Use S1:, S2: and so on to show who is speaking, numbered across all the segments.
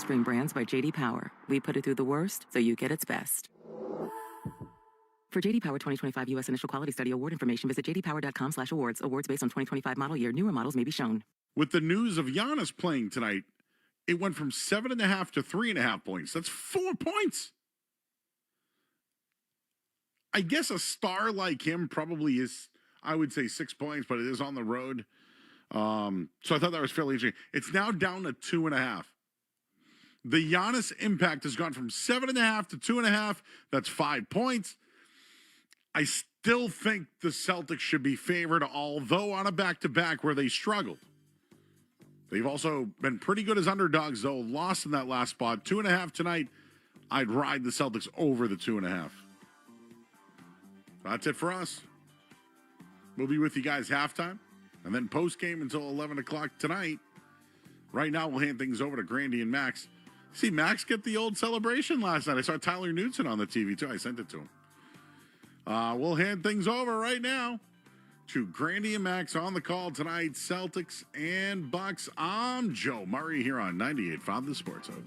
S1: spring brands by J.D. Power. We put it through the worst, so you get its best. For J.D. Power 2025 U.S. Initial Quality Study Award information, visit jdpower.com/awards. Awards based on 2025 model year. Newer models may be shown.
S2: With the news of Giannis playing tonight, it went from 7.5 to 3.5 points. That's 4 points. I guess a star like him probably is, I would say, 6 points, but it is on the road. So I thought that was fairly interesting. It's now down to 2.5. The Giannis impact has gone from 7.5 to 2.5. That's 5 points. I still think the Celtics should be favored, although on a back-to-back where they struggled. They've also been pretty good as underdogs, though, lost in that last spot. 2.5 tonight. I'd ride the Celtics over the 2.5. That's it for us. We'll be with you guys halftime and then post-game until 11 o'clock tonight. Right now, we'll hand things over to Grandy and Max. See Max get the old celebration last night. I saw Tyler Newton on the TV, too. I sent it to him. We'll hand things over right now to Grandy and Max on the call tonight. Celtics and Bucks. I'm Joe Murray here on 98.5 The Sports Hub.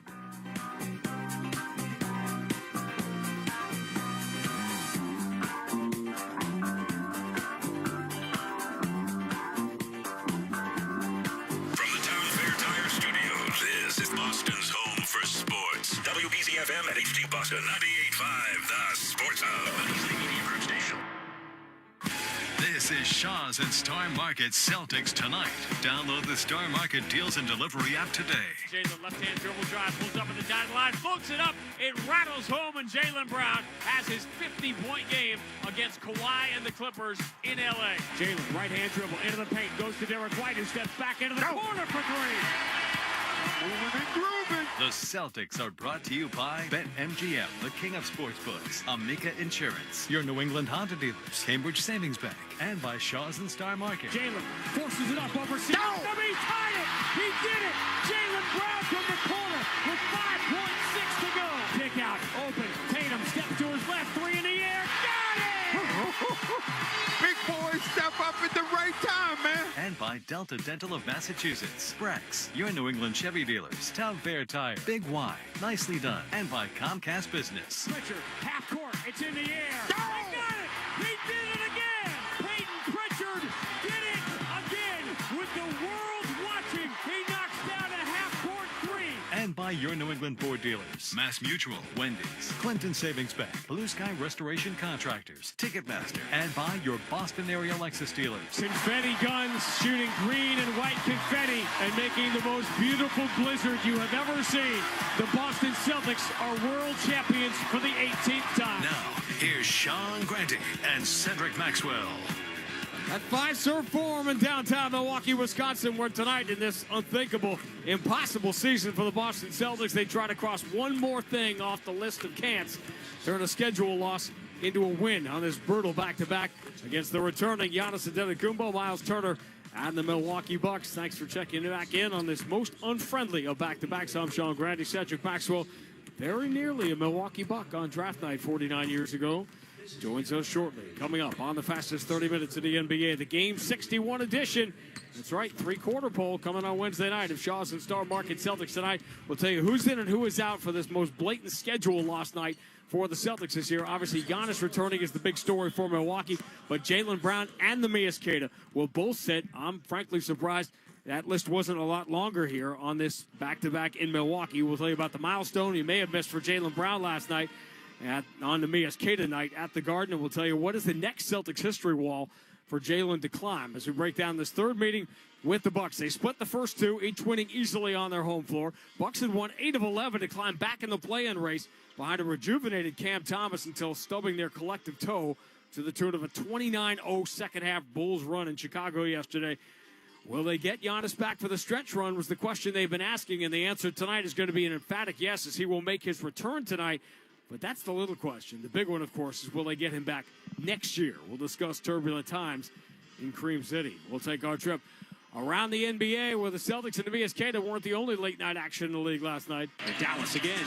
S3: WBCFM at HD Boston 98.5, the Sports Hub. Media Group Station. This is Shaw's and Star Market Celtics Tonight. Download the Star Market Deals and Delivery app today.
S4: Jalen left-hand dribble drive, pulls up at the dotted line, floats it up, it rattles home, and Jaylen Brown has his 50-point game against Kawhi and the Clippers in L.A. Jalen, right-hand dribble, into the paint, goes to Derek White, who steps back into the corner for three. Moving and grooving.
S3: The Celtics are brought to you by BetMGM, the king of sportsbooks, Amica Insurance, your New England Honda dealers, Cambridge Savings Bank, and by Shaw's and Star Market.
S4: Jalen forces it up over He tied it. He did it. Jaylen Brown from the corner with 5.6 to go. Kick out, open. Tatum steps to his left, three in the air. Got it!
S5: Big boy step up at the right time, man.
S3: And by Delta Dental of Massachusetts, Brex, your New England Chevy dealers, Town Fair Tire, Big Y, nicely done, and by Comcast Business.
S4: Pritchard, half court, it's in the air. He got it! He did it again! Peyton Pritchard did it again with the world watching. He knocks down a half-court three.
S3: And by your New England Ford dealers, Mass Mutual, Wendy's, Clinton Savings Bank, Blue Sky Restoration Contractors, Ticketmaster, and by your Boston area Lexus dealers.
S4: Confetti guns shooting green and white confetti and making the most beautiful blizzard you have ever seen. The Boston Celtics are world champions for the 18th time.
S3: Now, here's Sean Grandy and Cedric Maxwell.
S4: At Fiserv Forum in downtown Milwaukee, Wisconsin, where tonight in this unthinkable, impossible season for the Boston Celtics, they try to cross one more thing off the list of can'ts. Turn a schedule loss into a win on this brutal back-to-back against the returning Giannis Antetokounmpo, Miles Turner, and the Milwaukee Bucks. Thanks for checking back in on this most unfriendly of back-to-backs. I'm Sean Grandy, Cedric Maxwell, very nearly a Milwaukee Buck on draft night 49 years ago. Joins us shortly. Coming up on the fastest 30 minutes of the NBA, the Game 61 edition. That's right, three-quarter poll coming on Wednesday night of Shaw's and Star Market Celtics tonight. We'll tell you who's in and who is out for this most blatant schedule loss night for the Celtics this year. Obviously, Giannis returning is the big story for Milwaukee, but Jaylen Brown and the EST will both sit. I'm frankly surprised that list wasn't a lot longer here on this back-to-back in Milwaukee. We'll tell you about the milestone you may have missed for Jaylen Brown last night on the EST tonight at the Garden, and we'll tell you what is the next Celtics history wall for Jaylen to climb as we break down this third meeting with the Bucks. They split the first two, each winning easily on their home floor. Bucks had won 8 of 11 to climb back in the play-in race behind a rejuvenated Cam Thomas until stubbing their collective toe to the tune of a 29-0 second-half Bulls run in Chicago yesterday. Will they get Giannis back for the stretch run was the question they've been asking, and the answer tonight is going to be an emphatic yes, as he will make his return tonight. But that's the little question. The big one, of course, is will they get him back next year? We'll discuss turbulent times in Cream City. We'll take our trip around the NBA where the Celtics and the EST weren't the only late-night action in the league last night.
S6: And Dallas again,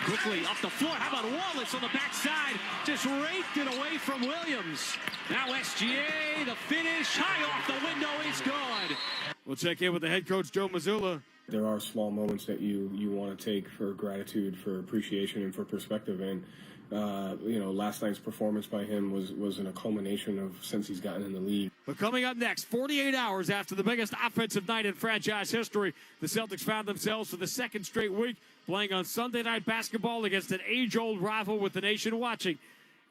S6: quickly up the floor. How about Wallace on the backside? Just raked it away from Williams. Now SGA, the finish, high off the window, is good.
S4: We'll check in with the head coach, Joe Mazzulla.
S7: There are small moments that you want to take for gratitude, for appreciation, and for perspective. And, last night's performance by him was in a culmination of since he's gotten in the league.
S4: But coming up next, 48 hours after the biggest offensive night in franchise history, the Celtics found themselves for the second straight week playing on Sunday Night Basketball against an age-old rival with the nation watching.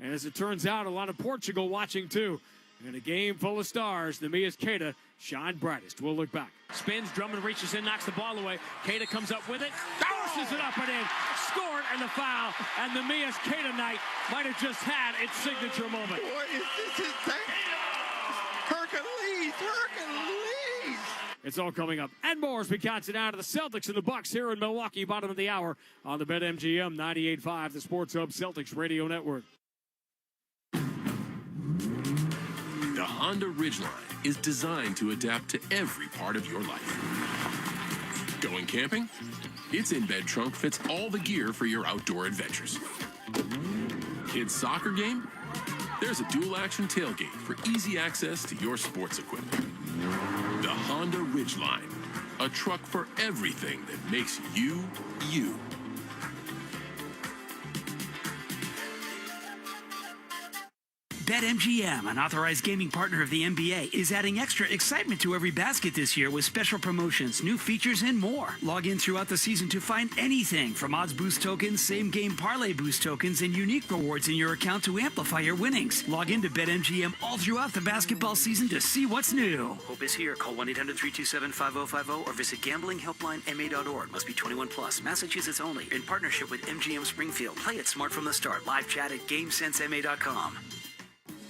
S4: And as it turns out, a lot of Portugal watching too. In a game full of stars, Neemias Queta shine brightest. We'll look back.
S6: Spins, Drummond reaches in, knocks the ball away. Queta comes up with it, forces it up and in, scored, and the foul. And Neemias Queta night might have just had its signature moment.
S5: What is this? Hercules!
S4: It's all coming up and more as we count it down to the Celtics and the Bucks here in Milwaukee, bottom of the hour on the BetMGM 98.5, the Sports Hub Celtics Radio Network.
S8: The Honda Ridgeline is designed to adapt to every part of your life. Going camping? Its in-bed trunk fits all the gear for your outdoor adventures. Kids' soccer game? There's a dual-action tailgate for easy access to your sports equipment. The Honda Ridgeline, a truck for everything that makes you, you.
S9: BetMGM, an authorized gaming partner of the NBA, is adding extra excitement to every basket this year with special promotions, new features, and more. Log in throughout the season to find anything from odds boost tokens, same-game parlay boost tokens, and unique rewards in your account to amplify your winnings. Log in to BetMGM all throughout the basketball season to see what's new. Hope is here. Call 1-800-327-5050 or visit gamblinghelplinema.org. Must be 21 plus. Massachusetts only. In partnership with MGM Springfield. Play it smart from the start. Live chat at GameSenseMA.com.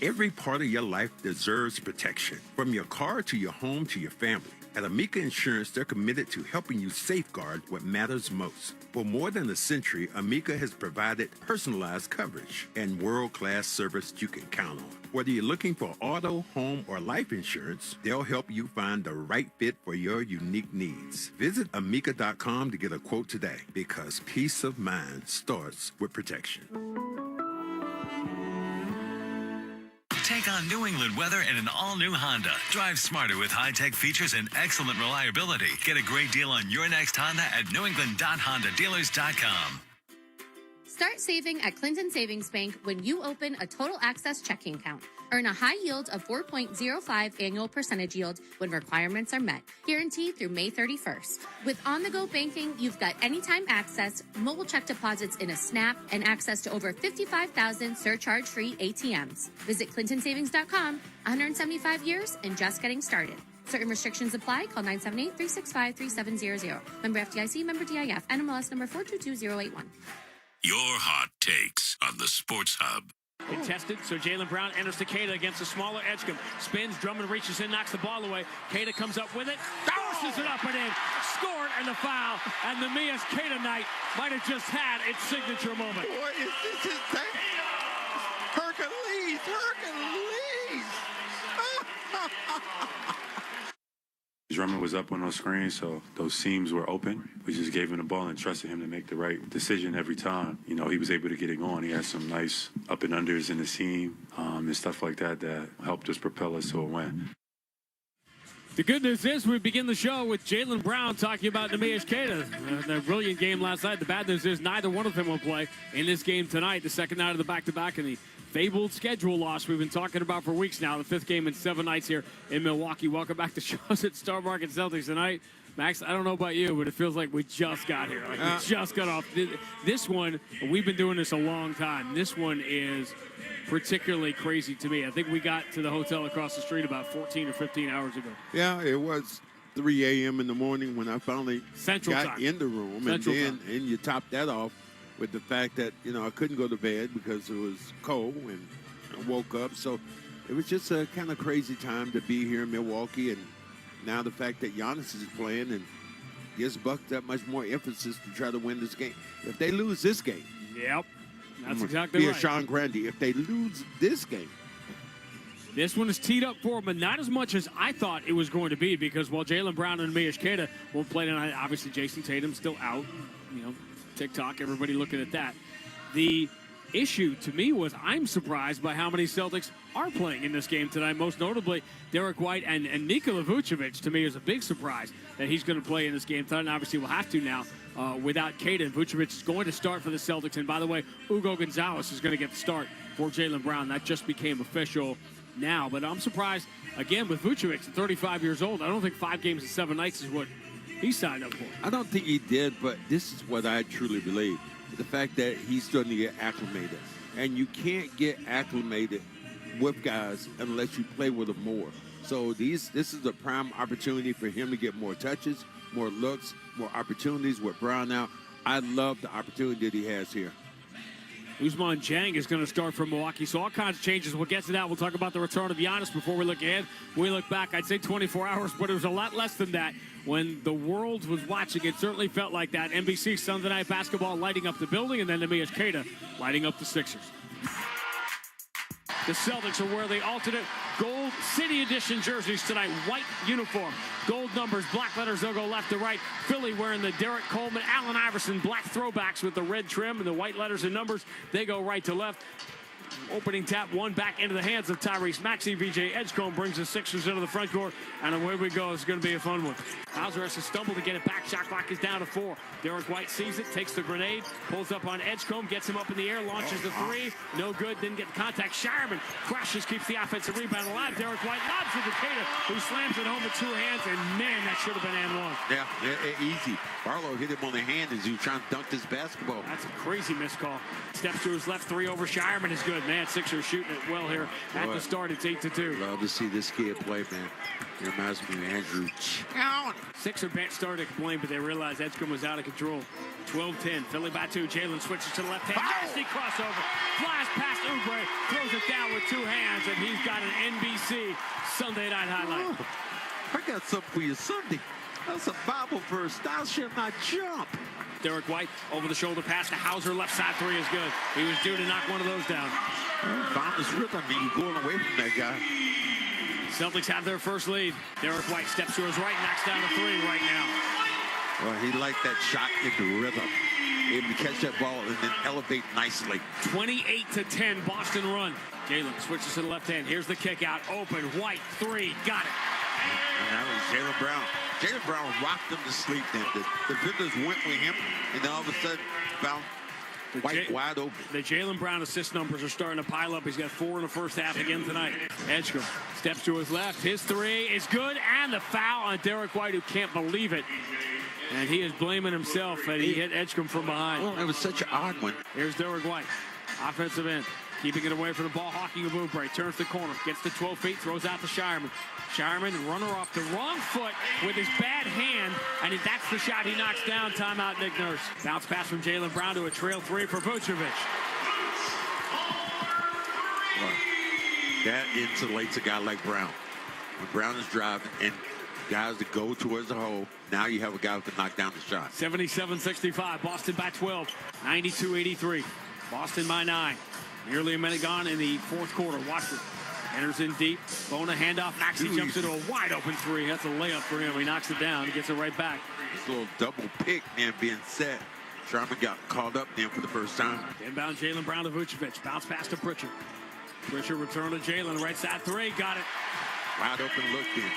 S10: Every part of your life deserves protection, from your car to your home to your family. At Amica Insurance, they're committed to helping you safeguard what matters most. For more than a century, Amica has provided personalized coverage and world-class service you can count on. Whether you're looking for auto, home, or life insurance, they'll help you find the right fit for your unique needs. Visit Amica.com to get a quote today, because peace of mind starts with protection.
S3: Take on New England weather in an all-new Honda. Drive smarter with high-tech features and excellent reliability. Get a great deal on your next Honda at newengland.hondadealers.com.
S11: Start saving at Clinton Savings Bank when you open a Total Access checking account. Earn a high yield of 4.05 annual percentage yield when requirements are met. Guaranteed through May 31st. With on-the-go banking, you've got anytime access, mobile check deposits in a snap, and access to over 55,000 surcharge-free ATMs. Visit ClintonSavings.com. 175 years and just getting started. Certain restrictions apply. Call 978-365-3700. Member FDIC, member DIF, NMLS number 422081.
S3: Your hot takes on the Sports Hub.
S6: Contested, so Jaylen Brown enters to Queta against a smaller Edgecombe. Spins, Drummond reaches in, knocks the ball away. Queta comes up with it, forces it up and in, scored, and the foul. And the Neemias Queta night might have just had its signature moment.
S5: What is this? Hercules!
S12: Drummond was up on those screens, so those seams were open. We just gave him the ball and trusted him to make the right decision every time. You know, he was able to get it going. He had some nice up and unders in the seam and stuff like that that helped us propel us to a win.
S4: The good news is we begin the show with Jaylen Brown talking about Neemias Queta. A brilliant game last night. The bad news is neither one of them will play in this game tonight, the second night of the back-to-back and the fabled schedule loss we've been talking about for weeks now. The fifth game in 7 nights here in Milwaukee. Welcome back to Shows at Star Market Celtics tonight. Max, I don't know about you, but it feels like we just got here. Like we just got off. This one, we've been doing this a long time. This one is particularly crazy to me. I think we got to the hotel across the street about 14 or 15 hours ago.
S5: Yeah, it was 3 a.m. in the morning when I finally got in the room. And you top that off with the fact that, I couldn't go to bed because it was cold and I woke up. So it was just a kind of crazy time to be here in Milwaukee. And now the fact that Giannis is playing and gives Bucks that much more emphasis to try to win this game. If they lose this game.
S4: Yep, that's exactly right.
S5: Be a Sean Grandy. If they lose this game.
S4: This one is teed up for them, but not as much as I thought it was going to be, because while Jaylen Brown and Neemias Queta won't play tonight, obviously Jason Tatum's still out. TikTok, everybody looking at that. The
S6: issue to me was I'm surprised by how many Celtics are playing in this game tonight. Most notably, Derek White and Nikola Vucevic, to me, is a big surprise that he's going to play in this game tonight. And obviously, we'll have to now without Keita. Vucevic is going to start for the Celtics. And by the way, Hugo Gonzalez is going to get the start for Jaylen Brown. That just became official now. But I'm surprised, again, with Vucevic, 35 years old. I don't think 5 games in 7 nights is what he signed up for.
S5: I don't think he did, but this is what I truly believe. The fact that he's starting to get acclimated. And you can't get acclimated with guys unless you play with them more. So this is a prime opportunity for him to get more touches, more looks, more opportunities with Brown out. I love the opportunity that he has here.
S6: Ousmane Dieng is going to start for Milwaukee. So all kinds of changes. We'll get to that. We'll talk about the return of Giannis before we look ahead. We look back, I'd say 24 hours, but it was a lot less than that. When the world was watching, it certainly felt like that. NBC Sunday Night Basketball lighting up the building, and then Neemias Queta lighting up the Sixers. The Celtics will wear the alternate gold City Edition jerseys tonight. White uniform, gold numbers, black letters. They'll go left to right. Philly wearing the Derek Coleman, Allen Iverson black throwbacks with the red trim and the white letters and numbers. They go right to left. Opening tap, one back into the hands of Tyrese Maxey. VJ Edgecombe brings the Sixers into the front court, and away we go. It's going to be a fun one. Hauser has to stumble to get it back. Shot clock is down to 4. Derek White sees it, takes the grenade, pulls up on Edgecombe, gets him up in the air, launches the 3. No good, didn't get the contact. Shireman crashes, keeps the offensive rebound alive. Derek White lobs it to Queta, who slams it home with 2 hands, and man, that should have been and 1.
S5: Yeah, easy. Barlow hit him on the hand as he was trying to dunk this basketball.
S6: That's a crazy missed call. Steps to his left, 3 over Shireman is good. Man, Sixers shooting it well here. At the start, it's 8-2.
S5: Love to see this kid play, man. It reminds me of Andrew Chown.
S6: Sixer bench started to complain, but they realized Edgecombe was out of control. 12-10. Philly by 2. Jalen switches to the left hand. Nasty crossover. Flies past Oubre. Throws it down with 2 hands, and he's got an NBC Sunday night highlight.
S5: Oh, I got something for you Sunday. That's a Bible verse. Thou shalt not jump.
S6: Derek White over the shoulder pass to Hauser. Left side 3 is good. He was due to knock one of those down.
S5: Found his rhythm. I mean, going away from that guy.
S6: Celtics have their first lead. Derek White steps to his right, knocks down a 3 right now.
S5: Well, he liked that shot into rhythm. Able to catch that ball and then elevate nicely.
S6: 28-10, Boston run. Jalen switches to the left hand. Here's the kick out. Open. White 3. Got it.
S5: And that was Jaylen Brown. Jaylen Brown rocked him to sleep then. The defenders went with him, and then all of a sudden found White wide open.
S6: The Jaylen Brown assist numbers are starting to pile up. He's got 4 in the first half again tonight. Edgecombe steps to his left. His 3 is good, and the foul on Derek White, who can't believe it. And he is blaming himself that he hit Edgecombe from behind.
S5: Well, it was such an odd one.
S6: Here's Derek White, offensive end. Keeping it away from the ball, hawking a move break. Turns the corner, gets to 12 feet, throws out to Shireman. Shireman, runner off the wrong foot with his bad hand, and that's the shot he knocks down. Timeout, Nick Nurse. Bounce pass from Jaylen Brown to a trail 3 for Vucevic.
S5: Well, that insulates a guy like Brown. When Brown is driving and guys that go towards the hole, now you have a guy who can knock down the shot.
S6: 77-65, Boston by 12, 92-83. Boston by 9. Nearly a minute gone in the fourth quarter. Watch it. Enters in deep. Bona handoff. Maxey jumps into a wide open 3. That's a layup for him. He knocks it down. He gets it right back.
S5: This little double pick, man, being set. Sharman got called up then for the first time.
S6: Inbound Jaylen Brown to Vucevic. Bounce pass to Pritchard. Pritchard return to Jalen. Right side 3. Got it.
S5: Wide open look in.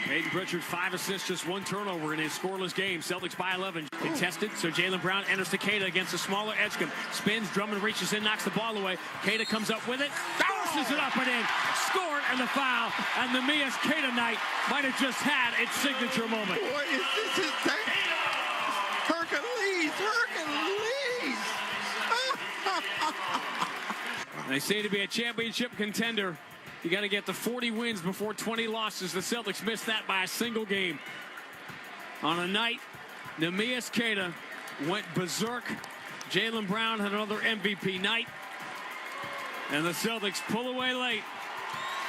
S6: Peyton Pritchard, 5 assists, just 1 turnover in his scoreless game. Celtics by 11. Contested, so Jaylen Brown enters to Queta against a smaller Edgecombe. Spins, Drummond reaches in, knocks the ball away. Queta comes up with it, forces it up and in. Scored and the foul. And the Neemias Queta night might have just had its signature moment.
S5: Boy, is this his thing? Hercules!
S6: They say to be a championship contender, you got to get to 40 wins before 20 losses. The Celtics missed that by a single game. On a night, Neemias Queta went berserk. Jaylen Brown had another MVP night. And the Celtics pull away late.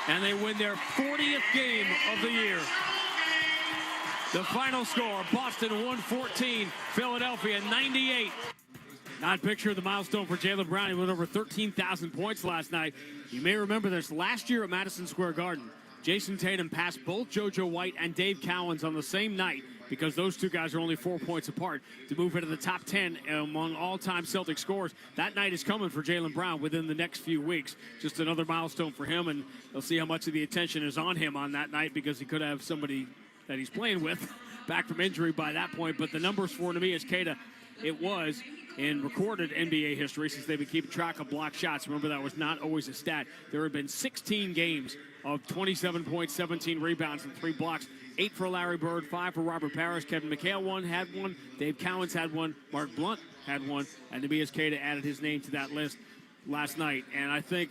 S6: And they win their 40th game of the year. The final score, Boston 114, Philadelphia 98. Not picture the milestone for Jaylen Brown. He went over 13,000 points last night. You may remember this. Last year at Madison Square Garden, Jason Tatum passed both JoJo White and Dave Cowens on the same night because those two guys are only 4 points apart to move into the top 10 among all-time Celtic scorers. That night is coming for Jaylen Brown within the next few weeks. Just another milestone for him, and they'll see how much of the attention is on him on that night because he could have somebody that he's playing with back from injury by that point. But the numbers for Neemias Queta, it was in recorded NBA history, since they've been keeping track of block shots. Remember, that was not always a stat. There have been 16 games of 27 points, 17 rebounds, and 3 blocks. 8 for Larry Bird, 5 for Robert Parrish. Kevin McHale had one. Dave Cowens had one. Mark Blunt had one. And Neemias Queta added his name to that list last night. And I think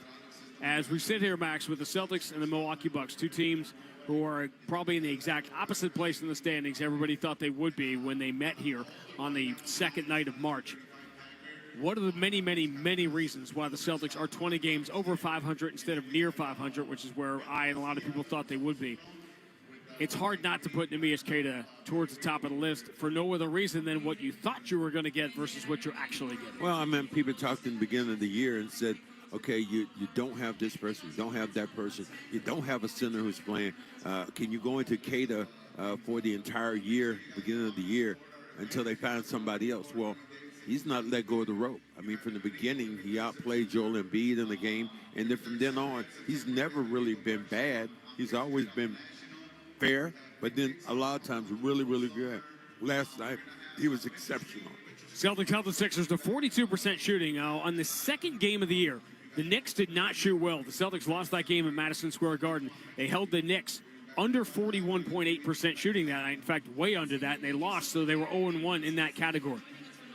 S6: as we sit here, Max, with the Celtics and the Milwaukee Bucks, two teams who are probably in the exact opposite place in the standings everybody thought they would be when they met here on the second night of March. What are the many, many, many reasons why the Celtics are 20 games over 500 instead of near 500, which is where I and a lot of people thought they would be? It's hard not to put Neemias Queta towards the top of the list for no other reason than what you thought you were going to get versus what you're actually getting.
S5: Well, I mean, people talked in the beginning of the year and said, okay, you don't have this person, you don't have that person, you don't have a center who's playing. Can you go into Queta for the entire year, beginning of the year, until they find somebody else? Well, he's not let go of the rope. I mean, from the beginning, he outplayed Joel Embiid in the game, and then from then on, he's never really been bad. He's always been fair, but then a lot of times really, really good. Last night, he was exceptional.
S6: Celtics held the Sixers to 42% shooting on the second game of the year. The Knicks did not shoot well. The Celtics lost that game at Madison Square Garden. They held the Knicks under 41.8% shooting that night. In fact, way under that, and they lost, so they were 0-1 in that category.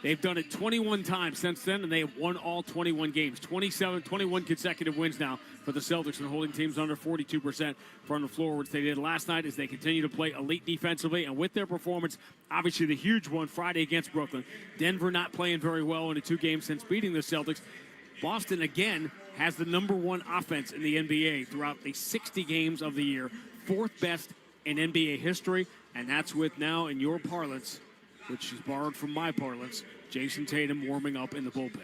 S6: They've done it 21 times since then, and they have won all 21 games. 21 consecutive wins now for the Celtics and holding teams under 42% from the floor, which they did last night as they continue to play elite defensively. And with their performance, obviously the huge one Friday against Brooklyn. Denver not playing very well in the 2 games since beating the Celtics. Boston, again, has the #1 offense in the NBA throughout the 60 games of the year. 4th best in NBA history, and that's with now, in your parlance, which is borrowed from my parlance, Jason Tatum warming up in the bullpen.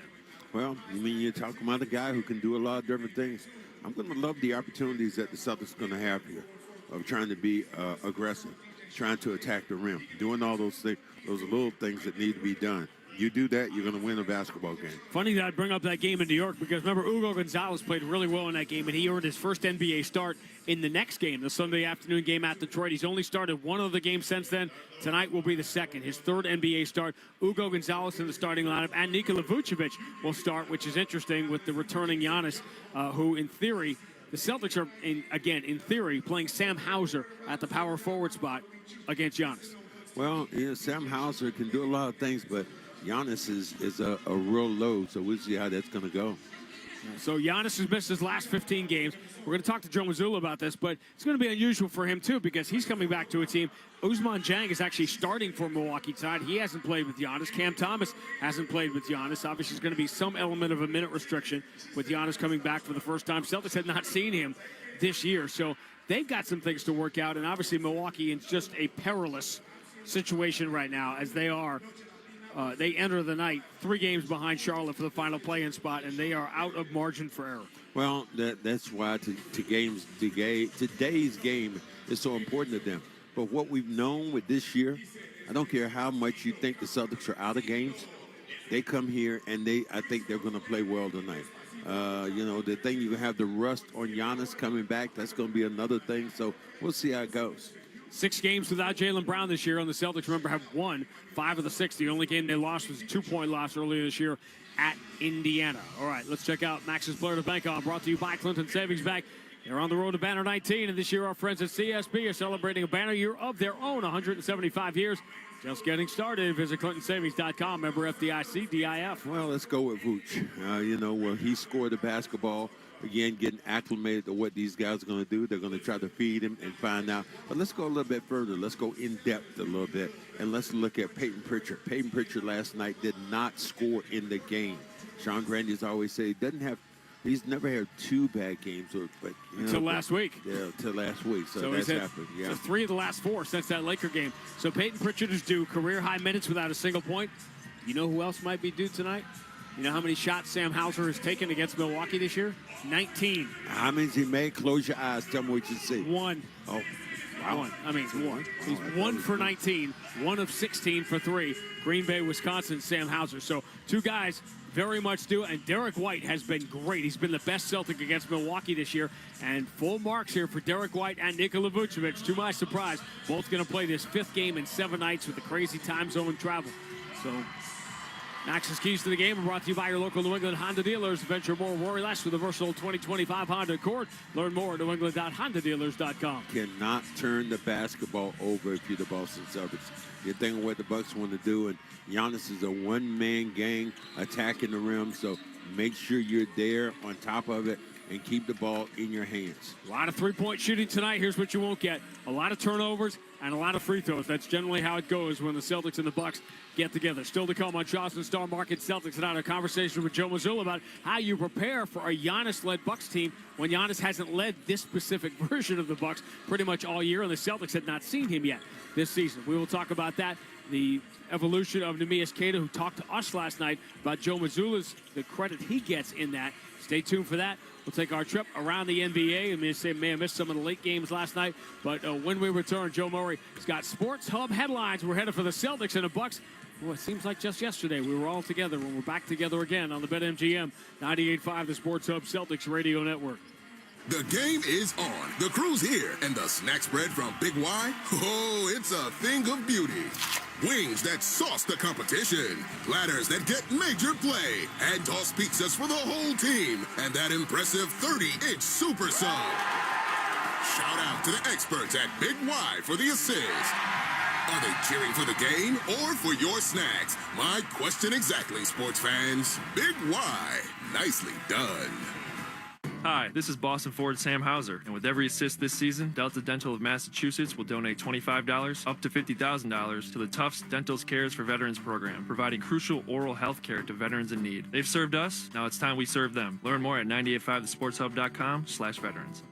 S5: Well, I mean, you're talking about a guy who can do a lot of different things. I'm going to love the opportunities that the Celtics are going to have here of trying to be aggressive, trying to attack the rim, doing all those things, those little things that need to be done. You do that, you're going to win a basketball game.
S6: Funny that I'd bring up that game in New York because, remember, Hugo Gonzalez played really well in that game, and he earned his first NBA start in the next game, the Sunday afternoon game at Detroit. He's only started one of the games since then. Tonight will be the second, his 3rd NBA start. Hugo Gonzalez in the starting lineup, and Nikola Vucevic will start, which is interesting with the returning Giannis, who, in theory, the Celtics are, in theory, playing Sam Hauser at the power forward spot against Giannis.
S5: Well, Sam Hauser can do a lot of things, but Giannis is a real load, so we'll see how that's going to go.
S6: So Giannis has missed his last 15 games. We're going to talk to Joe Mazzulla about this, but it's going to be unusual for him, too, because he's coming back to a team. Ousmane Dieng is actually starting for Milwaukee tonight. He hasn't played with Giannis. Cam Thomas hasn't played with Giannis. Obviously, there's going to be some element of a minute restriction with Giannis coming back for the first time. Celtics had not seen him this year, so they've got some things to work out, and obviously Milwaukee is just a perilous situation right now as they are. They enter the night 3 games behind Charlotte for the final play-in spot, and they are out of margin for error.
S5: Well, that's why today's game is so important to them. But what we've known with this year, I don't care how much you think the Celtics are out of games, they come here and I think they're going to play well tonight. The thing you have the rust on Giannis coming back, that's going to be another thing. So we'll see how it goes.
S6: 6 games without Jaylen Brown this year, and the Celtics, remember, have won 5 of the 6. The only game they lost was a 2-point loss earlier this year at Indiana. All right, let's check out Max's Player to Bank On, brought to you by Clinton Savings Bank. They're on the road to Banner 19, and this year our friends at CSB are celebrating a banner year of their own, 175 years. Just getting started. Visit ClintonSavings.com. Member FDIC, DIF.
S5: Well, let's go with Vooch. Where he scored the basketball. Again, getting acclimated to what these guys are going to do. They're going to try to feed him and find out. But let's go a little bit further. Let's go in depth a little bit. And let's look at Peyton Pritchard. Peyton Pritchard last night did not score in the game. Sean Grandy's always say he's never had 2 bad games.
S6: Until last week.
S5: Yeah, until last week. So that's happened. Yeah.
S6: So 3 of the last 4 since that Laker game. So Peyton Pritchard is due career high minutes without a single point. You know who else might be due tonight? You know how many shots Sam Hauser has taken against Milwaukee this year? 19.
S5: How many he made? Close your eyes. Tell me what you see.
S6: 1.
S5: Oh,
S4: One. He's 1 for 19, 1 of 16 for 3. Green Bay, Wisconsin, Sam Hauser. So 2 guys very much do. And Derek White has been great. He's been the best Celtic against Milwaukee this year. And full marks here for Derek White and Nikola Vucevic. To my surprise, both going to play this 5th game in 7 nights with the crazy time zone travel. So Max's keys to the game are brought to you by your local New England Honda dealers. Venture more, worry less with the versatile 2025 Honda Accord. Learn more at newengland.hondadealers.com.
S5: Cannot turn the basketball over if you're the Boston Celtics. You're thinking what the Bucks want to do, and Giannis is a one-man gang attacking the rim, so make sure you're there on top of it and keep the ball in your hands.
S4: A lot of three-point shooting tonight. Here's what you won't get. A lot of turnovers and a lot of free throws. That's generally how it goes when the Celtics and the Bucks get together. Still to come on Shaw's and Star Market Celtics tonight. A conversation with Joe Mazzulla about how you prepare for a Giannis-led Bucks team when Giannis hasn't led this specific version of the Bucks pretty much all year, and the Celtics had not seen him yet this season. We will talk about that. The evolution of Neemias Queta, who talked to us last night about Joe Mazzulla's, the credit he gets in that. Stay tuned for that. We'll take our trip around the NBA. I may have missed some of the late games last night, but when we return, Joe Murray has got Sports Hub headlines. We're headed for the Celtics and the Bucks. Well, it seems like just yesterday we were all together, when we're back together again on the BetMGM 98.5, the Sports Hub Celtics Radio Network.
S13: The game is on. The crew's here, and the snack spread from Big Y, oh, it's a thing of beauty. Wings that sauce the competition, platters that get major play, hand tossed pizzas for the whole team, and that impressive 30-inch super sub. Shout out to the experts at Big Y for the assist. Are they cheering for the game or for your snacks? My question exactly, sports fans. Big Y, nicely done.
S14: Hi, this is Boston Ford Sam Hauser, and with every assist this season, Delta Dental of Massachusetts will donate $25 up to $50,000 to the Tufts Dental Cares for Veterans program, providing crucial oral health care to veterans in need. They've served us, now it's time we serve them. Learn more at 985thesportshub.com/veterans.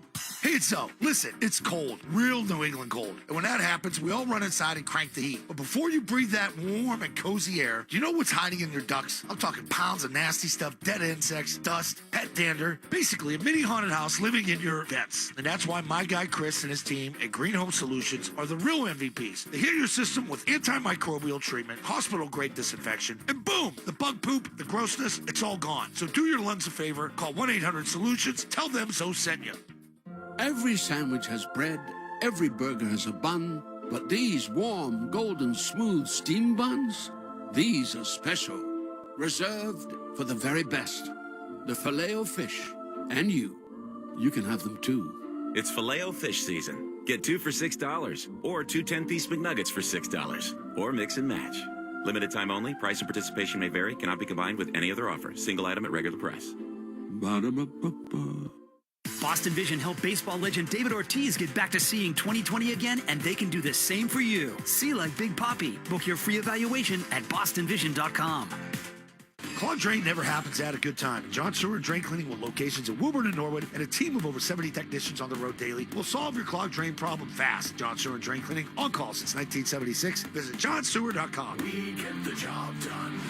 S15: Hey, it's Zoe. Listen, it's cold. Real New England cold. And when that happens, we all run inside and crank the heat. But before you breathe that warm and cozy air, do you know what's hiding in your ducts? I'm talking pounds of nasty stuff, dead insects, dust, pet dander. Basically, a mini haunted house living in your vents. And that's why my guy Chris and his team at Green Home Solutions are the real MVPs. They heal your system with antimicrobial treatment, hospital-grade disinfection, and boom, the bug poop, the grossness, it's all gone. So do your lungs a favor. Call 1-800-SOLUTIONS. Tell them Zoe sent you.
S16: Every sandwich has bread, every burger has a bun, but these warm, golden, smooth steam buns, these are special, reserved for the very best. The Filet-O-Fish, and you can have them too.
S17: It's Filet-O-Fish season. Get 2 for $6, or 2 10-piece McNuggets for $6, or mix and match. Limited time only. Price and participation may vary. Cannot be combined with any other offer. Single item at regular price.
S16: Ba-da-ba-ba-ba.
S9: Boston Vision helped baseball legend David Ortiz get back to seeing 20/20 again, and they can do the same for you. See like Big Papi. Book your free evaluation at bostonvision.com.
S15: Clogged drain never happens at a good time. John Stewart Drain Cleaning, with locations in Woburn and Norwood, and a team of over 70 technicians on the road daily, will solve your clogged drain problem fast. John Stewart Drain Cleaning, on call since 1976. Visit johnstewart.com.
S13: We get the job done.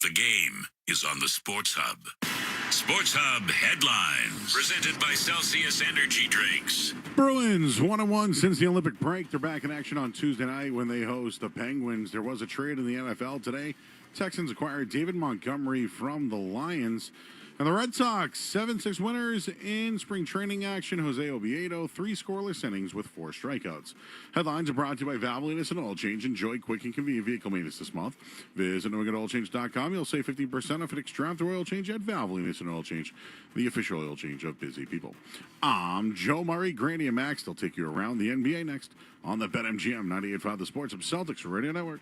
S3: The game is on the Sports Hub. Sports Hub headlines, presented by Celsius Energy Drinks.
S2: Bruins 1-1 since the Olympic break. They're back in action on Tuesday night when they host the Penguins. There was a trade in the NFL today. Texans acquired David Montgomery from the Lions. And the Red Sox, 7-6 winners in spring training action. Jose Oviedo, 3 scoreless innings with 4 strikeouts. Headlines are brought to you by Valvoline Innocent Oil Change. Enjoy quick and convenient vehicle maintenance this month. Visit NewEnglandOilChange.com. You'll save 15% off an extra oil change at Valvoline Innocent Oil Change, the official oil change of busy people. I'm Joe Murray. Granny and Max, they'll take you around the NBA next on the BetMGM 98.5, the Sports of Celtics Radio Network.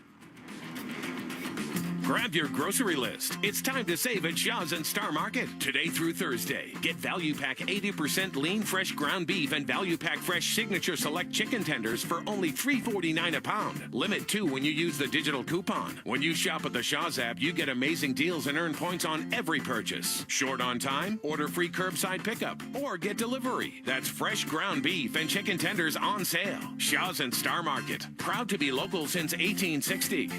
S8: Grab your grocery list. It's time to save at Shaw's and Star Market. Today through Thursday, get Value Pack 80% lean fresh ground beef and Value Pack fresh signature select chicken tenders for only $3.49 a pound. Limit 2 when you use the digital coupon. When you shop at the Shaw's app, you get amazing deals and earn points on every purchase. Short on time? Order free curbside pickup or get delivery. That's fresh ground beef and chicken tenders on sale. Shaw's and Star Market. Proud to be local since 1860.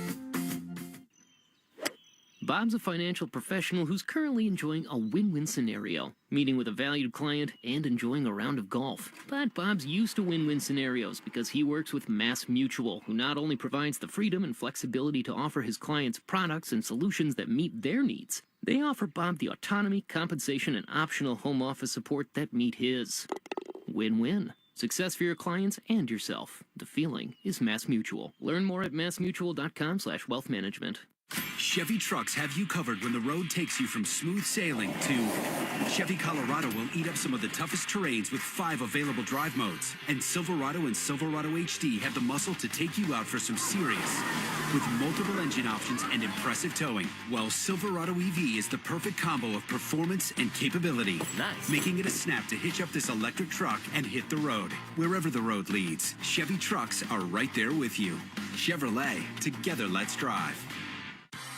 S18: Bob's a financial professional who's currently enjoying a win-win scenario, meeting with a valued client and enjoying a round of golf. But Bob's used to win-win scenarios because he works with Mass Mutual, who not only provides the freedom and flexibility to offer his clients products and solutions that meet their needs, they offer Bob the autonomy, compensation, and optional home office support that meet his. Win-win. Success for your clients and yourself. The feeling is Mass Mutual. Learn more at massmutual.com/wealthmanagement.
S19: Chevy trucks have you covered when the road takes you from smooth sailing to Chevy Colorado will eat up some of the toughest terrains with 5 available drive modes. And Silverado and Silverado HD have the muscle to take you out for some serious with multiple engine options and impressive towing. While Silverado EV is the perfect combo of performance and capability. Nice. Making it a snap to hitch up this electric truck and hit the road. Wherever the road leads, Chevy trucks are right there with you. Chevrolet, together let's drive.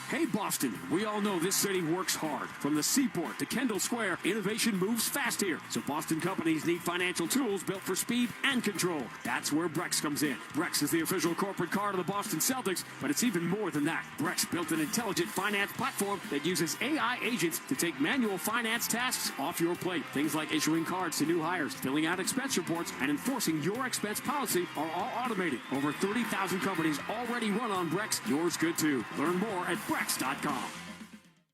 S6: Hey, Boston, we all know this city works hard. From the Seaport to Kendall Square, innovation moves fast here. So Boston companies need financial tools built for speed and control. That's where Brex comes in. Brex is the official corporate card of the Boston Celtics, but it's even more than that. Brex built an intelligent finance platform that uses AI agents to take manual finance tasks off your plate. Things like issuing cards to new hires, filling out expense reports, and enforcing your expense policy are all automated. Over 30,000 companies already run on Brex. Yours could too. Learn more at Brex.com.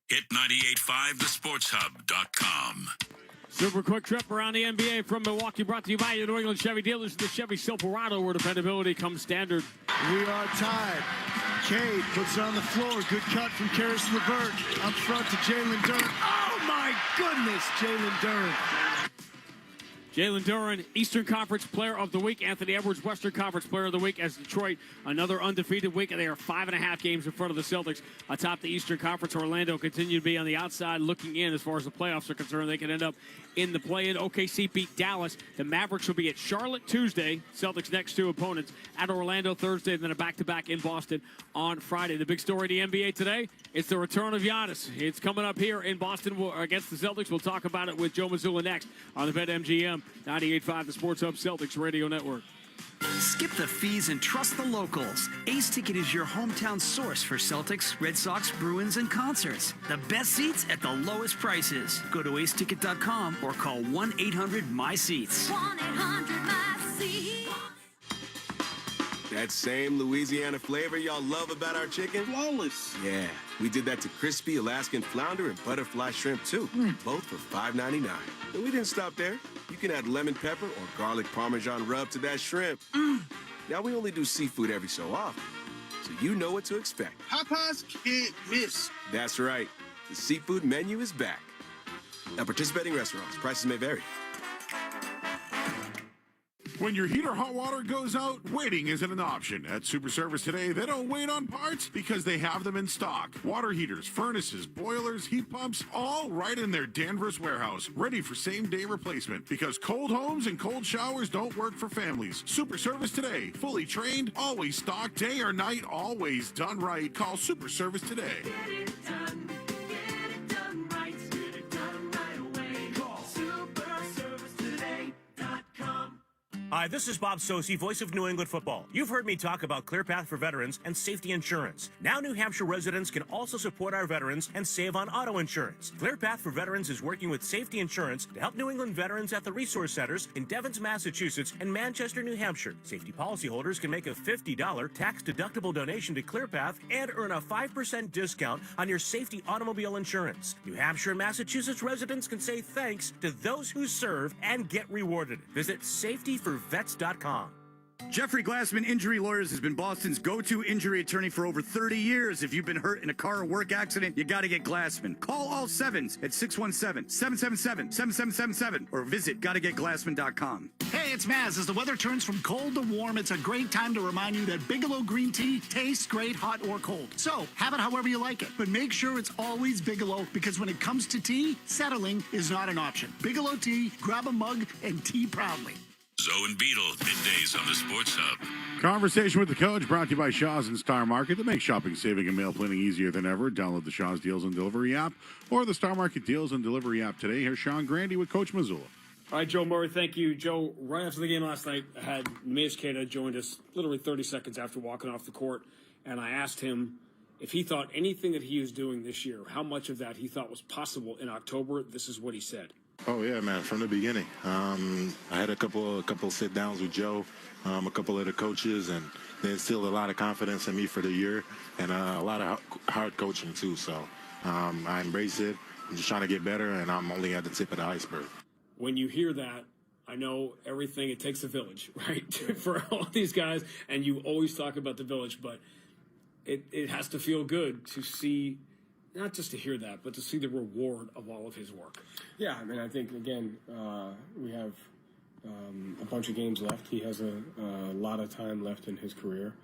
S3: Hit 98.5thesportshub.com.
S4: Super quick trip around the NBA from Milwaukee, brought to you by the New England Chevy dealers, the Chevy Silverado, where dependability comes standard.
S20: We are tied. Cade puts it on the floor. Good cut from Karis LeVert. Up front to Jalen Duren. Oh, my goodness, Jalen Duren.
S4: Jalen Duren, Eastern Conference Player of the Week. Anthony Edwards, Western Conference Player of the Week, as Detroit, another undefeated week. They are 5.5 games in front of the Celtics atop the Eastern Conference. Orlando continue to be on the outside looking in as far as the playoffs are concerned. They can end up in the play-in. OKC beat Dallas. The Mavericks will be at Charlotte Tuesday. Celtics' next 2 opponents at Orlando Thursday, and then a back-to-back in Boston on Friday. The big story in the NBA today, it's the return of Giannis. It's coming up here in Boston against the Celtics. We'll talk about it with Joe Mazzulla next on the BetMGM 98.5, the Sports Hub Celtics Radio Network.
S9: Skip the fees and trust the locals. Ace Ticket is your hometown source for Celtics, Red Sox, Bruins, and concerts. The best seats at the lowest prices. Go to aceticket.com or call 1-800-MY-SEATS.
S21: 1-800-MY-SEATS.
S22: That same Louisiana flavor y'all love about our chicken?
S20: Flawless.
S22: Yeah, we did that to crispy Alaskan flounder and butterfly shrimp, too. Both for $5.99. And we didn't stop there. You can add lemon pepper or garlic Parmesan rub to that shrimp. Now, we only do seafood every so often, so you know what to expect.
S20: Popeyes can't miss.
S22: That's right. The seafood menu is back. At participating restaurants, prices may vary.
S2: When your heat or hot water goes out, waiting isn't an option. At Super Service today, they don't wait on parts because they have them in stock. Water heaters, furnaces, boilers, heat pumps, all right in their Danvers warehouse, ready for same-day replacement. Because cold homes and cold showers don't work for families. Super Service today, fully trained, always stocked, day or night, always done right. Call Super Service today.
S21: Get it done. Get it done right. Get it done right away. Call superservicetoday.com.
S23: Hi, this is Bob Sosi, voice of New England football. You've heard me talk about ClearPath for Veterans and safety insurance. Now New Hampshire residents can also support our veterans and save on auto insurance. ClearPath for Veterans is working with safety insurance to help New England veterans at the resource centers in Devens, Massachusetts and Manchester, New Hampshire. Safety policyholders can make a $50 tax-deductible donation to ClearPath and earn a 5% discount on your safety automobile insurance. New Hampshire and Massachusetts residents can say thanks to those who serve and get rewarded. Visit safetyforvets.com.
S24: Jeffrey Glassman Injury Lawyers has been Boston's go-to injury attorney for over 30 years. If you've been hurt in a car or work accident, you got to get Glassman. Call all sevens at 617-777-7777 or visit gottagetglassman.com.
S15: Hey, it's Maz. As the weather turns from cold to warm, it's a great time to remind you that Bigelow green tea tastes great hot or cold. So, have it however you like it, but make sure it's always Bigelow, because when it comes to tea, settling is not an option. Bigelow tea, grab a mug, and tea proudly.
S3: Zoe and Beetle, middays on the Sports Hub.
S2: Conversation with the Coach brought to you by Shaw's and Star Market that makes shopping, saving, and mail planning easier than ever. Download the Shaw's Deals and Delivery app or the Star Market Deals and Delivery app today. Here's Sean Grandy with Coach Mazzulla.
S4: All right, Joe Murray, thank you. Joe, right after the game last night, I had Miz Queta joined us literally 30 seconds after walking off the court, and I asked him if he thought anything that he was doing this year, how much of that he thought was possible in October, this is what he said.
S1: Oh yeah, man! From the beginning, I had a couple sit downs with Joe, a couple of the coaches, and they instilled a lot of confidence in me for the year, and a lot of hard coaching too. So I embrace it. I'm just trying to get better, and I'm only at the tip of the iceberg.
S4: When you hear that, I know everything. It takes a village, right, for all these guys, and you always talk about the village, but it has to feel good to see. Not just to hear that, but to see the reward of all of his work.
S7: Yeah, I mean, I think, again, we have a bunch of games left. He has a lot of time left in his career.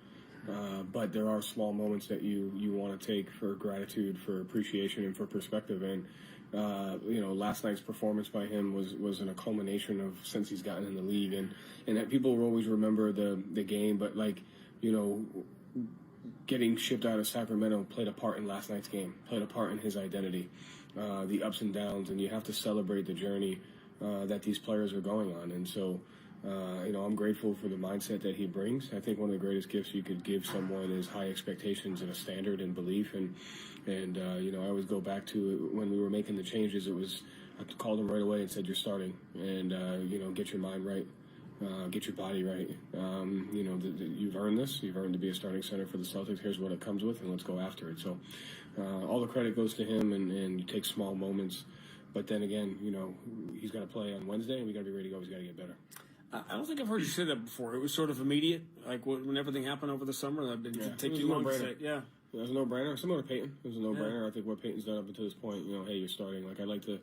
S7: But there are small moments that you want to take for gratitude, for appreciation, and for perspective. And, last night's performance by him was a culmination of since he's gotten in the league. And that people will always remember the game, but, getting shipped out of Sacramento played a part in last night's game, played a part in his identity, the ups and downs, and you have to celebrate the journey that these players are going on. And so, I'm grateful for the mindset that he brings. I think one of the greatest gifts you could give someone is high expectations and a standard and belief. And I always go back to when we were making the changes, I called him right away and said, you're starting, and, get your mind right. Get your body right. You've earned this. You've earned to be a starting center for the Celtics. Here's what it comes with, and let's go after it. So all the credit goes to him, and you take small moments. But then again, he's got to play on Wednesday, and we got to be ready to go. He's got to get better.
S4: I don't think I've heard you say that before. It was sort of immediate, like when everything happened over the summer. That didn't take too long to say. Yeah.
S7: It was a no-brainer. Similar to Peyton. It was a no-brainer. Yeah. I think what Peyton's done up until this point, hey, you're starting. Like, I like to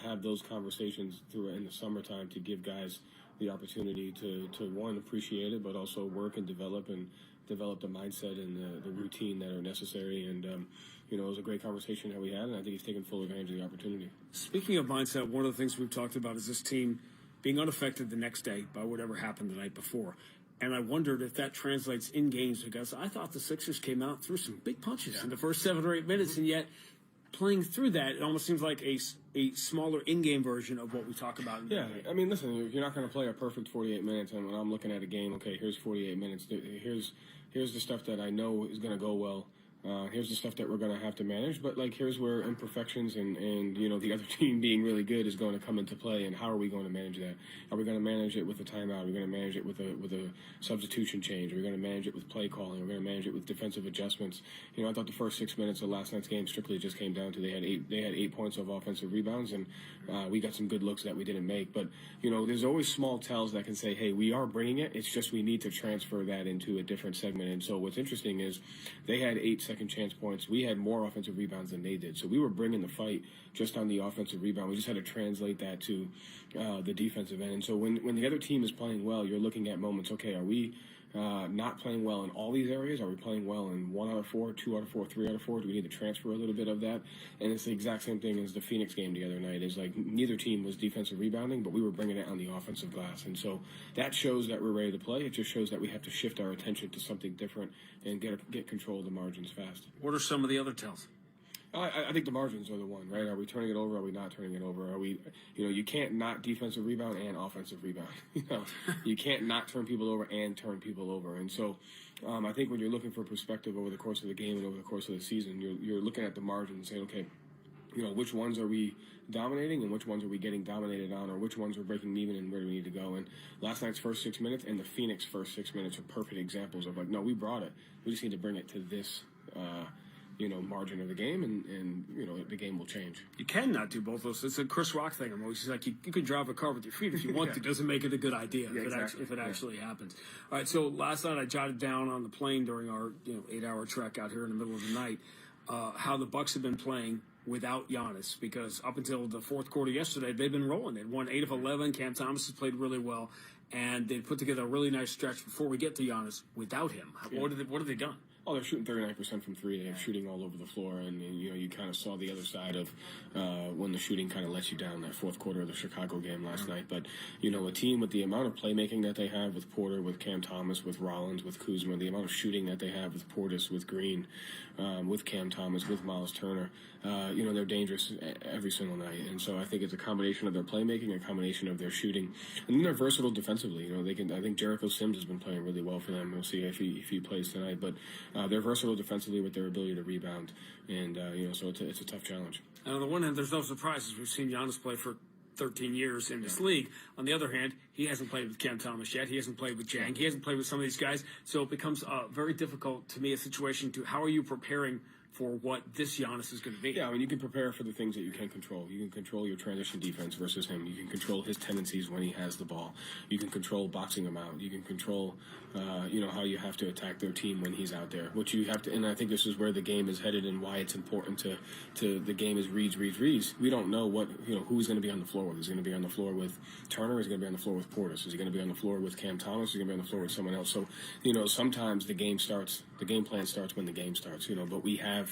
S7: have those conversations in the summertime to give guys the opportunity to one, appreciate it, but also work and develop the mindset and the routine that are necessary. And, it was a great conversation that we had, and I think he's taken full advantage of the opportunity.
S4: Speaking of mindset, one of the things we've talked about is this team being unaffected the next day by whatever happened the night before. And I wondered if that translates in games, because I thought the Sixers came out, threw some big punches in the first 7 or 8 minutes, and yet playing through that, it almost seems like a smaller in-game version of what we talk about.
S7: I mean, listen, you're not going to play a perfect 48 minutes, and when I'm looking at a game, okay, here's 48 minutes. Here's the stuff that I know is going to go well. Here's the stuff that we're going to have to manage, but here's where imperfections and the other team being really good is going to come into play. And how are we going to manage that? Are we going to manage it with a timeout? Are we going to manage it with a substitution change? Are we going to manage it with play calling? Are we going to manage it with defensive adjustments? I thought the first 6 minutes of last night's game strictly just came down to they had 8 points of offensive rebounds, and we got some good looks that we didn't make. But there's always small tells that can say, hey, we are bringing it. It's just we need to transfer that into a different segment. And so what's interesting is they had 8 second chance points. We had more offensive rebounds than they did. So we were bringing the fight just on the offensive rebound. We just had to translate that to the defensive end. And so when the other team is playing well, you're looking at moments, okay, are we not playing well in all these areas? Are we playing well in 1 out of 4, 2 out of 4, 3 out of 4? Do we need to transfer a little bit of that? And it's the exact same thing as the Phoenix game the other night. It's like neither team was defensive rebounding, but we were bringing it on the offensive glass. And so that shows that we're ready to play. It just shows that we have to shift our attention to something different and get control of the margins fast.
S4: What are some of the other tells?
S7: I think the margins are the one, right? Are we turning it over? Are we not turning it over? Are we, you can't not defensive rebound and offensive rebound. You can't not turn people over and turn people over. And so I think when you're looking for perspective over the course of the game and over the course of the season, you're looking at the margins and saying, okay, which ones are we dominating and which ones are we getting dominated on, or which ones are breaking even and where do we need to go? And last night's first 6 minutes and the Phoenix first 6 minutes are perfect examples of no, we brought it. We just need to bring it to this margin of the game, and the game will change.
S4: You cannot do both those. It's a Chris Rock thing. I'm always like, you can drive a car with your feet if you want to. It doesn't make it a good idea if it actually happens. All right, so last night I jotted down on the plane during our 8-hour trek out here in the middle of the night how the Bucks have been playing without Giannis, because up until the fourth quarter yesterday, they've been rolling. They'd won 8 of 11. Cam Thomas has played really well, and they put together a really nice stretch before we get to Giannis without him. What have they done?
S7: Oh, they're shooting 39% from three. They're shooting all over the floor, and you kind of saw the other side of when the shooting kind of lets you down that fourth quarter of the Chicago game last night. But a team with the amount of playmaking that they have with Porter, with Cam Thomas, with Rollins, with Kuzma, the amount of shooting that they have with Portis, with Green, with Cam Thomas, with Miles Turner, they're dangerous every single night. And so I think it's a combination of their playmaking, a combination of their shooting, and then they're versatile defensively. I think Jericho Sims has been playing really well for them. We'll see if he plays tonight, but They're versatile defensively with their ability to rebound, and so it's a tough challenge.
S6: And on the one hand, there's no surprises. We've seen Giannis play for 13 years in this league. On the other hand, he hasn't played with Cam Thomas yet. He hasn't played with Jang. He hasn't played with some of these guys. So it becomes very difficult to me a situation to how are you preparing for what this Giannis is going to be?
S7: Yeah, I mean, you can prepare for the things that you can control. You can control your transition defense versus him. You can control his tendencies when he has the ball. You can control boxing him out. You can control, how you have to attack their team when he's out there. What you have to, and I think this is where the game is headed and why it's important to the game is reads. We don't know who's going to be on the floor with. Is he going to be on the floor with Turner? Is he going to be on the floor with Portis? Is he going to be on the floor with Cam Thomas? Is he going to be on the floor with someone else? So, sometimes the game plan starts when the game starts, but we have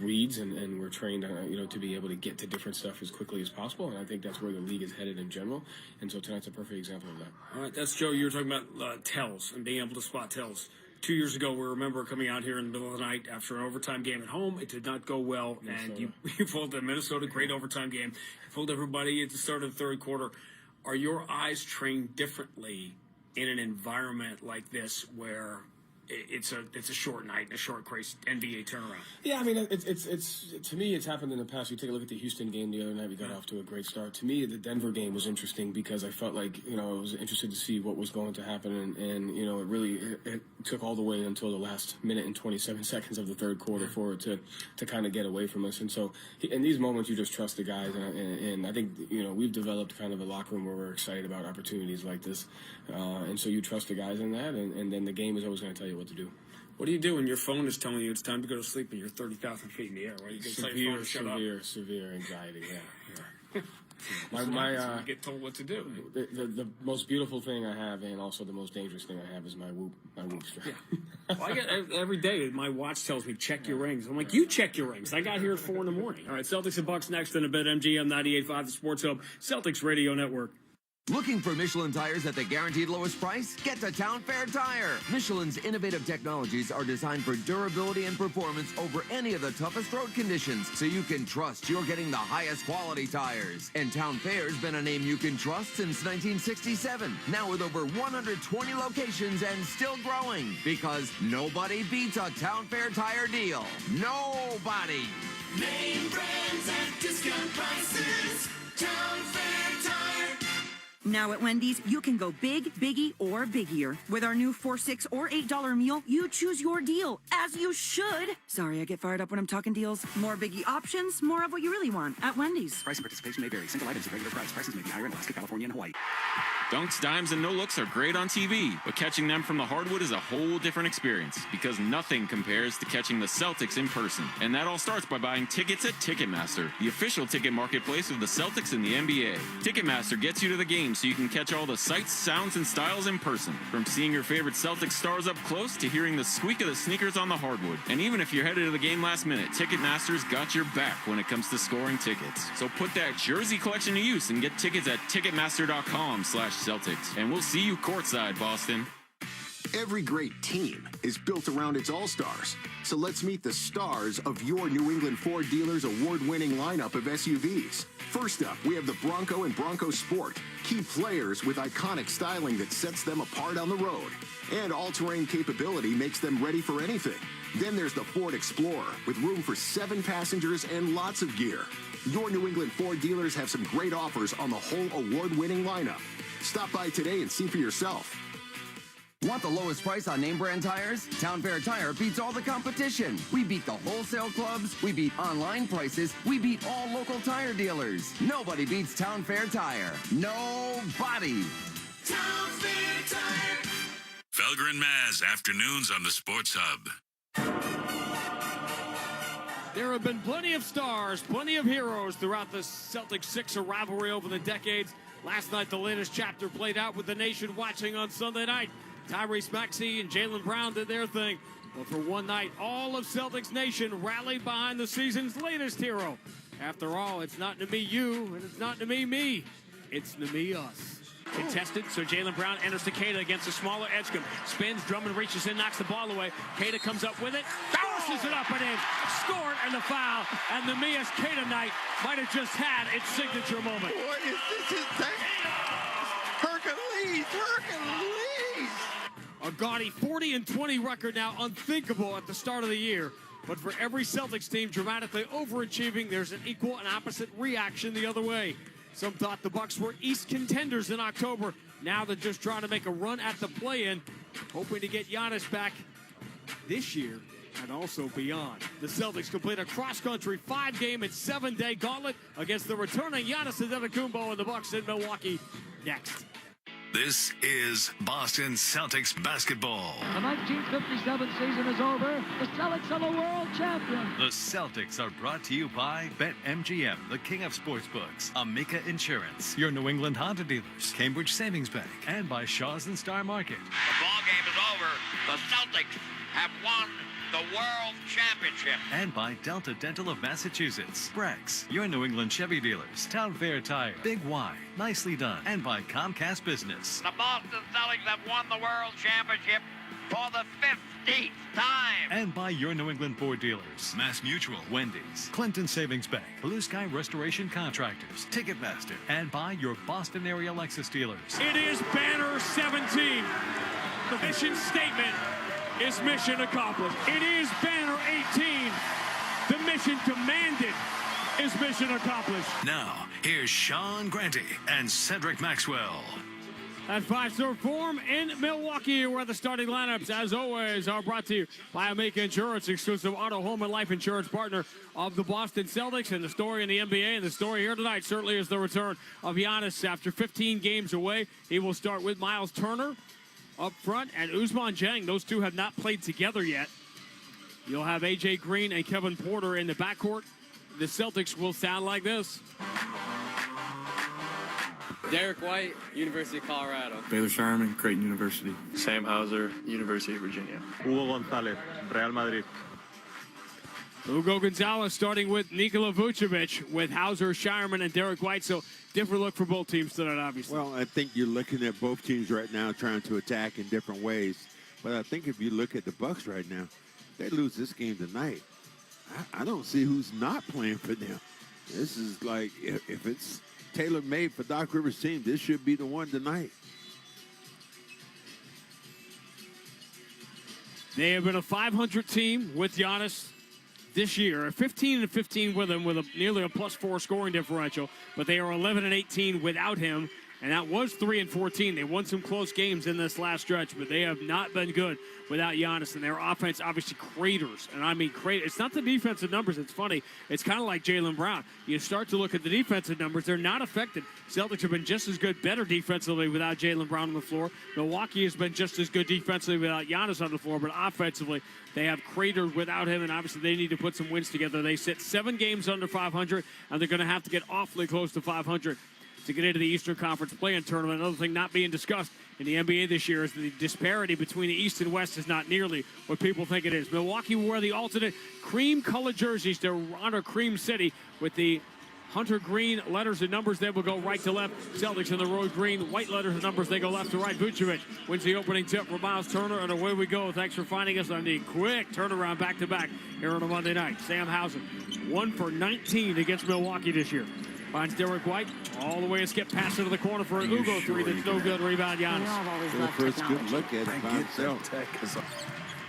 S7: reads and we're trained, to be able to get to different stuff as quickly as possible. And I think that's where the league is headed in general. And so tonight's a perfect example of that.
S6: All right, that's Joe. You were talking about tells and being able to spot tells. 2 years ago, we remember coming out here in the middle of the night after an overtime game at home. It did not go well, and you pulled the Minnesota, great overtime game. You pulled everybody at the start of the third quarter. Are your eyes trained differently in an environment like this where it's a short night, a short, crazy NBA turnaround?
S7: Yeah, I mean, it's to me, it's happened in the past. You take a look at the Houston game the other night. We got off to a great start. To me, the Denver game was interesting because I felt like I was interested to see what was going to happen, and it really it took all the way until the last minute and 27 seconds of the third quarter for it to kind of get away from us. And so, in these moments, you just trust the guys, and I think we've developed kind of a locker room where we're excited about opportunities like this, and so you trust the guys in that, and then the game is always going to tell you what to do.
S6: What do you do when your phone is telling you it's time to go to sleep and you're 30,000 feet in the air? Right? You can tell your phone to shut up.
S7: Severe anxiety. Yeah.
S6: You get told what to do.
S7: The most beautiful thing I have, and also the most dangerous thing I have, is my whoop strap.
S6: Yeah. Well, I get every day. My watch tells me check your rings. I'm like, you check your rings. I got here at 4 a.m. All right, Celtics and Bucks next in a bit. MGM 98.5, the Sports Hub, Celtics Radio Network.
S5: Looking for Michelin tires at the guaranteed lowest price? Get to Town Fair Tire. Michelin's innovative technologies are designed for durability and performance over any of the toughest road conditions, so you can trust you're getting the highest quality tires. And Town Fair's been a name you can trust since 1967. Now with over 120 locations and still growing, because nobody beats a Town Fair Tire deal. Nobody.
S21: Name brands at discount prices. Town Fair Tire.
S10: Now at Wendy's, you can go big, biggie, or biggier. With our new $4, $6, or $8 meal, you choose your deal, as you should. Sorry, I get fired up when I'm talking deals. More biggie options, more of what you really want at Wendy's.
S11: Price and participation may vary. Single items at regular price. Prices may be higher in Alaska, California, and Hawaii.
S12: Dunks, dimes, and no-looks are great on TV, but catching them from the hardwood is a whole different experience, because nothing compares to catching the Celtics in person. And that all starts by buying tickets at Ticketmaster, the official ticket marketplace of the Celtics and the NBA. Ticketmaster gets you to the game so you can catch all the sights, sounds, and styles in person. From seeing your favorite Celtics stars up close to hearing the squeak of the sneakers on the hardwood. And even if you're headed to the game last minute, Ticketmaster's got your back when it comes to scoring tickets. So put that jersey collection to use and get tickets at Ticketmaster.com/Celtics. And we'll see you courtside, Boston.
S25: Every great team is built around its all-stars. So let's meet the stars of your New England Ford dealers' award-winning lineup of SUVs. First up, we have the Bronco and Bronco Sport, key players with iconic styling that sets them apart on the road. And all-terrain capability makes them ready for anything. Then there's the Ford Explorer, with room for 7 passengers and lots of gear. Your New England Ford dealers have some great offers on the whole award-winning lineup. Stop by today and see for yourself.
S5: Want the lowest price on name brand tires? Town Fair Tire beats all the competition. We beat the wholesale clubs. We beat online prices. We beat all local tire dealers. Nobody beats Town Fair Tire. Nobody.
S21: Town Fair Tire.
S3: Felger and Maz, afternoons on the Sports Hub.
S4: There have been plenty of stars, plenty of heroes throughout the Celtics-Sixer rivalry over the decades. Last night, the latest chapter played out with the nation watching on Sunday night. Tyrese Maxey and Jaylen Brown did their thing. But for one night, all of Celtics Nation rallied behind the season's latest hero. After all, it's not to me you, and it's not to me. It's to me us.
S6: Contested, so Jaylen Brown enters to Keita against a smaller Edgecombe. Spins, Drummond reaches in, knocks the ball away. Keita comes up with it, bounces it up and in. Scored and the foul, and the EST Keita night might have just had its signature moment.
S21: What is this? Hercules!
S4: A gaudy 40-20 record now, unthinkable at the start of the year. But for every Celtics team dramatically overachieving, there's an equal and opposite reaction the other way. Some thought the Bucks were East contenders in October. Now they're just trying to make a run at the play-in, hoping to get Giannis back this year and also beyond. The Celtics complete a cross-country 5-game and 7-day gauntlet against the returning Giannis Antetokounmpo and the Bucks in Milwaukee next.
S3: This is Boston Celtics basketball.
S8: The 1957 season is over. The Celtics are the world champions.
S13: The Celtics are brought to you by BetMGM, the king of sportsbooks, Amica Insurance, your New England Honda dealers, Cambridge Savings Bank, and by Shaw's and Star Market.
S14: The ball game is over. The Celtics have won the World Championship.
S13: And by Delta Dental of Massachusetts, Brex, your New England Chevy dealers, Town Fair Tire, Big Y, nicely done, and by Comcast Business.
S14: The Boston Celtics have won the World Championship for the 15th time.
S13: And by your New England Ford dealers, Mass Mutual, Wendy's, Clinton Savings Bank, Blue Sky Restoration Contractors, Ticketmaster, and by your Boston area Lexus dealers.
S4: It is Banner 17. The mission statement is mission accomplished. It is Banner 18. The mission demanded is mission accomplished.
S3: Now, here's Sean Grante and Cedric Maxwell.
S4: At 5-star form in Milwaukee, where the starting lineups, as always, are brought to you by Amica Insurance, exclusive auto, home, and life insurance partner of the Boston Celtics. And the story in the NBA, and the story here tonight certainly is the return of Giannis after 15 games away. He will start with Miles Turner up front and Ousmane Dieng. Those two have not played together yet. You'll have A.J. Green and Kevin Porter in the backcourt. The Celtics will sound like this.
S16: Derek White, University of Colorado.
S17: Baylor Sherman, Creighton University. Sam Hauser, University of Virginia. Hugo Gonzalez, Real Madrid.
S4: Hugo Gonzalez starting with Nikola Vucevic with Hauser, Shireman, and Derek White. So different look for both teams tonight, obviously.
S26: Well, I think you're looking at both teams right now trying to attack in different ways. But I think if you look at the Bucks right now, they lose this game tonight. I don't see who's not playing for them. This is like, if it's tailor-made for Doc Rivers' team, this should be the one tonight.
S4: They have been a 500 team with Giannis this year, 15-15 with him, with nearly a +4 scoring differential, but they are 11-18 without him, and that was 3-14. They won some close games in this last stretch, but they have not been good without Giannis, and their offense obviously craters, and I mean craters. It's not the defensive numbers. It's funny. It's kind of like Jaylen Brown. You start to look at the defensive numbers. They're not affected. Celtics have been just as good, better defensively without Jaylen Brown on the floor. Milwaukee has been just as good defensively without Giannis on the floor, but offensively, they have cratered without him, and obviously they need to put some wins together. They sit 7 games under 500, and they're going to have to get awfully close to 500 to get into the Eastern Conference play-in tournament. Another thing not being discussed in the NBA this year is the disparity between the East and West is not nearly what people think it is. Milwaukee will wear the alternate cream-colored jerseys to honor Cream City with the hunter green letters and numbers. They will go right to left. Celtics in the road green, white letters and numbers. They go left to right. Vucevic wins the opening tip for Miles Turner, and away we go. Thanks for finding us on the quick turnaround back-to-back here on a Monday night. Sam Hauser, 1 for 19 against Milwaukee this year. Finds Derek White all the way and skip pass into the corner for an Ugo three that's no good. Rebound Giannis.
S26: The first good look at it by himself.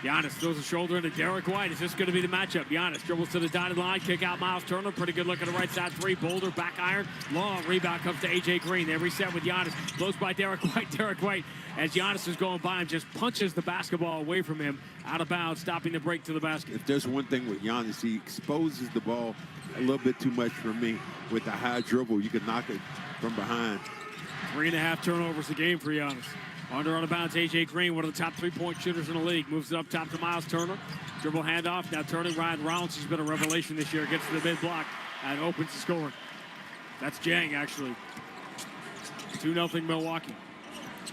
S4: Giannis throws a shoulder into Derek White. Is this going to be the matchup? Giannis dribbles to the dotted line, kick out Miles Turner. Pretty good look at the right side three. Boulder, back iron. Long rebound comes to A.J. Green. They reset with Giannis. Blows by Derek White. Derek White, as Giannis is going by him, just punches the basketball away from him. Out of bounds, stopping the break to the basket.
S26: If there's one thing with Giannis, he exposes the ball a little bit too much for me. With a high dribble, you can knock it from behind.
S4: 3.5 turnovers a game for Giannis. Under out of bounds, A.J. Green, one of the top 3-point shooters in the league. Moves it up top to Miles Turner. Dribble handoff. Now turning Ryan Rollins. He's been a revelation this year. Gets to the mid-block and opens the scoring. That's Dieng, actually. 2-0 Milwaukee.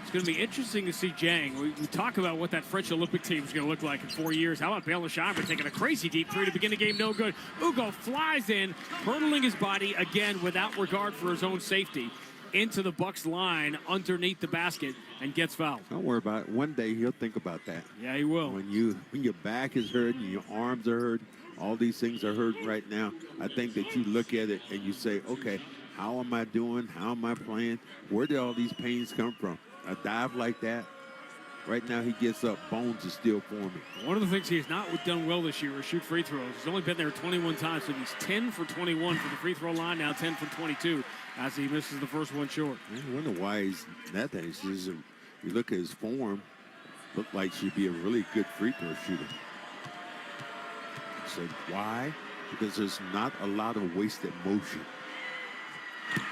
S4: It's going to be interesting to see Dieng. We talk about what that French Olympic team is going to look like in 4 years. How about Baylor Shireman taking a crazy deep three to begin the game? No good. Ugo flies in, hurdling his body again without regard for his own safety into the Bucks line underneath the basket and gets fouled.
S26: Don't worry about it. One day he'll think about that.
S4: Yeah, he will.
S26: When your back is hurting, your arms are hurting, all these things are hurting right now. I think that you look at it and you say, okay, how am I doing? How am I playing? Where did all these pains come from? A dive like that, Right now, he gets up. Bones is still forming.
S4: One of the things he has not done well this year is shoot free throws. He's only been there 21 times, so he's 10 for 21 for the free throw line, now 10 for 22 as he misses the first one short.
S26: I wonder why he's that. You look at his form, looked like she'd be a really good free throw shooter. So why? Because there's not a lot of wasted motion.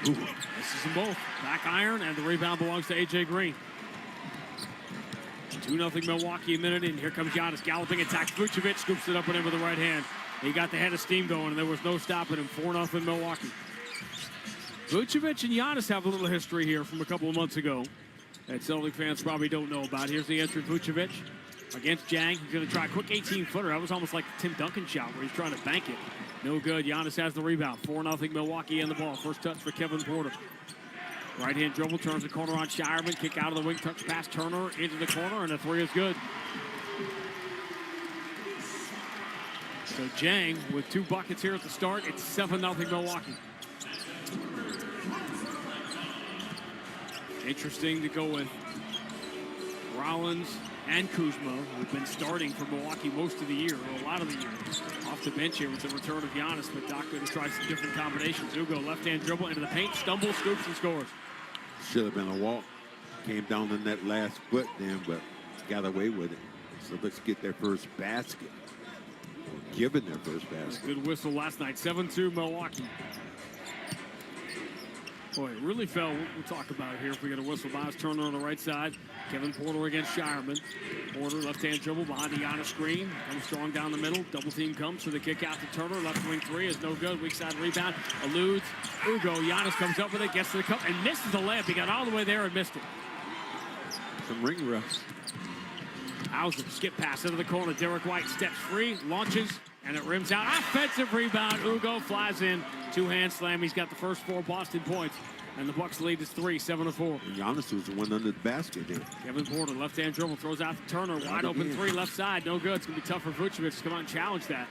S4: Ooh. Misses them both. Back iron, and the rebound belongs to A.J. Green. 2-0 Milwaukee a minute in. Here comes Giannis galloping, attacks Vucevic, scoops it up and in with the right hand. He got the head of steam going, and there was no stopping him. 4-0 Milwaukee. Vucevic and Giannis have a little history here from a couple of months ago that Celtic fans probably don't know about. Here's the entry, Vucevic against Jang. He's going to try a quick 18-footer. That was almost like the Tim Duncan shot where he's trying to bank it. No good. Giannis has the rebound. 4-0 Milwaukee in the ball. First touch for Kevin Porter. Right-hand dribble, turns the corner on Shireman. Kick out of the wing, touch pass Turner into the corner, and the three is good. So Jang with 2 buckets here at the start. It's 7-0 Milwaukee. Interesting to go with Rollins and Kuzma, who've been starting for Milwaukee most of the year, or a lot of the year. Off the bench here with the return of Giannis, but Doc going to try some different combinations. Ugo, left-hand dribble into the paint, stumbles, scoops, and scores.
S26: Should have been a walk. Came down in that last foot then, but got away with it. So let's get their first basket. Or given their first basket.
S4: Good whistle last night. 7-2 Milwaukee. Boy, it really fell. We'll talk about it here if we get a whistle. Miles Turner on the right side. Kevin Porter against Shireman. Porter, left-hand dribble behind the Giannis screen. Comes strong down the middle. Double team comes, so the kick out to Turner. Left wing three is no good. Weak side rebound. Eludes. Ugo. Giannis comes up with it, gets to the cup, and misses the layup. He got all the way there and missed it.
S26: Some ring rust.
S4: Hauser, skip pass into the corner. Derek White steps free, launches, and it rims out. Offensive rebound. Ugo flies in. Two-hand slam. He's got the first 4 Boston points. And the Bucks lead is 3, 7-4.
S26: Giannis was the one under the basket there.
S4: Kevin Porter, left-hand dribble, throws out to Turner. Wide open 3, left side. No good. It's going to be tough for Vucevic to come out and challenge that.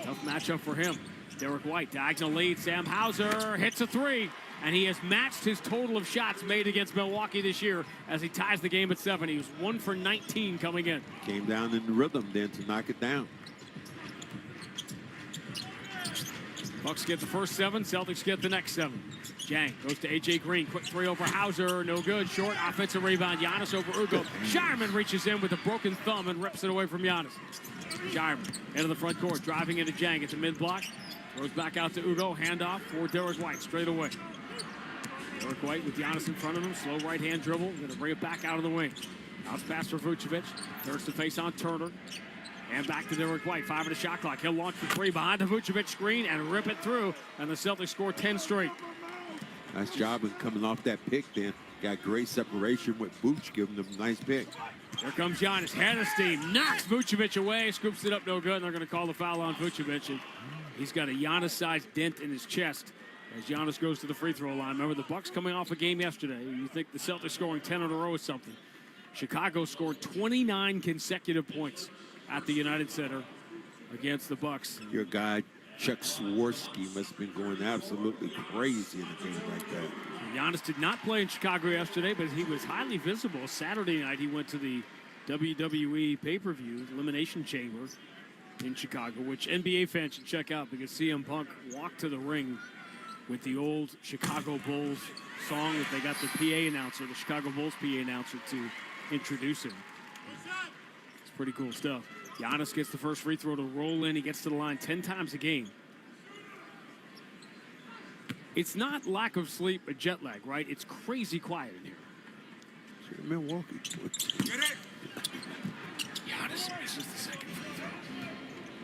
S4: Tough matchup for him. Derek White, diagonal lead. Sam Hauser hits a 3. And he has matched his total of shots made against Milwaukee this year as he ties the game at 7. He was 1 for 19 coming in.
S26: Came down in the rhythm then to knock it down.
S4: Bucks get the first 7. Celtics get the next 7. Jang goes to A.J. Green. Quick 3 over Hauser. No good. Short offensive rebound. Giannis over Ugo. Shireman reaches in with a broken thumb and rips it away from Giannis. Shireman into the front court. Driving into Jang at the mid-block. Throws back out to Ugo. Handoff for Derek White straight away. Derek White with Giannis in front of him. Slow right-hand dribble. Going to bring it back out of the wing. Bounce pass for Vucevic. Turns the face on Turner. And back to Derek White. 5 in the shot clock. He'll launch for 3 behind the Vucevic screen and rip it through. And the Celtics score 10 straight.
S26: Nice job of coming off that pick then. Got great separation with Vooch giving them a nice pick.
S4: Here comes Giannis. Head of steam. Knocks Vucevic away. Scoops it up no good. And they're going to call the foul on Vucevic. And he's got a Giannis-sized dent in his chest as Giannis goes to the free throw line. Remember, the Bucks coming off a game yesterday. You think the Celtics scoring 10 in a row is something. Chicago scored 29 consecutive points at the United Center against the Bucks.
S26: Your guy, Chuck Swirsky, must have been going absolutely crazy in a game like that.
S4: Giannis did not play in Chicago yesterday, but he was highly visible. Saturday night, he went to the WWE pay-per-view Elimination Chamber in Chicago, which NBA fans should check out because CM Punk walked to the ring with the old Chicago Bulls song that they got the PA announcer, the Chicago Bulls PA announcer, to introduce him. It's pretty cool stuff. Giannis gets the first free throw to roll in. He gets to the line 10 times a game. It's not lack of sleep or jet lag, right? It's crazy quiet in here.
S26: Milwaukee.
S4: Giannis misses the second free throw.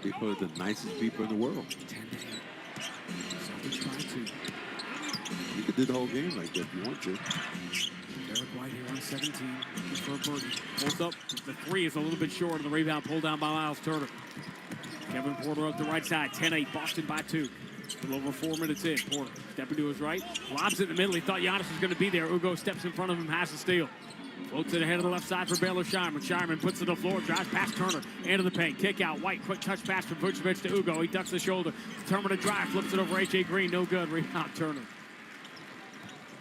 S26: People are the nicest people in the world.
S4: 10 to 8. So we try to.
S26: You could do the whole game like that if you want to.
S4: Derek White here on 17. Looking for a birdie. Pulls up. The 3 is a little bit short of the rebound. Pulled down by Miles Turner. Kevin Porter up the right side. 10-8. Boston by 2. A little over 4 minutes in. Porter stepping to his right. Lobs it in the middle. He thought Giannis was going to be there. Ugo steps in front of him. Has the steal. Floats it ahead of the left side for Baylor Shireman. Shireman puts it to the floor. Drives past Turner. Into the paint. Kick out. White. Quick touch pass from Vucevic to Ugo. He ducks the shoulder. Turner to drive. Flips it over A.J. Green. No good. Rebound Turner.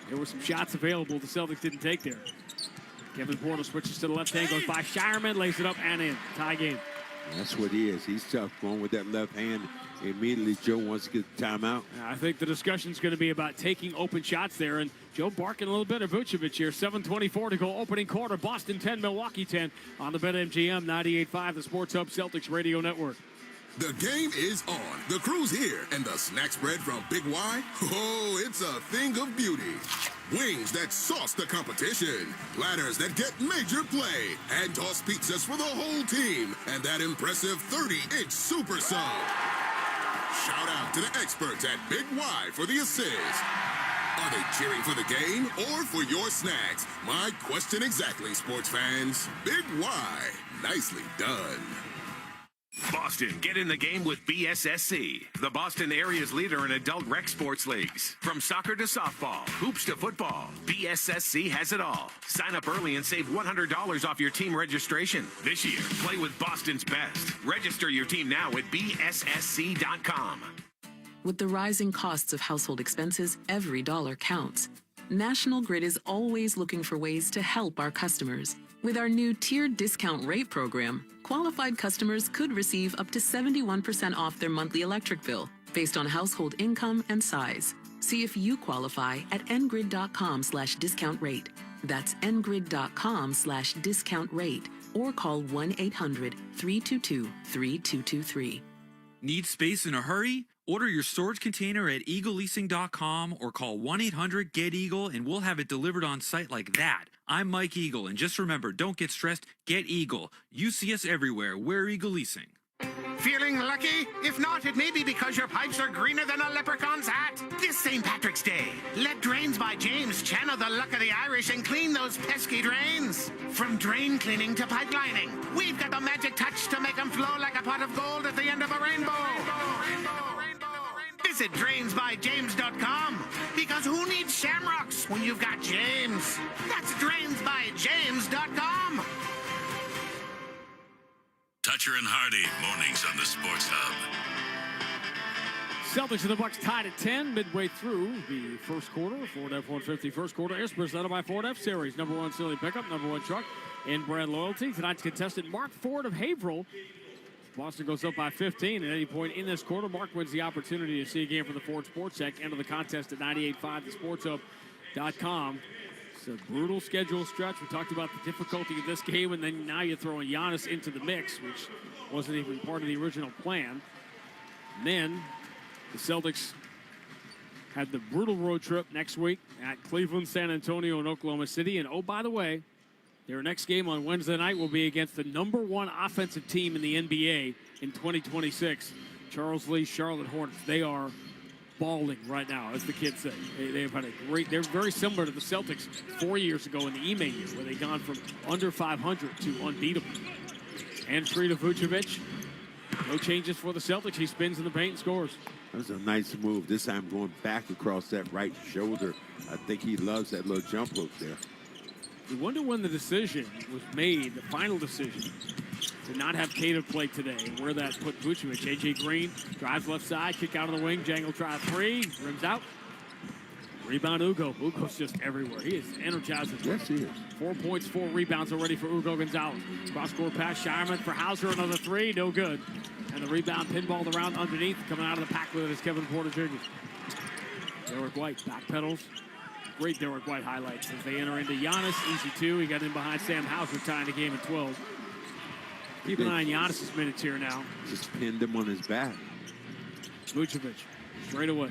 S4: There were some shots available the Celtics didn't take there. Kevin Porter switches to the left hand, goes by Shireman, lays it up and in. Tie game.
S26: That's what he is. He's tough going with that left hand. Immediately, Joe wants to get the timeout.
S4: I think the discussion's going to be about taking open shots there, and Joe barking a little bit of Vucevic here. 7:24 to go, opening quarter. Boston 10, Milwaukee 10 on the BetMGM 98.5, the Sports Hub Celtics Radio Network.
S9: The game is on. The crew's here, and the snack spread from Big Y, oh, it's a thing of beauty. Wings that sauce the competition, platters that get major play, and toss pizzas for the whole team, and that impressive 30-inch super sub. Shout out to the experts at Big Y for the assist. Are they cheering for the game or for your snacks? My question exactly, sports fans. Big Y, nicely done.
S18: Boston, get in the game with BSSC, the Boston area's leader in adult rec sports leagues. From soccer to softball, hoops to football, BSSC has it all. Sign up early and save $100 off your team registration. This year, play with Boston's best. Register your team now at BSSC.com.
S19: With the rising costs of household expenses, every dollar counts. National Grid is always looking for ways to help our customers. With our new tiered discount rate program, qualified customers could receive up to 71% off their monthly electric bill based on household income and size. See if you qualify at ngrid.com/discount rate. That's ngrid.com/discount rate or call 1-800-322-3223.
S20: Need space in a hurry? Order your storage container at eagleleasing.com or call 1-800-GET-EAGLE and we'll have it delivered on site like that. I'm Mike Eagle, and just remember, don't get stressed, get Eagle. You see us everywhere. We're Eagle Leasing.
S22: Feeling lucky? If not, it may be because your pipes are greener than a leprechaun's hat. This St. Patrick's Day, let Drains by James channel the luck of the Irish and clean those pesky drains. From drain cleaning to pipe lining, we've got the magic touch to make them flow like a pot of gold at the end of a rainbow. Visit drainsbyjames.com, because who needs shamrocks when you've got James? That's drainsbyjames.com.
S3: Toucher and Hardy, mornings on the Sports Hub.
S4: Celtics and the Bucks tied at 10 midway through the first quarter. Ford F-150 first quarter is presented by Ford F-Series. #1 Silly Pickup, #1 truck in brand loyalty. Tonight's contestant, Mark Ford of Haverhill. Boston goes up by 15 at any point in this quarter. Mark wins the opportunity to see a game for the Ford Sports Tech. Enter the contest at 98.5, thesportshub.com. It's a brutal schedule stretch. We talked about the difficulty of this game, and then now you're throwing Giannis into the mix, which wasn't even part of the original plan. And then the Celtics had the brutal road trip next week at Cleveland, San Antonio, and Oklahoma City. And, oh, by the way, their next game on Wednesday night will be against the #1 offensive team in the NBA in 2026, Charles Lee's Charlotte Hornets. They are balling right now, as the kids say. They've had a great, they're very similar to the Celtics 4 years ago in the Ime year, where they've gone from under 500 to unbeatable. And free to Vucevic. No changes for the Celtics. He spins in the paint and scores.
S26: That was a nice move. This time going back across that right shoulder. I think he loves that little jump hook there.
S4: You wonder when the decision was made, the final decision, to not have Cato play today, and where that put Vucevic. A.J. Green drives left side, kick out of the wing. Jangle try three, rims out. Rebound Ugo. Ugo's just everywhere. He is energizing.
S26: Yes, he is.
S4: 4 points, 4 rebounds already for Ugo Gonzalez. Cross-court pass, Shireman for Hauser, another three, no good. And the rebound pinballed around underneath. Coming out of the pack with it is Kevin Porter Jr. Derek White back pedals. Great Derek White highlights as they enter into Giannis. Easy two. He got in behind Sam Hauser, tying the game at 12. Keep an eye on Giannis' minutes here now.
S26: Just pinned him on his back.
S4: Vucevic straight away.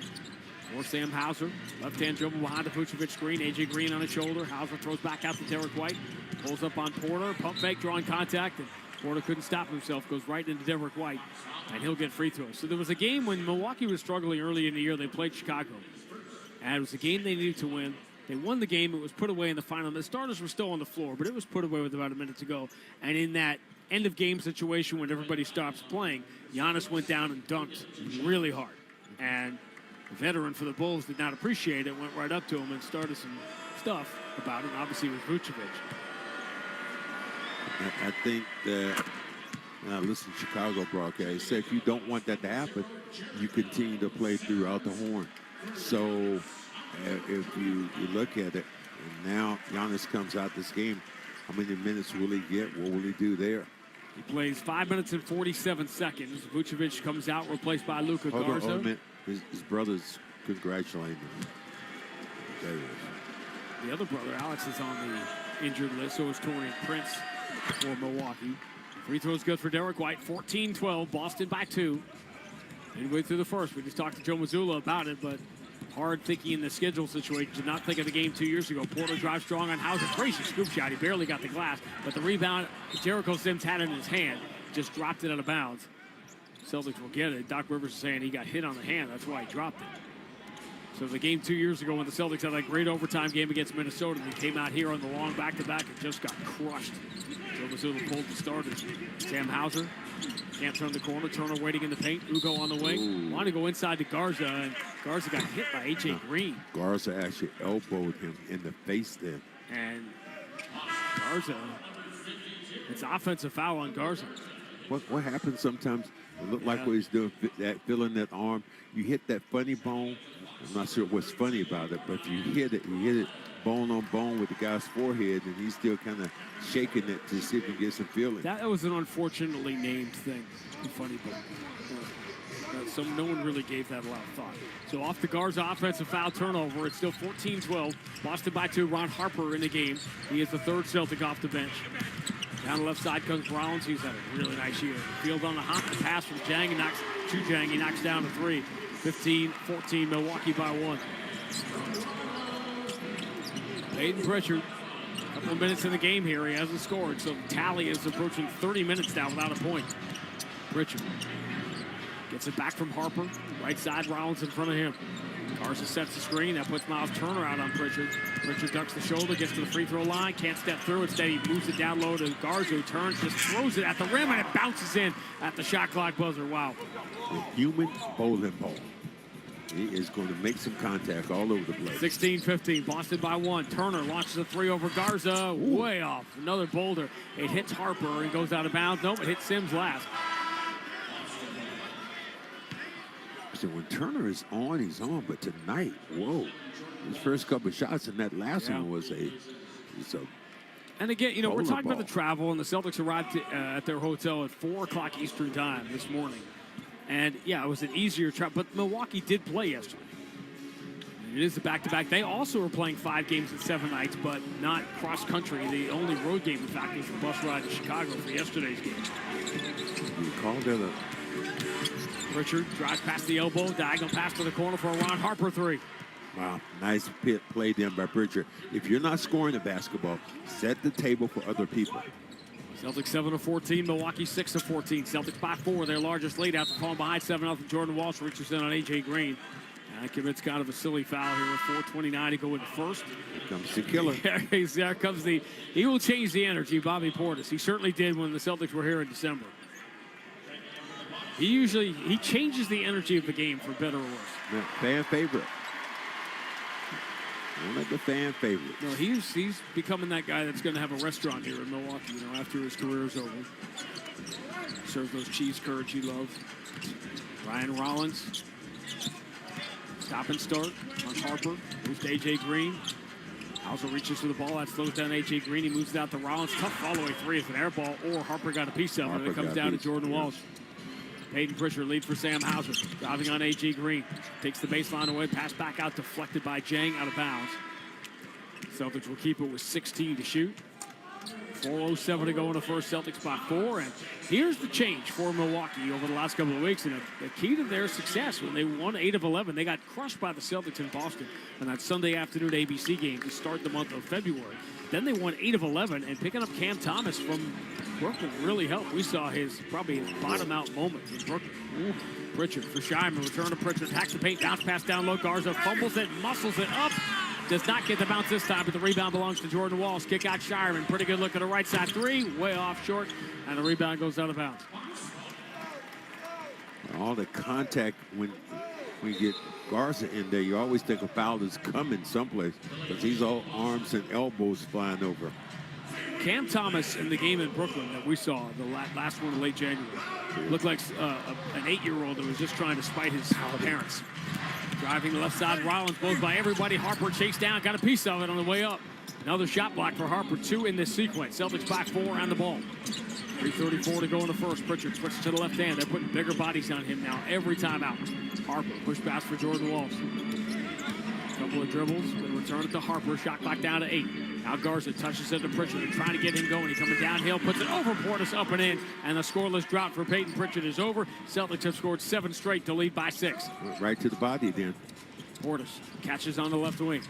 S4: Or Sam Hauser. Left-hand dribble behind the Vucevic screen. A.J. Green on his shoulder. Hauser throws back out to Derek White. Pulls up on Porter. Pump fake, drawing contact. And Porter couldn't stop himself. Goes right into Derek White. And he'll get free throws. So there was a game when Milwaukee was struggling early in the year. They played Chicago. And it was a game they needed to win. They won the game. It was put away in the final. The starters were still on the floor, but it was put away with about a minute to go. And in that end-of-game situation when everybody stops playing, Giannis went down and dunked really hard. And the veteran for the Bulls did not appreciate it, went right up to him and started some stuff about it, and obviously with Vucevic.
S26: I think that, when I listen to Chicago broadcast, say if you don't want that to happen, you continue to play throughout the horn. So if you look at it, and now Giannis comes out this game How many minutes will he get? What will he do there?
S4: He plays 5 minutes and 47 seconds. Vucevic comes out, replaced by Luka Garza.
S26: Hold on, his brother's congratulating him. There he is.
S4: The other brother, Alex, is on the injured list. So is Taurean Prince for Milwaukee. Free throws good for Derek White. 14-12. Boston by 2. Midway through the first. We just talked to Joe Mazzulla about it, but hard thinking in the schedule situation. Did not think of the game 2 years ago. Porter drives strong on Hauser. Crazy scoop shot. He barely got the glass, but the rebound, Jericho Sims had it in his hand. Just dropped it out of bounds. Celtics will get it. Doc Rivers is saying he got hit on the hand. That's why he dropped it. So the game 2 years ago when the Celtics had that great overtime game against Minnesota, they came out here on the long back-to-back and just got crushed. Joe Mazzulla pulled the starters. Sam Hauser can't turn the corner. Turner waiting in the paint. Ugo on the wing. Wanted to go inside to Garza, and Garza got hit by A.J. Green.
S26: Garza actually elbowed him in the face there.
S4: And Garza, it's offensive foul on Garza.
S26: What happens sometimes, it looked like what he's doing, feeling that arm, you hit that funny bone. I'm not sure what's funny about it, but if you hit it bone on bone with the guy's forehead, and he's still kind of shaking it to see if he gets some feeling.
S4: That was an unfortunately named thing, the funny bone. So no one really gave that a lot of thought. So off the Garza offensive foul turnover, it's still 14-12. Boston by 2. Ron Harper in the game. He is the third Celtic off the bench. Down the left side comes Rollins. He's had a really nice year. Field on the hop, the pass from Jang, and knocks to Jang. He knocks down a 3. 15-14, Milwaukee by 1. Peyton Pritchard, a couple of minutes in the game here. He hasn't scored, so the tally is approaching 30 minutes now without a point. Pritchard gets it back from Harper. Right side, Rollins in front of him. Garza sets the screen. That puts Miles Turner out on Pritchard. Pritchard ducks the shoulder, gets to the free throw line, can't step through. Instead, he moves it down low to Garza, who turns, just throws it at the rim, and it bounces in at the shot clock buzzer. Wow.
S26: A human bowling ball. He is going to make some contact all over the place.
S4: 16-15, Boston by 1. Turner launches a 3 over Garza, way off. Another boulder. It hits Harper and goes out of bounds. Nope, it hits Sims last.
S26: So when Turner is on, he's on. But tonight, whoa. His first couple of shots in that last one was a
S4: And again, you know, we're talking
S26: ball.
S4: about the travel, and the Celtics arrived at their hotel at 4 o'clock Eastern time this morning. And, yeah, it was an easier travel, but Milwaukee did play yesterday. It is a back-to-back. They also are playing 5 games in 7 nights, but not cross-country. The only road game, in fact, was the bus ride to Chicago for yesterday's game.
S26: You called it a...
S4: Richard drives past the elbow, diagonal pass to the corner for a Ron Harper 3.
S26: Wow, nice play then by Pritchard. If you're not scoring the basketball, set the table for other people.
S4: Celtics 7-14, Milwaukee 6-14. Celtics by 4, their largest lead after falling behind 7-0. Jordan Walsh reaches in on A.J. Green. And commits kind of a silly foul here with 4:29 to go in the first.
S26: Here comes the killer.
S4: There comes he will change the energy, Bobby Portis. He certainly did when the Celtics were here in December. He changes the energy of the game for better or worse.
S26: Yeah, fan favorite. One of the fan favorites.
S4: No, he's becoming that guy that's going to have a restaurant here in Milwaukee, you know, after his career is over. Serves those cheese curds you love. Ryan Rollins. Stop and start on Harper. Moves to A.J. Green. Hauser reaches for the ball. That slows down A.J. Green. He moves it out to Rollins. Tough follow-away 3 is an air ball, or Harper got a piece of it. It comes down to Jordan Walsh. Peyton Pritchard lead for Sam Hauser. Driving on A.J. Green. Takes the baseline away. Pass back out. Deflected by Jang. Out of bounds. Celtics will keep it with 16 to shoot. 4:07 to go in the first. Celtics by 4. And here's the change for Milwaukee over the last couple of weeks. And the key to their success, when they won 8 of 11, they got crushed by the Celtics in Boston on that Sunday afternoon ABC game to start the month of February. Then they won 8 of 11, and picking up Cam Thomas from Brooklyn really helped. We saw probably his bottom-out moment in Brooklyn. Ooh. Pritchard for Scheimer. Return to Pritchard. Hacks the paint. Bounce pass down low. Garza fumbles it. Muscles it up. Does not get the bounce this time, but the rebound belongs to Jordan Walsh. Kick out Shireman. Pretty good look at the right side 3. Way off short, and the rebound goes out of bounds.
S26: All the contact when you get Garza in there, you always think a foul is coming someplace because he's all arms and elbows flying over.
S4: Cam Thomas in the game in Brooklyn that we saw, the last one in late January, looked like an 8-year-old that was just trying to spite his parents. Driving the left side, Rollins blows by everybody. Harper chased down, got a piece of it on the way up. Another shot block for Harper, 2 in this sequence. Celtics by 4 on the ball. 3:34 to go in the first. Pritchard switches to the left hand. They're putting bigger bodies on him now every time out. Harper, push pass for Jordan Walsh. Couple of dribbles, then return it to Harper. Shot clock down to 8. Now Garza touches it to Pritchard. They're trying to get him going. He's coming downhill, puts it over Portis, up and in. And the scoreless drought for Peyton Pritchard is over. Celtics have scored 7 straight to lead by 6.
S26: Right to the body then.
S4: Portis catches on the left wing.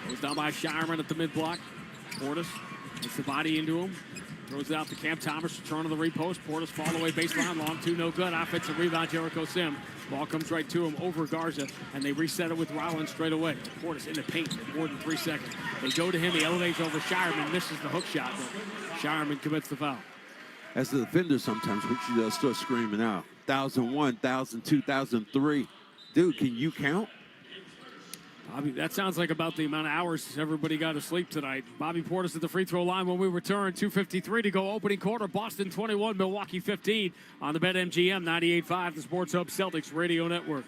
S4: Goes down by Shireman at the mid-block. Portis gets the body into him. Throws it out to Cam Thomas. Return of the repost. Portis fall away baseline. Long 2, no good. Offensive rebound, Jericho Sim. Ball comes right to him over Garza, and they reset it with Rollins straight away. Portis in the paint in more than 3 seconds. They go to him. He elevates over Shireman. Misses the hook shot. Shireman commits the foul.
S26: As a defender, sometimes what you do is start screaming out. 1,001, 1,002, 1,003. Dude, can you count?
S4: Bobby, that sounds like about the amount of hours everybody got to sleep tonight. Bobby Portis at the free throw line when we return. 2:53 to go, opening quarter. Boston 21, Milwaukee 15 on the BetMGM 98.5, the Sports Hub Celtics Radio Network.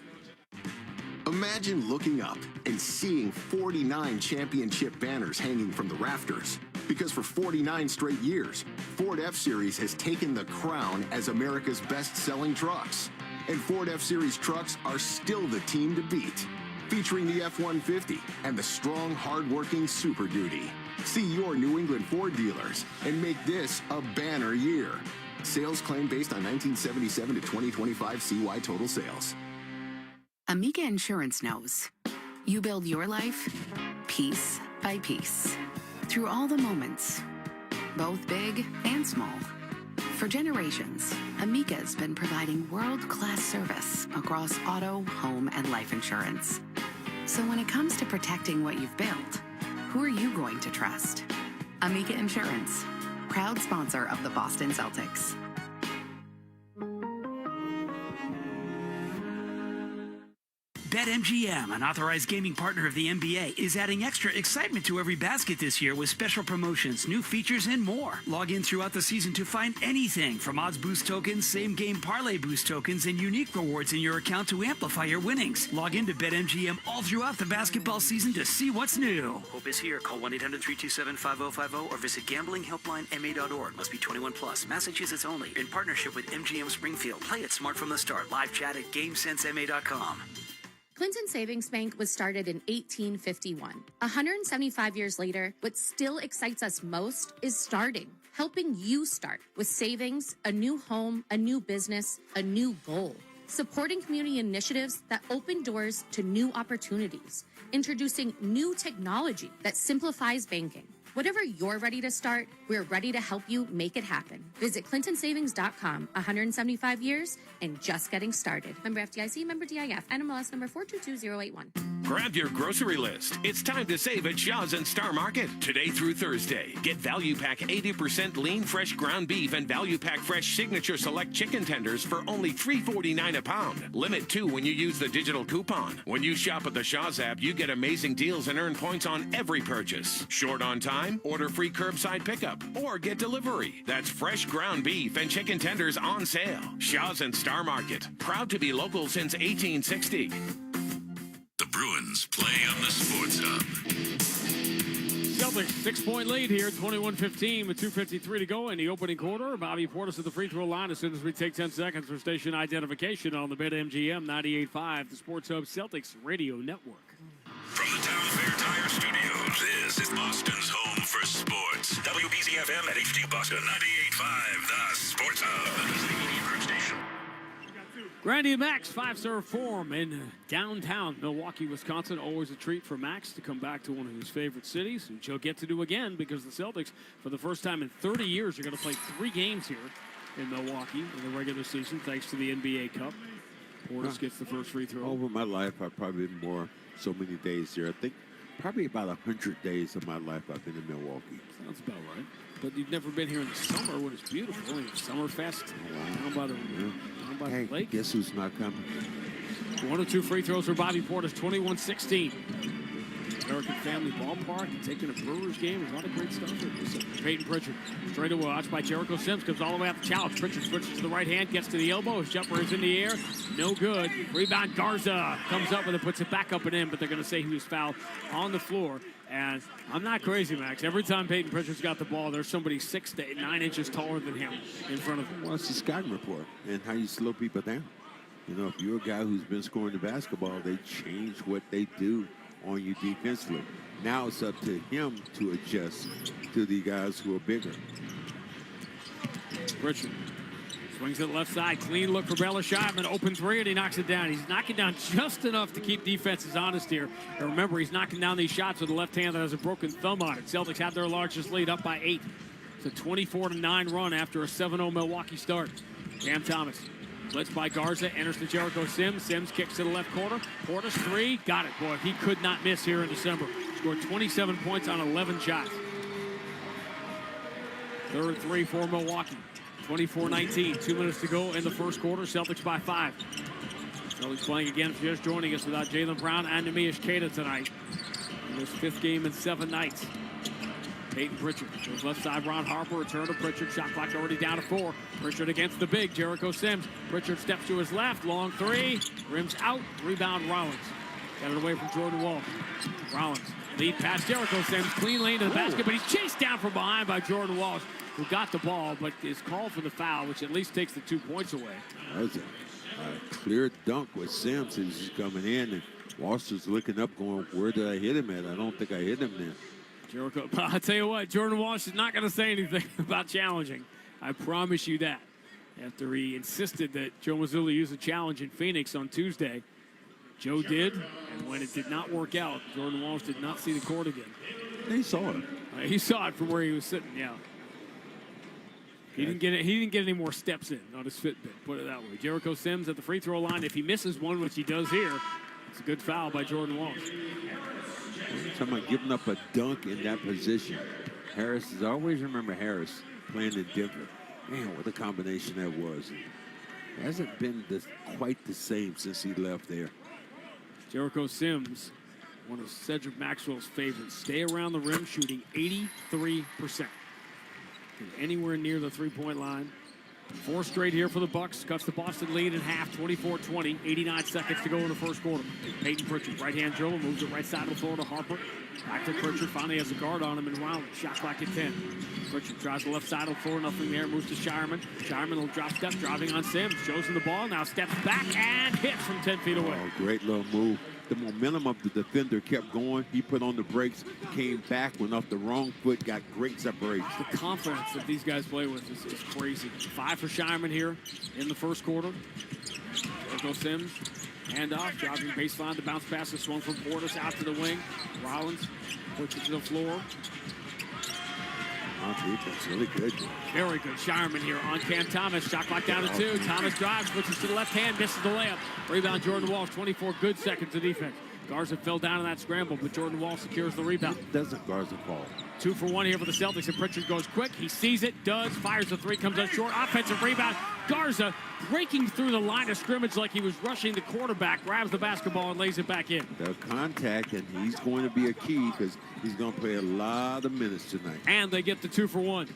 S25: Imagine looking up and seeing 49 championship banners hanging from the rafters. Because for 49 straight years, Ford F-Series has taken the crown as America's best-selling trucks. And Ford F-Series trucks are still the team to beat. Featuring the F-150 and the strong, hard-working Super Duty. See your New England Ford dealers and make this a banner year. Sales claim based on 1977 to 2025 CY total sales.
S1: Amica Insurance knows. You build your life piece by piece. Through all the moments, both big and small. For generations, Amica's been providing world-class service across auto, home, and life insurance. So when it comes to protecting what you've built, who are you going to trust? Amica Insurance, proud sponsor of the Boston Celtics.
S2: BetMGM, an authorized gaming partner of the NBA, is adding extra excitement to every basket this year with special promotions, new features, and more. Log in throughout the season to find anything from odds boost tokens, same-game parlay boost tokens, and unique rewards in your account to amplify your winnings. Log in to BetMGM all throughout the basketball season to see what's new. Hope is here. Call 1-800-327-5050 or visit gamblinghelplinema.org. Must be 21 plus. Massachusetts only. In partnership with MGM Springfield. Play it smart from the start. Live chat at GameSenseMA.com.
S7: Clinton Savings Bank was started in 1851. 175 years later, what still excites us most is starting, helping you start with savings, a new home, a new business, a new goal. Supporting community initiatives that open doors to new opportunities. Introducing new technology that simplifies banking. Whatever you're ready to start, we're ready to help you make it happen. Visit ClintonSavings.com. 175 years and just getting started. Member FDIC, member DIF, NMLS number 422081.
S18: Grab your grocery list. It's time to save at Shaw's and Star Market. Today through Thursday, get Value Pack 80% lean fresh ground beef and Value Pack fresh signature select chicken tenders for only $3.49 a pound. Limit 2 when you use the digital coupon. When you shop at the Shaw's app, you get amazing deals and earn points on every purchase. Short on time? Order free curbside pickup or get delivery. That's fresh ground beef and chicken tenders on sale. Shaw's and Star Market. Proud to be local since 1860.
S3: The Bruins play on the Sports Hub.
S4: Celtics 6-point lead here, 21-15 with 2:53 to go in the opening quarter. Bobby Portis at the free throw line as soon as we take 10 seconds for station identification on the BetMGM 98.5, the Sports Hub Celtics Radio Network.
S3: From the Town Fair Tire Studios, this is Boston's home for sports. WBZ-FM at HD Boston 98.5, the Sports Hub. Station.
S4: Grandy and Max, 5-serve form in downtown Milwaukee, Wisconsin. Always a treat for Max to come back to one of his favorite cities, which he'll get to do again because the Celtics, for the first time in 30 years, are going to play 3 games here in Milwaukee in the regular season, thanks to the NBA Cup. Portis gets the first free throw.
S26: Over my life, I've probably been more so many days here. I think probably about 100 days of my life I've been in Milwaukee.
S4: Sounds about right. But you've never been here in the summer when it's beautiful. Summerfest down by the lake.
S26: Guess who's not coming?
S4: 1 or 2 free throws for Bobby Portis, 21-16. American Family Ballpark, taking a Brewers game. There's a lot of great stuff here. Peyton Pritchard, straight away, watched by Jericho Sims, comes all the way out the challenge. Pritchard switches to the right hand, gets to the elbow. His jumper is in the air. No good. Rebound, Garza comes up with it, puts it back up and in, but they're going to say he was fouled on the floor And I'm not crazy, Max. Every time Peyton Pritchard's got the ball, there's somebody 6 to 9 inches taller than him in front of him.
S26: Well, it's the scouting report and how you slow people down. You know, if you're a guy who's been scoring the basketball, they change what they do on you defensively. Now it's up to him to adjust to the guys who are bigger.
S4: Pritchard swings to the left side. Clean look for Bella Shireman. Open three, and he knocks it down. He's knocking down just enough to keep defenses honest here. And remember, he's knocking down these shots with a left hand that has a broken thumb on it. Celtics have their largest lead, up by 8. It's a 24-9 run after a 7-0 Milwaukee start. Cam Thomas blitzed by Garza, enters to Jericho Sims. Sims kicks to the left corner. Portis three, got it. Boy, he could not miss here in December. Scored 27 points on 11 shots. Third three for Milwaukee. 24-19, 2 minutes to go in the first quarter. Celtics by 5. Celtics playing again, if you're just joining us, without Jaylen Brown and Neemias Queta tonight. In this 5th game in 7 nights. Peyton Pritchard goes left side. Ron Harper, return to Pritchard. Shot clock already down to 4. Pritchard against the big Jericho Sims. Pritchard steps to his left. Long three. Rims out. Rebound Rollins. Got it away from Jordan Wall. Rollins lead past Jericho Sims. Clean lane to the basket, but he's chased down from behind by Jordan Walsh, who got the ball, but is called for the foul, which at least takes the 2 points away.
S26: That was a clear dunk with Sims as he's coming in, and Walsh was looking up going, where did I hit him at? I don't think I hit him there.
S4: Jericho, I'll tell you what, Jordan Walsh is not going to say anything about challenging. I promise you that. After he insisted that Joe Mazzulla use a challenge in Phoenix on Tuesday, Joe did, and when it did not work out, Jordan Walsh did not see the court again.
S26: He saw it.
S4: He saw it from where he was sitting, yeah. He didn't get it. He didn't get any more steps in on his Fitbit, put it that way. Jericho Sims at the free throw line. If he misses one, which he does here, it's a good foul by Jordan Walsh.
S26: Talking about giving up a dunk in that position. Harris is always remember Harris playing in Denver. Man, what a combination that was. It hasn't been quite the same since he left there.
S4: Jericho Sims, one of Cedric Maxwell's favorites. Stay around the rim, shooting 83%. Anywhere near the three-point line. 4 straight here for the Bucks. Cuts the Boston lead in half, 24-20. 89 seconds to go in the first quarter. Peyton Pritchard, right-hand dribble, moves it right side of the floor to Harper. Back to Pritchard, finally has a guard on him and Round. Shot clock at 10. Pritchard tries the left side of the floor, nothing there. Moves to Shireman. Shireman will drop step, driving on Sims. Shows him the ball, now steps back and hits from 10 feet away.
S26: Oh, great little move. The momentum of the defender kept going. He put on the brakes, came back, went off the wrong foot, got great separation.
S4: The confidence that these guys play with is crazy. 5 for Shireman here in the first quarter. Jericho Sims, handoff, driving baseline, the bounce pass is swung from Portis out to the wing. Rollins puts it to the floor.
S26: That's really good.
S4: Very good. Shireman here on Cam Thomas. Shot clock down to 2. Thomas drives, switches to the left hand, misses the layup. Rebound Jordan Walsh, 24 good seconds of defense. Garza fell down in that scramble, but Jordan Walsh secures the rebound.
S26: Doesn't Garza fall?
S4: 2 for 1 here for the Celtics, and Pritchard goes quick. He sees it, does, fires the 3, comes up short. Offensive rebound. Garza breaking through the line of scrimmage like he was rushing the quarterback, grabs the basketball and lays it back in.
S26: The contact, and he's going to be a key because he's going to play a lot of minutes tonight.
S4: And they get the 2 for 1.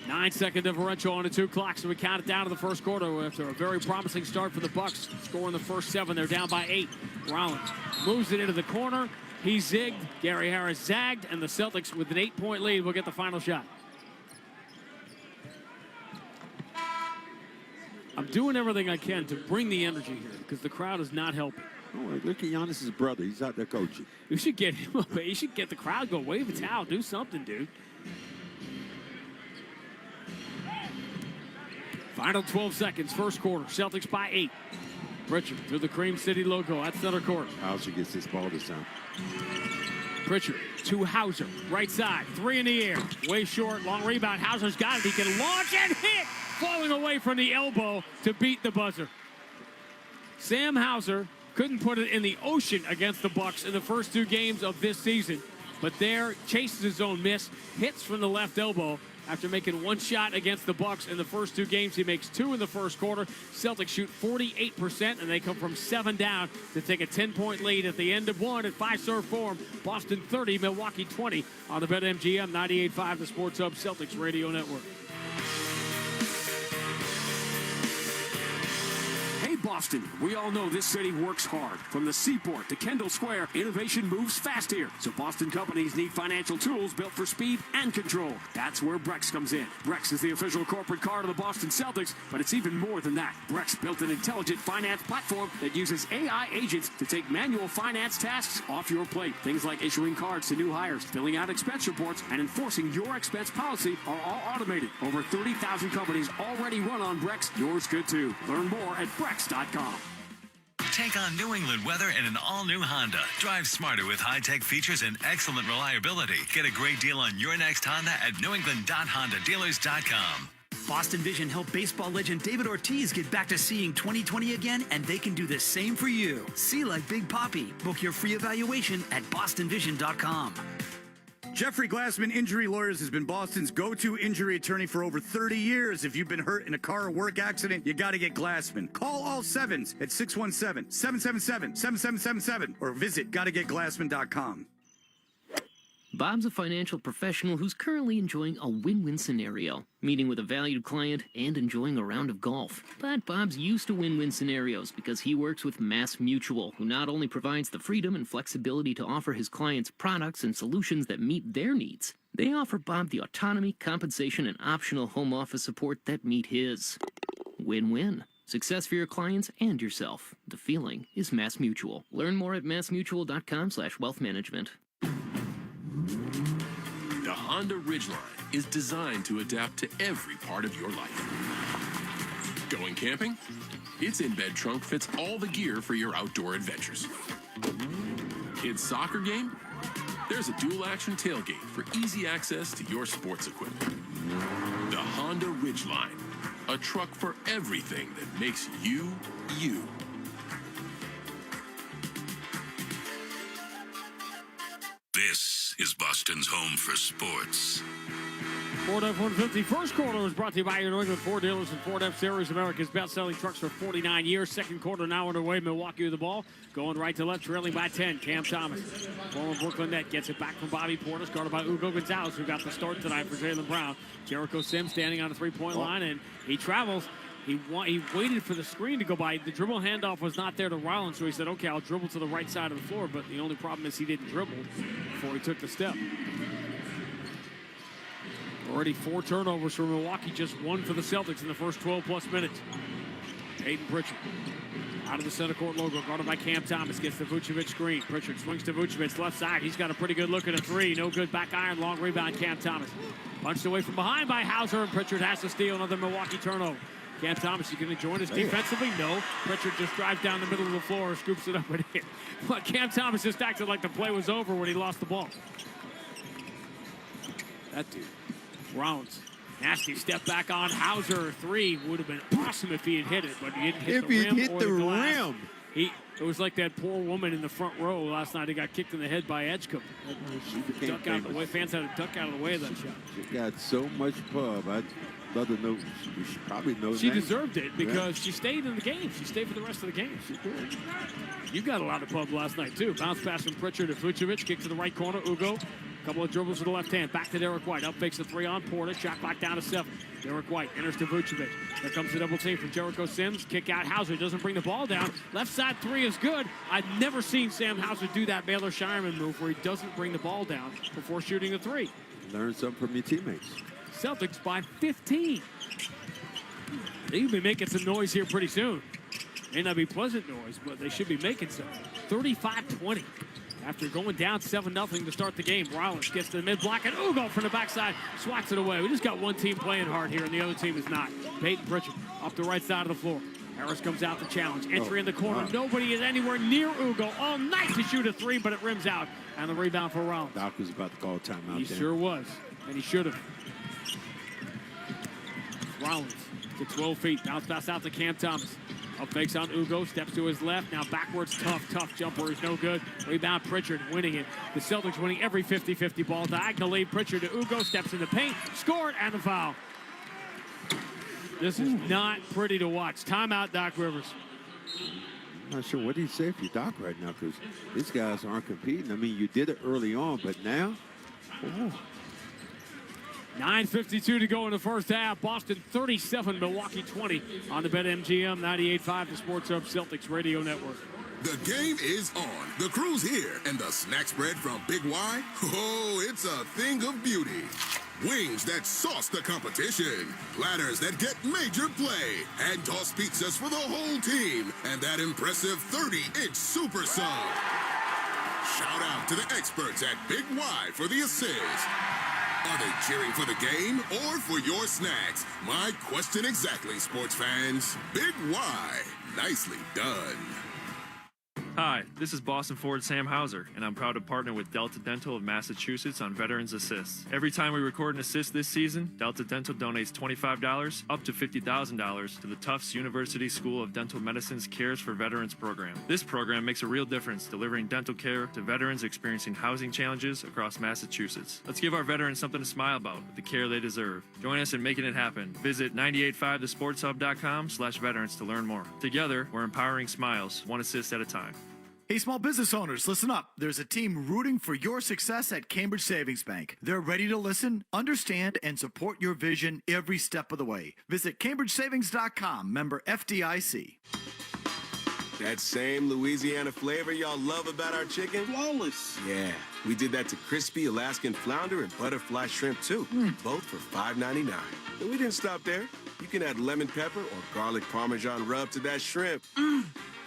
S4: 9-second differential on the 2 clock, so we count it down to the first quarter after a very promising start for the Bucks. Scoring the first 7, they're down by 8. Rollins moves it into the corner. He zigged, Gary Harris zagged, and the Celtics with an 8-point lead will get the final shot. I'm doing everything I can to bring the energy here because the crowd is not helping.
S26: Oh, look at Giannis's brother. He's out there coaching.
S4: You should get him up. You should get the crowd go. Wave a towel. Do something, dude. Final 12 seconds, first quarter. Celtics by 8. Pritchard through the Cream City logo at center court.
S26: Hauser gets this ball this time.
S4: Pritchard to Hauser, right side, 3 in the air. Way short, long rebound. Hauser's got it. He can launch and hit. Falling away from the elbow to beat the buzzer. Sam Hauser couldn't put it in the ocean against the Bucks in the first 2 games of this season. But there, chases his own miss, hits from the left elbow. After making 1 shot against the Bucks in the first 2 games, he makes 2 in the first quarter. Celtics shoot 48%, and they come from 7 down to take a 10-point lead at the end of 1 at 5-serve form. Boston 30, Milwaukee 20 on the BetMGM 98.5, the Sports Hub Celtics Radio Network. Hey,
S10: Boston. We all know this city works hard. From the Seaport to Kendall Square, innovation moves fast here. So Boston companies need financial tools built for speed and control. That's where Brex comes in. Brex is the official corporate card of the Boston Celtics, but it's even more than that. Brex built an intelligent finance platform that uses AI agents to take manual finance tasks off your plate. Things like issuing cards to new hires, filling out expense reports, and enforcing your expense policy are all automated. Over 30,000 companies already run on Brex. Yours could too. Learn more at Brex.com.
S13: Take on New England weather in an all-new Honda. Drive smarter with high-tech features and excellent reliability. Get a great deal on your next Honda at newengland.hondadealers.com.
S2: Boston Vision helped baseball legend David Ortiz get back to seeing 20/20 again, and they can do the same for you. See like Big Papi. Book your free evaluation at bostonvision.com.
S11: Jeffrey Glassman Injury Lawyers has been Boston's go-to injury attorney for over 30 years. If you've been hurt in a car or work accident, you got to get Glassman. Call all sevens at 617-777-7777 or visit gottagetglassman.com.
S12: Bob's a financial professional who's currently enjoying a win-win scenario, meeting with a valued client and enjoying a round of golf. But Bob's used to win-win scenarios because he works with Mass Mutual, who not only provides the freedom and flexibility to offer his clients products and solutions that meet their needs, they offer Bob the autonomy, compensation, and optional home office support that meet his. Win-win. Success for your clients and yourself. The feeling is Mass Mutual. Learn more at massmutual.com/wealthmanagement.
S15: The Honda Ridgeline is designed to adapt to every part of your life. Going camping? Its in-bed trunk fits all the gear for your outdoor adventures. Kids' soccer game? There's a dual-action tailgate for easy access to your sports equipment. The Honda Ridgeline, a truck for everything that makes you, you.
S23: This is Boston's home for sports.
S4: Ford F-150 first quarter was brought to you by your New England Ford dealers and Ford F-Series, America's best-selling trucks for 49 years. Second quarter now underway. Milwaukee with the ball. Going right to left, trailing by 10. Cam Thomas. Former Brooklyn net gets it back from Bobby Portis, guarded by Hugo Gonzalez, who got the start tonight for Jaylen Brown. Jericho Sims standing on the three-point line, and he travels. He waited for the screen to go by. The dribble handoff was not there to Rollins, so he said, okay, I'll dribble to the right side of the floor. But the only problem is he didn't dribble before he took the step. Already 4 turnovers for Milwaukee, just 1 for the Celtics in the first 12-plus minutes. Aiden Pritchard out of the center court logo, guarded by Cam Thomas, gets the Vucevic screen. Pritchard swings to Vucevic, left side. He's got a pretty good look at a three. No good, back iron, long rebound, Cam Thomas. Punched away from behind by Hauser, and Pritchard has to steal another Milwaukee turnover. Cam Thomas, you going to join us defensively? No. Pritchard just drives down the middle of the floor, scoops it up and in. But Cam Thomas just acted like the play was over when he lost the ball. That dude. Rounds. Nasty step back on Hauser. 3 would have been awesome if he had hit it, but he didn't hit the rim. It was like that poor woman in the front row last night who got kicked in the head by Edgecombe. Duck out of the way. Fans had to duck out of the way of that shot.
S26: She got so much pub. I'd love to know. We should probably know.
S4: She deserved it because she stayed in the game. She stayed for the rest of the game. She did. You got a lot of pub last night, too. Bounce pass from Pritchard to Vucevic. Kick to the right corner. Ugo. Couple of dribbles to the left hand. Back to Derek White. Up fakes the 3 on Porter. Shot clock down to 7. Derek White enters to Vucevic. There comes the double team from Jericho Sims. Kick out Hauser. Doesn't bring the ball down. Left side 3 is good. I've never seen Sam Hauser do that Baylor Shireman move where he doesn't bring the ball down before shooting the 3.
S26: Learn something from your teammates.
S4: Celtics by 15. They'll be making some noise here pretty soon. May not be pleasant noise, but they should be making some. 35-20. After going down 7-0 to start the game, Rollins gets to the mid-block, and Ugo from the backside swats it away. We just got one team playing hard here, and the other team is not. Peyton Pritchard off the right side of the floor. Harris comes out to challenge. Entry in the corner. Wow. Nobody is anywhere near Ugo all night to shoot a 3, but it rims out. And the rebound for Rollins.
S26: Doc was about to call timeout.
S4: He sure was, and he should have. Rollins to 12 feet. Bounce pass out to Cam Thomas. Up fakes on Ugo, steps to his left. Now backwards, tough jumper is no good. Rebound, Pritchard winning it. The Celtics winning every 50-50 ball. Diagonal lead, Pritchard to Ugo, steps in the paint, scored, and the foul. This is not pretty to watch. Timeout, Doc Rivers.
S26: I'm not sure what do you say for Doc right now, because these guys aren't competing. I mean, you did it early on, but now?
S4: 9:52 to go in the first half. Boston 37, Milwaukee 20 on the BetMGM 98.5, the Sports Hub Celtics Radio Network.
S9: The game is on. The crew's here, and the snack spread from Big Y, oh, it's a thing of beauty. Wings that sauce the competition, platters that get major play, and tossed pizzas for the whole team, and that impressive 30-inch super sub. Shout out to the experts at Big Y for the assist. Are they cheering for the game or for your snacks? My question exactly, sports fans. Big Y. Nicely done.
S17: Hi, this is Boston Ford Sam Hauser, and I'm proud to partner with Delta Dental of Massachusetts on Veterans Assist. Every time we record an assist this season, Delta Dental donates $25 up to $50,000 to the Tufts University School of Dental Medicine's Cares for Veterans program. This program makes a real difference delivering dental care to veterans experiencing housing challenges across Massachusetts. Let's give our veterans something to smile about with the care they deserve. Join us in making it happen. Visit 985thesportshub.com/veterans to learn more. Together, we're empowering smiles, one assist at a time.
S5: Hey, small business owners, listen up. There's a team rooting for your success at Cambridge Savings Bank. They're ready to listen, understand, and support your vision every step of the way. Visit CambridgeSavings.com, member FDIC.
S6: That same Louisiana flavor y'all love about our chicken? Flawless. Yeah, we did that to crispy Alaskan flounder and butterfly shrimp, too. Both for $5.99. And we didn't stop there. You can add lemon pepper or garlic Parmesan rub to that shrimp.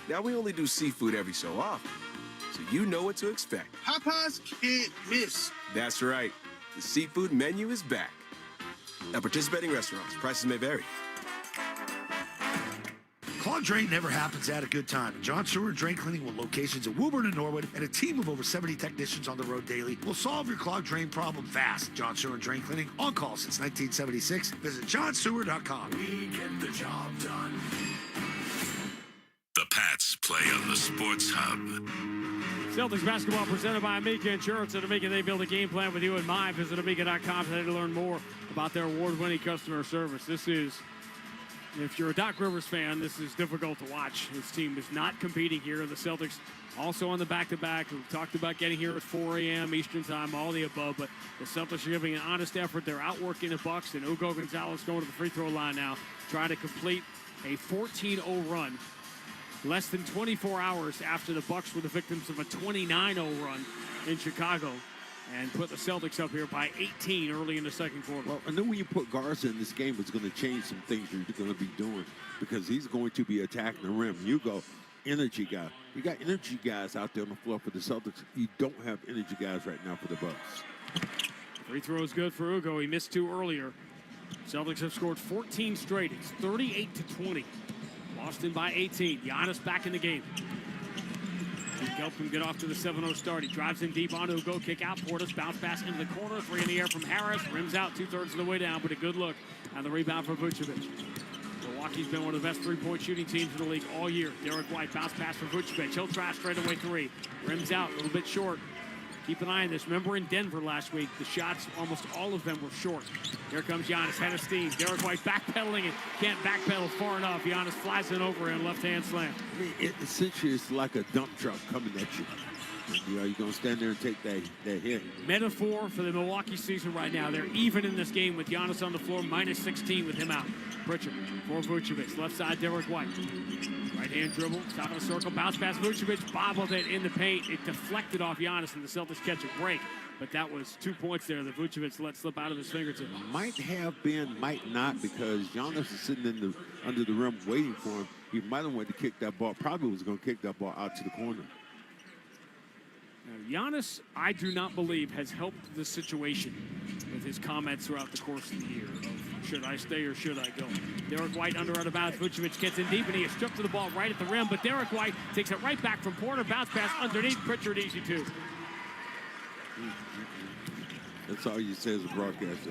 S6: Now, we only do seafood every so often, so you know what to expect.
S22: Popeyes can't miss.
S6: That's right. The seafood menu is back. At participating restaurants, prices may vary.
S8: Clogged drain never happens at a good time. John Stewart Drain Cleaning with locations in Woburn and Norwood and a team of over 70 technicians on the road daily will solve your clogged drain problem fast. John Stewart Drain Cleaning, on call since 1976. Visit johnstewart.com.
S3: We get the job done. The Pats play on the Sports Hub.
S4: Celtics basketball presented by Amica Insurance. At Amica, they build a game plan with you in mind. Visit Amica.com today to learn more about their award-winning customer service. This is, if you're a Doc Rivers fan, this is difficult to watch. His team is not competing here. The Celtics also on the back-to-back. We've talked about getting here at 4 a.m. Eastern time, all the above. But the Celtics are giving an honest effort. They're outworking the Bucks, and Hugo Gonzalez going to the free throw line now, trying to complete a 14-0 run. Less than 24 hours after the Bucks were the victims of a 29-0 run in Chicago and put the Celtics up here by 18 early in the second quarter.
S26: Well, I know when you put Garza in this game, it's going to change some things you're going to be doing because he's going to be attacking the rim. You go, energy guy. You got energy guys out there on the floor for the Celtics. You don't have energy guys right now for the Bucks.
S4: Free throw is good for Hugo. He missed 2 earlier. Celtics have scored 14 straight. It's 38-20. Boston by 18. Giannis back in the game. He helped him get off to the 7-0 start. He drives in deep on Hugo. Kick out Portis. Bounce pass into the corner. 3 in the air from Harris. Rims out 2/3 of the way down, but a good look on the rebound for Vucevic. Milwaukee's been one of the best three-point shooting teams in the league all year. Derek White bounce pass for Vucevic. He'll try straight away 3. Rims out a little bit short. Keep an eye on this. Remember in Denver last week, the shots, almost all of them were short. Here comes Giannis, head of steam. Derek White backpedaling and can't backpedal far enough. Giannis flies in over and left-hand slam.
S26: I mean, essentially, it's like a dump truck coming at you. You know, you're going to stand there and take that hit.
S4: Metaphor for the Milwaukee season right now. They're even in this game with Giannis on the floor, minus 16 with him out. Pritchard for Vucevic. Left side, Derek White. Right-hand dribble, top of the circle, bounce pass. Vucevic bobbled it in the paint. It deflected off Giannis, and the Celtics catch a break. But that was 2 points there that Vucevic let slip out of his fingertips.
S26: Might have been, might not, because Giannis is sitting under the rim waiting for him. He might have wanted to kick that ball. Probably was going to kick that ball out to the corner.
S4: Now, Giannis, I do not believe, has helped the situation with his comments throughout the course of the year. Should I stay or should I go? Derek White under out of bounds. Vucevic gets in deep, and he is stripped to the ball right at the rim. But Derek White takes it right back from Porter. Bounce pass underneath. Pritchard, easy 2.
S26: That's all you say as a broadcaster.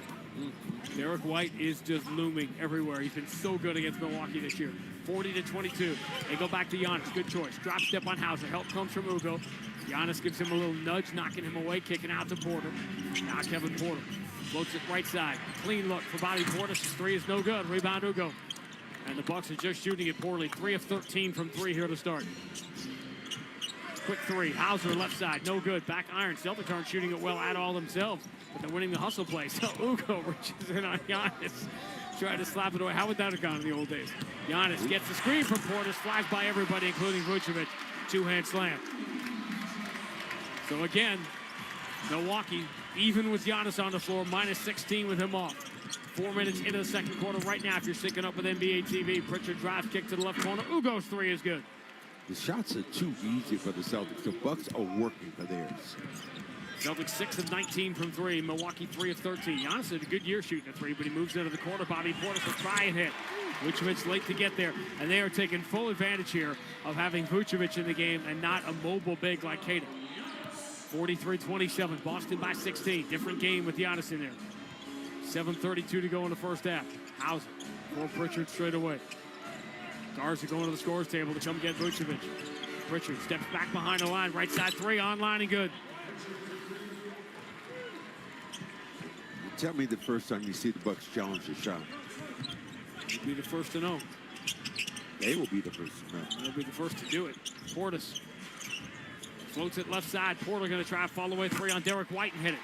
S4: Derek White is just looming everywhere. He's been so good against Milwaukee this year. 40-22. They go back to Giannis. Good choice. Drop step on Hauser. Help comes from Hugo. Giannis gives him a little nudge, knocking him away, kicking out to Porter. Now Kevin Porter floats it right side. Clean look for Bobby Portis. His 3 is no good. Rebound Hugo. And the Bucks are just shooting it poorly. 3 of 13 from 3 here to start. quick three. Hauser left side, no good. Back iron. Celtics aren't shooting it well at all themselves, but they're winning the hustle play. So Ugo reaches in on Giannis. Trying to slap it away. How would that have gone in the old days? Giannis gets the screen from Portis, flagged by everybody, including Vucevic. Two-hand slam. So again, Milwaukee, even with Giannis on the floor, minus 16 with him off. 4 minutes into the second quarter right now if you're syncing up with NBA TV. Pritchard drives, kick to the left corner. Ugo's three is good.
S26: The shots are too easy for the Celtics. The Bucks are working for theirs.
S4: Celtics 6 of 19 from three. Milwaukee 3 of 13. Giannis had a good year shooting a three, but he moves into the corner. Bobby Portis will try and hit. Vucevic late to get there, and they are taking full advantage here of having Vucevic in the game and not a mobile big like Caden. 43-27, Boston by 16. Different game with Giannis in there. 7:32 to go in the first half. Hauser for Pritchard straight away. Stars are going to the scores table to come get Vucevic. Pritchard steps back behind the line. Right side three, online and good.
S26: Tell me the first time you see the Bucks challenge a shot.
S4: You'll be the first to know.
S26: They will be the first to know.
S4: They'll be the first to do it. Portis floats it left side. Porter going to try a follow-away three on Derek White and hit it.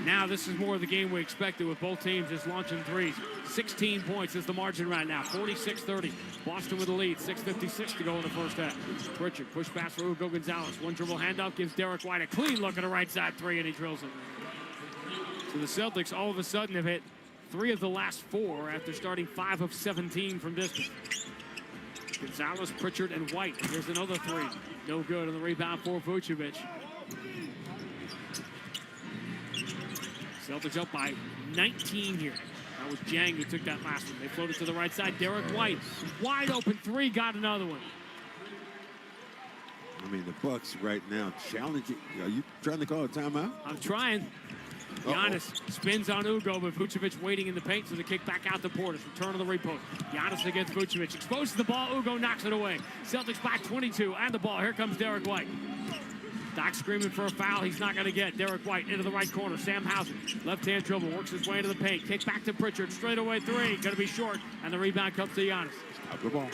S4: Now this is more of the game we expected with both teams just launching threes. 16 points is the margin right now. 46-30. Boston with the lead. 6:56 to go in the first half. Pritchard push pass for Hugo Gonzalez. One dribble handoff gives Derek White a clean look at the right side three, and he drills it. So the Celtics all of a sudden have hit 3 of the last 4 after starting 5 of 17 from distance. Gonzalez, Pritchard, and White. Here's another 3. No good on the rebound for Vucevic. Celtics up by 19 here. That was Jang who took that last one. They floated to the right side. Derek White, wide open 3, got another one.
S26: I mean, the Bucks right now challenging. Are you trying to call a timeout?
S4: I'm trying. Giannis spins on Ugo, but Vucevic waiting in the paint, so the kick back out to Portis. Return to the repost. Giannis against Vucevic. Exposes the ball. Ugo knocks it away. Celtics by 22 and the ball. Here comes Derek White. Doc screaming for a foul. He's not going to get. Derek White into the right corner. Sam Hauser, left-hand dribble, works his way into the paint. Kick back to Pritchard. Straight away 3. Going to be short, and the rebound comes to Giannis.
S26: Stop the ball.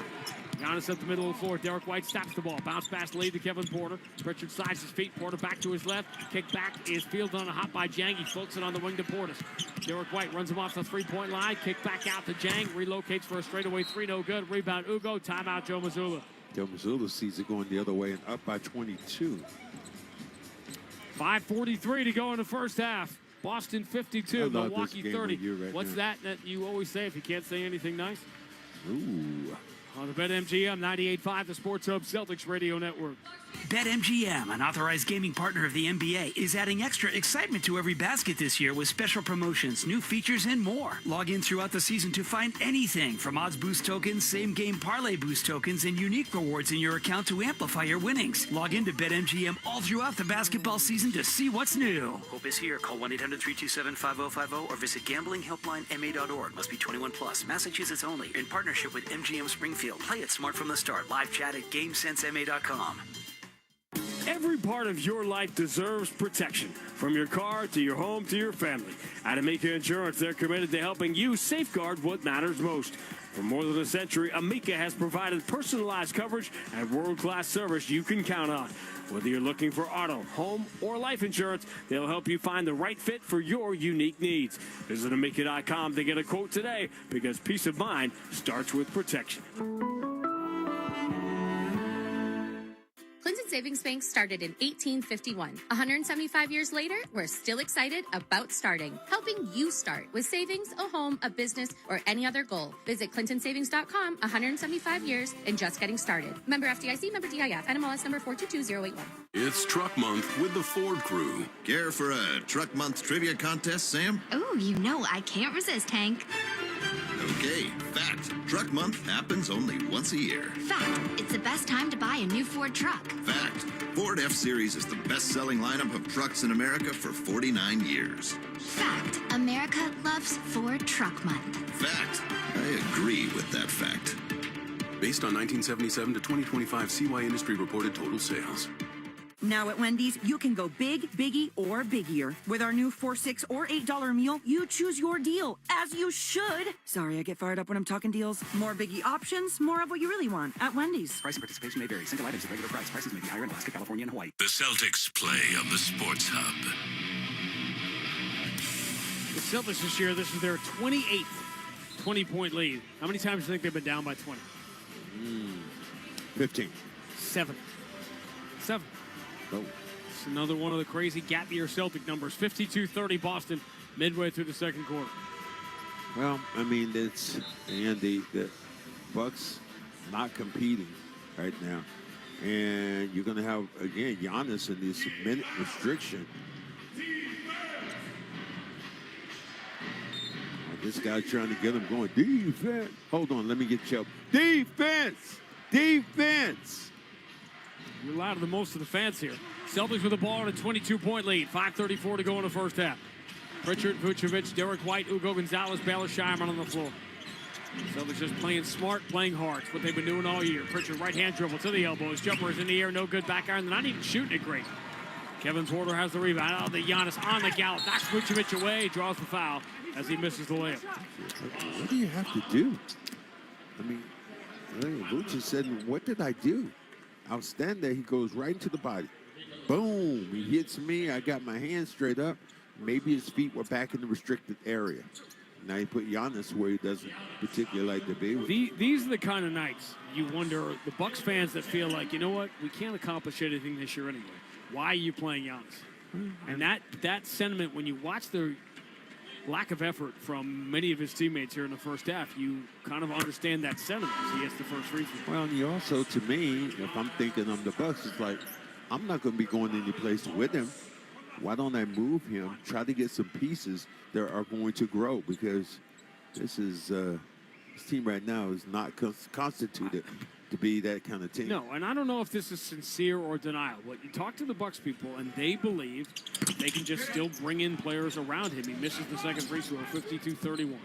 S4: Giannis up the middle of the floor. Derek White stops the ball. Bounce pass lead to Kevin Porter. Pritchard slides his feet. Porter back to his left. Kick back is fielded on a hop by Jang. He floats it on the wing to Portis. Derek White runs him off the three-point line. Kick back out to Jang. Relocates for a straightaway 3. No good. Rebound Ugo. Timeout Joe Mazzulla.
S26: Joe Mazzulla sees it going the other way and up by 22.
S4: 5:43 to go in the first half. Boston 52, Milwaukee 30.
S26: Right
S4: What's
S26: now.
S4: that you always say if you can't say anything nice?
S26: Ooh.
S4: On the BetMGM 98.5, the Sports Hub Celtics Radio Network.
S2: BetMGM, an authorized gaming partner of the NBA, is adding extra excitement to every basket this year with special promotions, new features, and more. Log in throughout the season to find anything from odds boost tokens, same-game parlay boost tokens, and unique rewards in your account to amplify your winnings. Log in to BetMGM all throughout the basketball season to see what's new. Hope is here. Call 1-800-327-5050 or visit gamblinghelplinema.org. Must be 21 plus. Massachusetts only. In partnership with MGM Springfield. Play it smart from the start. Live chat at GameSenseMA.com.
S10: Every part of your life deserves protection, from your car to your home to your family. At Amica Insurance, they're committed to helping you safeguard what matters most. For more than a century, Amica has provided personalized coverage and world-class service you can count on. Whether you're looking for auto, home, or life insurance, they'll help you find the right fit for your unique needs. Visit Amica.com to get a quote today, because peace of mind starts with protection.
S7: Clinton Savings Bank started in 1851. 175 years later, we're still excited about starting. Helping you start with savings, a home, a business, or any other goal. Visit clintonsavings.com. 175 years and just getting started. Member FDIC, member DIF, NMLS number 422081.
S9: It's Truck Month with the Ford Crew.
S14: Care for a Truck Month trivia contest, Sam?
S16: Oh, you know I can't resist, Hank.
S14: Okay, fact. Truck Month happens only once a year.
S16: Fact, it's the best time to buy a new Ford truck.
S14: Fact. Ford F-Series is the best-selling lineup of trucks in America for 49 years.
S16: Fact, America loves Ford Truck Month.
S14: Fact. I agree with that fact.
S15: Based on 1977 to 2025 CY industry reported total sales.
S1: Now at Wendy's, you can go big, biggie, or biggier. With our new $4, $6, or $8 meal, you choose your deal, as you should. Sorry, I get fired up when I'm talking deals. More biggie options, more of what you really want at Wendy's.
S19: Price and participation may vary. Single items at regular price. Prices may be higher in Alaska, California, and Hawaii.
S23: The Celtics play on the Sports Hub.
S4: The Celtics this year, this is their 28th 20-point lead. How many times do you think they've been down by 20?
S26: 15.
S4: 7.
S26: Oh.
S4: It's another one of the crazy gap year Celtic numbers. 52-30 Boston midway through the second quarter.
S26: Well, I mean, the Bucks not competing right now. And you're going to have, again, Giannis in this minute restriction. This guy trying to get him going. Defense. Hold on, let me get you up. Defense.
S4: You're louder than most of the fans here. Celtics with the ball in a 22-point lead. 5:34 to go in the first half. Pritchard, Vucevic, Derek White, Ugo Gonzalez, Baylor Shireman on the floor. Celtics just playing smart, playing hard. It's what they've been doing all year. Pritchard, right-hand dribble to the elbow. His jumper is in the air, no good. Back iron. They're not even shooting it great. Kevin Porter has the rebound. Out of the Giannis on the Gallup. Knocks Vucevic away. Draws the foul as he misses the layup.
S26: What do you have to do? I mean, Vucevic said, what did I do? I'll stand there. He goes right into the body. Boom. He hits me. I got my hands straight up. Maybe his feet were back in the restricted area. Now you put Giannis where he doesn't particularly like to be.
S4: These are the kind of nights you wonder, the Bucks fans that feel like, you know what, we can't accomplish anything this year anyway. Why are you playing Giannis? And that sentiment, when you watch the lack of effort from many of his teammates here in the first half, you kind of understand that sentiment as he gets the first free throw.
S26: Well, and you also, to me, if I'm thinking I'm the Bucks, it's like, I'm not going to be going any place with him. Why don't I move him, try to get some pieces that are going to grow? Because this team right now is not constituted to be that kind of team.
S4: No, and I don't know if this is sincere or denial. But you talk to the Bucks people, and they believe they can just still bring in players around him. He misses the second free throw, 52-31.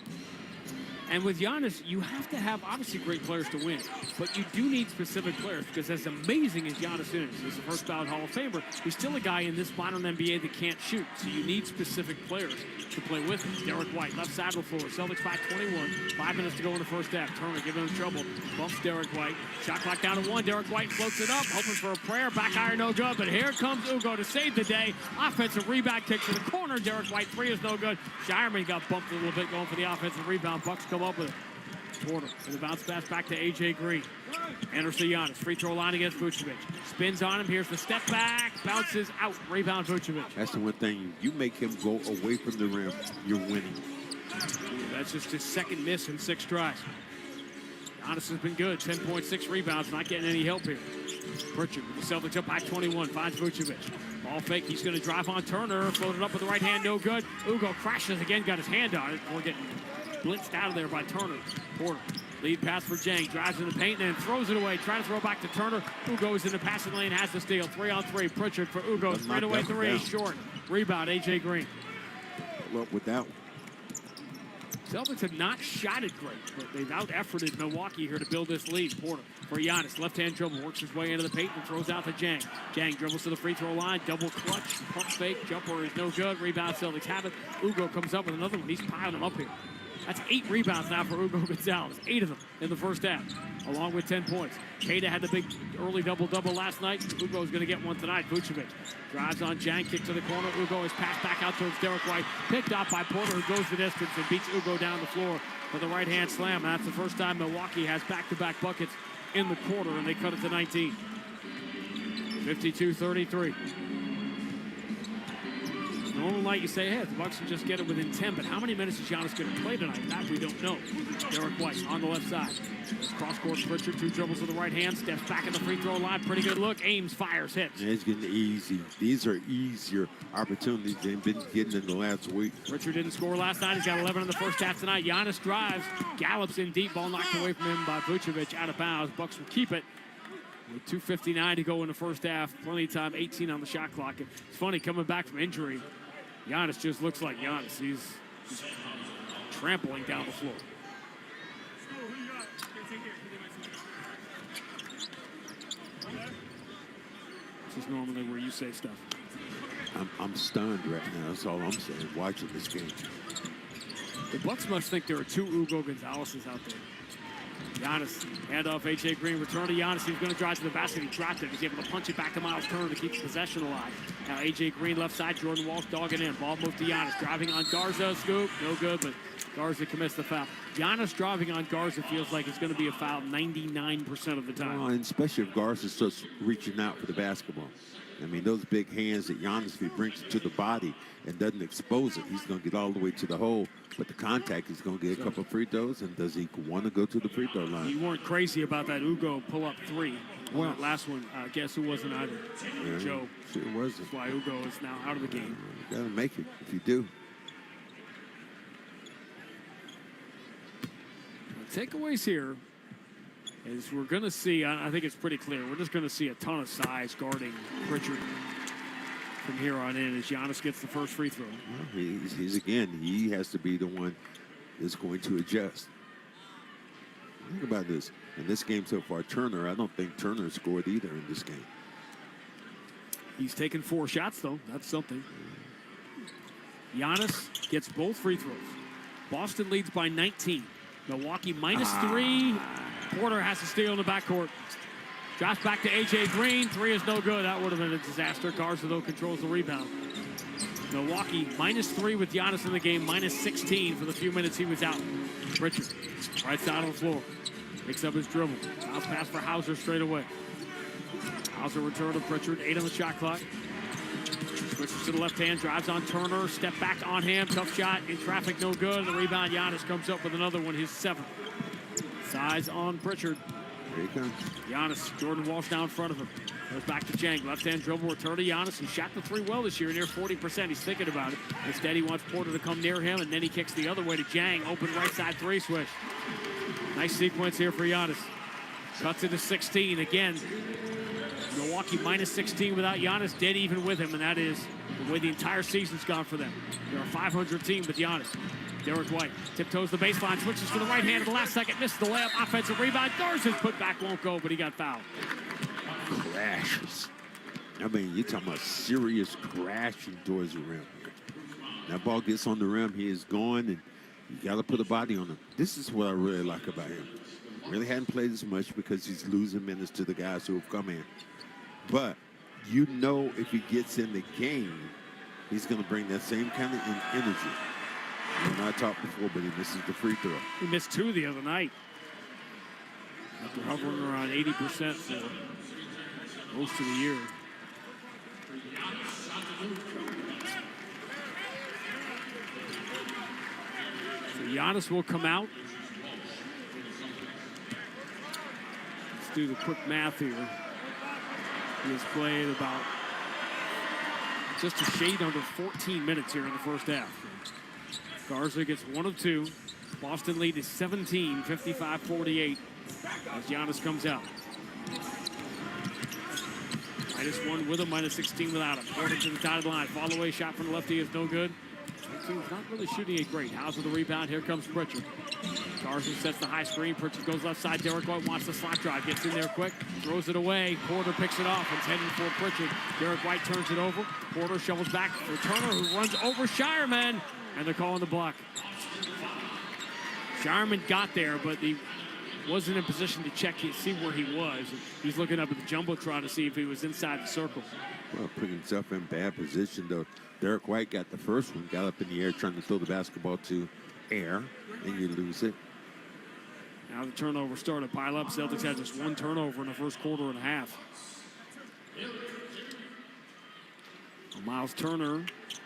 S4: And with Giannis, you have to have, obviously, great players to win. But you do need specific players, because as amazing as Giannis is, he's a first-ballot Hall of Famer, he's still a guy in this modern NBA that can't shoot. So you need specific players to play with him. Derek White, left side of the floor. Celtics by 21. 5 minutes to go in the first half. Turner giving him trouble. Bumps Derek White. Shot clock down to 1. Derek White floats it up, hoping for a prayer. Back iron, no good. But here comes Ugo to save the day. Offensive rebound kick to the corner. Derek White, 3 is no good. Shireman got bumped a little bit going for the offensive rebound. Bucks come up with it. Porter with a bounce pass back to A.J. Green. Enters to Giannis. Free throw line against Vucevic. Spins on him. Here's the step back. Bounces out. Rebound Vucevic.
S26: That's the one thing. You make him go away from the rim, you're winning.
S4: That's just his second miss in 6 tries. Giannis has been good. 10.6 rebounds. Not getting any help here. Pritchard with the Celtics up by 21. Finds Vucevic. Ball fake. He's going to drive on Turner. Floated up with the right hand. No good. Ugo crashes again. Got his hand on it. We're getting blitzed out of there by Turner. Porter. Lead pass for Jang. Drives in the paint and then throws it away. Trying to throw back to Turner. Ugo's in the passing lane. Has the steal. 3-on-3. Pritchard for Ugo. Straight away 3. Short. Rebound. A.J. Green.
S26: Well, with that one.
S4: Celtics have not shot it great, but they've out-efforted Milwaukee here to build this lead. Porter for Giannis. Left-hand dribble. Works his way into the paint and throws out to Jang. Jang dribbles to the free throw line. Double clutch. Pump fake. Jumper is no good. Rebound. Celtics have it. Ugo comes up with another one. He's piling them up here. That's 8 rebounds now for Ugo Gonzalez. 8 of them in the first half, along with 10 points. Kada had the big early double-double last night. Ugo's going to get one tonight. Vucevic drives on Jang, kick to the corner. Ugo is passed back out towards Derek White. Picked up by Porter, who goes the distance and beats Ugo down the floor for the right-hand slam. And that's the first time Milwaukee has back-to-back buckets in the quarter, and they cut it to 19. 52-33. Normal night, you say, hey, the Bucks can just get it within 10, but how many minutes is Giannis going to play tonight? That we don't know. Derek White on the left side. Cross-court Pritchard, 2 dribbles with the right hand, steps back in the free throw line. Pretty good look. Aims, fires, hits.
S26: Yeah, it's getting easy. These are easier opportunities they've been getting in the last week.
S4: Pritchard didn't score last night. He's got 11 in the first half tonight. Giannis drives, gallops in deep. Ball knocked away from him by Vucevic, out of bounds. Bucks will keep it. With 2:59 to go in the first half. Plenty of time, 18 on the shot clock. It's funny, coming back from injury, Giannis just looks like Giannis. He's trampling down the floor. This is normally where you say stuff.
S26: I'm stunned right now. That's all I'm saying, watching this game.
S4: The Bucks must think there are two Hugo Gonzalez's out there. Giannis, handoff, A.J. Green, return to Giannis. He's going to drive to the basket. He dropped it. He's able to punch it back to Miles Turner to keep the possession alive. Now A.J. Green left side, Jordan Walsh dogging in. Ball moved to Giannis, driving on Garza, scoop, no good, but Garza commits the foul. Giannis driving on Garza feels like it's going to be a foul 99% of the time.
S26: Well, and especially if Garza starts reaching out for the basketball. I mean, those big hands that Giannis, if he brings it to the body and doesn't expose it, he's going to get all the way to the hole. But the contact, he's going to get a couple of free throws. And does he want to go to the free throw line?
S4: You weren't crazy about that Ugo pull-up three.
S26: Well,
S4: that last one, guess who wasn't either?
S26: Yeah,
S4: Joe.
S26: Sure wasn't.
S4: That's why Ugo is now out of the game.
S26: You got to make it if you do.
S4: The takeaways here is we're going to see, I think it's pretty clear, we're just going to see a ton of size guarding Pritchard from here on in as Giannis gets the first free throw.
S26: Well, he has to be the one that's going to adjust. Think about this. In this game so far, Turner, I don't think Turner scored either in this game.
S4: He's taken 4 shots, though. That's something. Giannis gets both free throws. Boston leads by 19. Milwaukee -3. Porter has to steal in the backcourt. Drops back to A.J. Green. 3 is no good. That would have been a disaster. Garza, though, controls the rebound. Milwaukee -3 with Giannis in the game. -16 for the few minutes he was out. Pritchard, right side on the floor. Picks up his dribble. Bounce pass for Hauser straight away. Hauser return to Pritchard. 8 on the shot clock. Switches to the left hand. Drives on Turner. Step back on him. Tough shot. In traffic, no good. The rebound, Giannis comes up with another one. His 7th. Size on Pritchard.
S26: Here he comes.
S4: Giannis, Jordan Walsh down in front of him. Goes back to Chang. Left-hand dribble, return to Giannis. He shot the 3 well this year, near 40%. He's thinking about it. Instead, he wants Porter to come near him, and then he kicks the other way to Chang. Open right side 3 switch. Nice sequence here for Giannis. Cuts it to 16. Again, Milwaukee -16 without Giannis, dead even with him, and that is the way the entire season's gone for them. They're a 500 team with Giannis. Derek White tiptoes the baseline, switches to the right hand at the last second, misses the layup, offensive rebound. Garza's put back, won't go, but he got fouled.
S26: Crashes. I mean, you're talking about serious crashing towards the rim here. That ball gets on the rim, he is gone, and you got to put a body on him. This is what I really like about him. Really hadn't played as much because he's losing minutes to the guys who have come in. But you know if he gets in the game, he's going to bring that same kind of energy. And I talked before, but he misses the free throw.
S4: He missed 2 the other night. After hovering around 80% for most of the year. So Giannis will come out. Let's do the quick math here. He has played about just a shade under 14 minutes here in the first half. Garza gets 1 of 2. Boston lead is 17, 55-48 as Giannis comes out. -1 with him, -16 without him. Porter to the dotted line. Fall away shot from the lefty is no good. Team's not really shooting it great. Hauser the rebound. Here comes Pritchard. Garza sets the high screen. Pritchard goes left side. Derek White wants the slot drive. Gets in there quick. Throws it away. Porter picks it off. It's heading for Pritchard. Derek White turns it over. Porter shovels back for Turner, who runs over Shireman. And they're calling the block. Shireman got there, but he wasn't in position to check, see where he was. He's looking up at the jumbotron to see if he was inside the circle.
S26: Well, putting himself in bad position, though. Derek White got the first one, got up in the air trying to throw the basketball to air, and you lose it.
S4: Now the turnover started to pile up. Celtics had just 1 turnover in the first quarter and a half. Miles Turner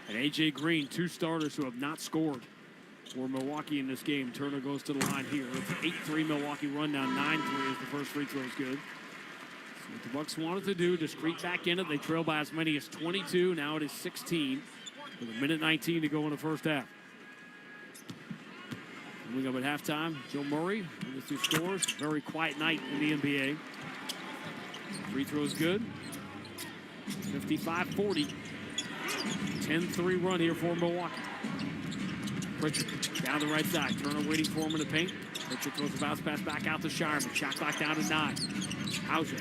S4: and A.J. Green, 2 starters who have not scored for Milwaukee in this game. Turner goes to the line here. It's an 8-3 Milwaukee run down. 9-3 as the first free throw is good. So what the Bucks wanted to do, just creep back in it. They trail by as many as 22. Now it is 16 with a minute 19 to go in the first half. Coming up at halftime, Joe Murray with 2 scores. Very quiet night in the NBA. Free throw is good. 55-40. 10-3 run here for Milwaukee. Pritchard down the right side. Turner waiting for him in the paint. Pritchard throws the bounce pass back out to Shireman. Shot clock down to 9. Hauser.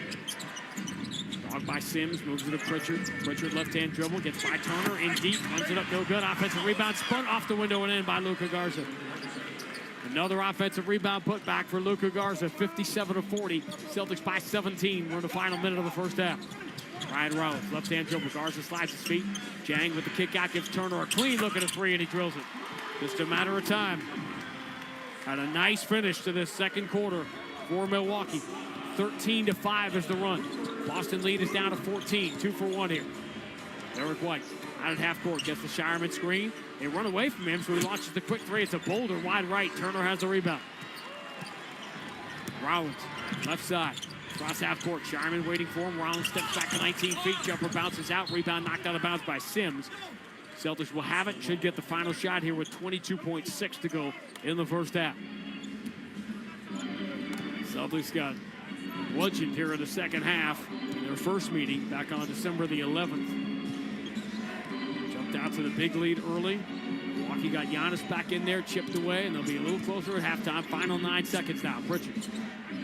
S4: Blocked by Sims, moves it to Pritchard. Pritchard left-hand dribble, gets by Turner in deep, runs it up, no good. Offensive rebound, spun off the window and in by Luka Garza. Another offensive rebound put back for Luka Garza, 57-40. Celtics by 17. We're in the final minute of the first half. Ryan Rollins, left-hand dribble. Garza slides his feet. Jang with the kick out, gives Turner a clean look at a three, and he drills it. Just a matter of time. Had a nice finish to this second quarter for Milwaukee. 13-5 is the run. Boston lead is down to 14. 2 for 1 here. Derek White out at half court, gets the Shireman screen. They run away from him, so he launches the quick three. It's a boulder, wide right. Turner has the rebound. Rollins, left side. Cross half court. Shireman waiting for him. Rollins steps back to 19 feet. Jumper bounces out. Rebound knocked out of bounds by Sims. Celtics will have it. Should get the final shot here with 22.6 to go in the first half. Celtics got bludgeoned here in the second half in their first meeting back on December the 11th. Jumped out to the big lead early. Milwaukee got Giannis back in there, chipped away, and they'll be a little closer at halftime. Final 9 seconds now. Pritchard.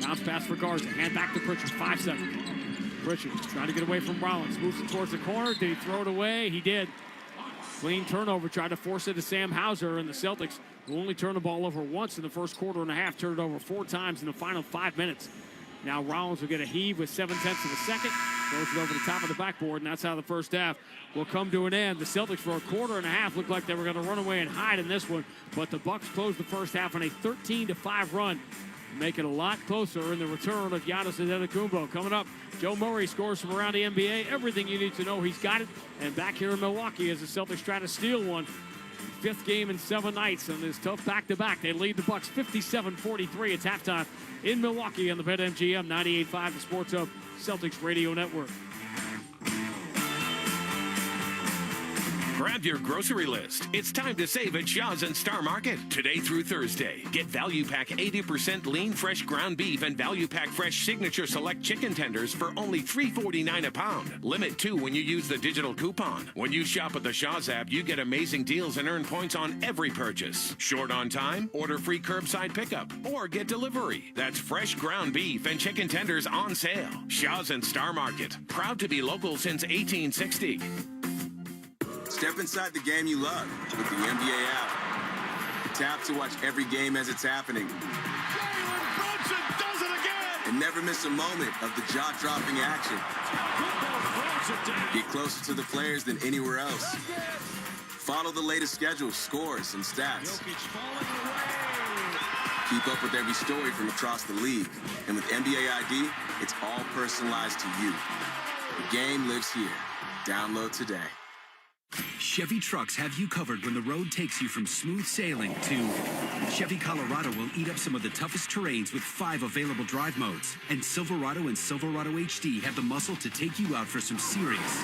S4: Bounce pass for Garza. Hand back to Pritchard. 5 seconds. Pritchard trying to get away from Rollins. Moves it towards the corner. Did he throw it away? He did. Clean turnover. Tried to force it to Sam Hauser, and the Celtics will only turn the ball over once in the first quarter and a half. Turned it over 4 times in the final 5 minutes. Now Rollins will get a heave with 7/10 of a second. Throws it over the top of the backboard, and that's how the first half will come to an end. The Celtics for a quarter and a half looked like they were going to run away and hide in this one, but the Bucks closed the first half on a 13-5 run. Make it a lot closer in the return of Giannis Antetokounmpo. Coming up, Joe Murray scores from around the NBA. Everything you need to know, he's got it. And back here in Milwaukee as the Celtics try to steal one. 5th game in 7 nights on this tough back-to-back. They lead the Bucks 57-43. It's halftime in Milwaukee on the BetMGM 98.5, the Sports Hub Celtics Radio Network.
S13: Grab your grocery list. It's time to save at Shaw's and Star Market. Today through Thursday. Get Value Pack 80% lean fresh ground beef and Value Pack fresh signature select chicken tenders for only $3.49 a pound. Limit 2 when you use the digital coupon. When you shop at the Shaw's app, you get amazing deals and earn points on every purchase. Short on time? Order free curbside pickup or get delivery. That's fresh ground beef and chicken tenders on sale. Shaw's and Star Market. Proud to be local since 1860.
S6: Step inside the game you love with the NBA app. Tap to watch every game as it's happening.
S8: Does it again!
S6: And never miss a moment of the jaw-dropping action. Get closer to the players than anywhere else. Follow the latest schedules, scores, and stats. Keep up with every story from across the league. And with NBA ID, it's all personalized to you. The game lives here. Download today.
S18: Chevy trucks have you covered when the road takes you from smooth sailing to Chevy Colorado will eat up some of the toughest terrains with 5 available drive modes. And Silverado and Silverado HD have the muscle to take you out for some serious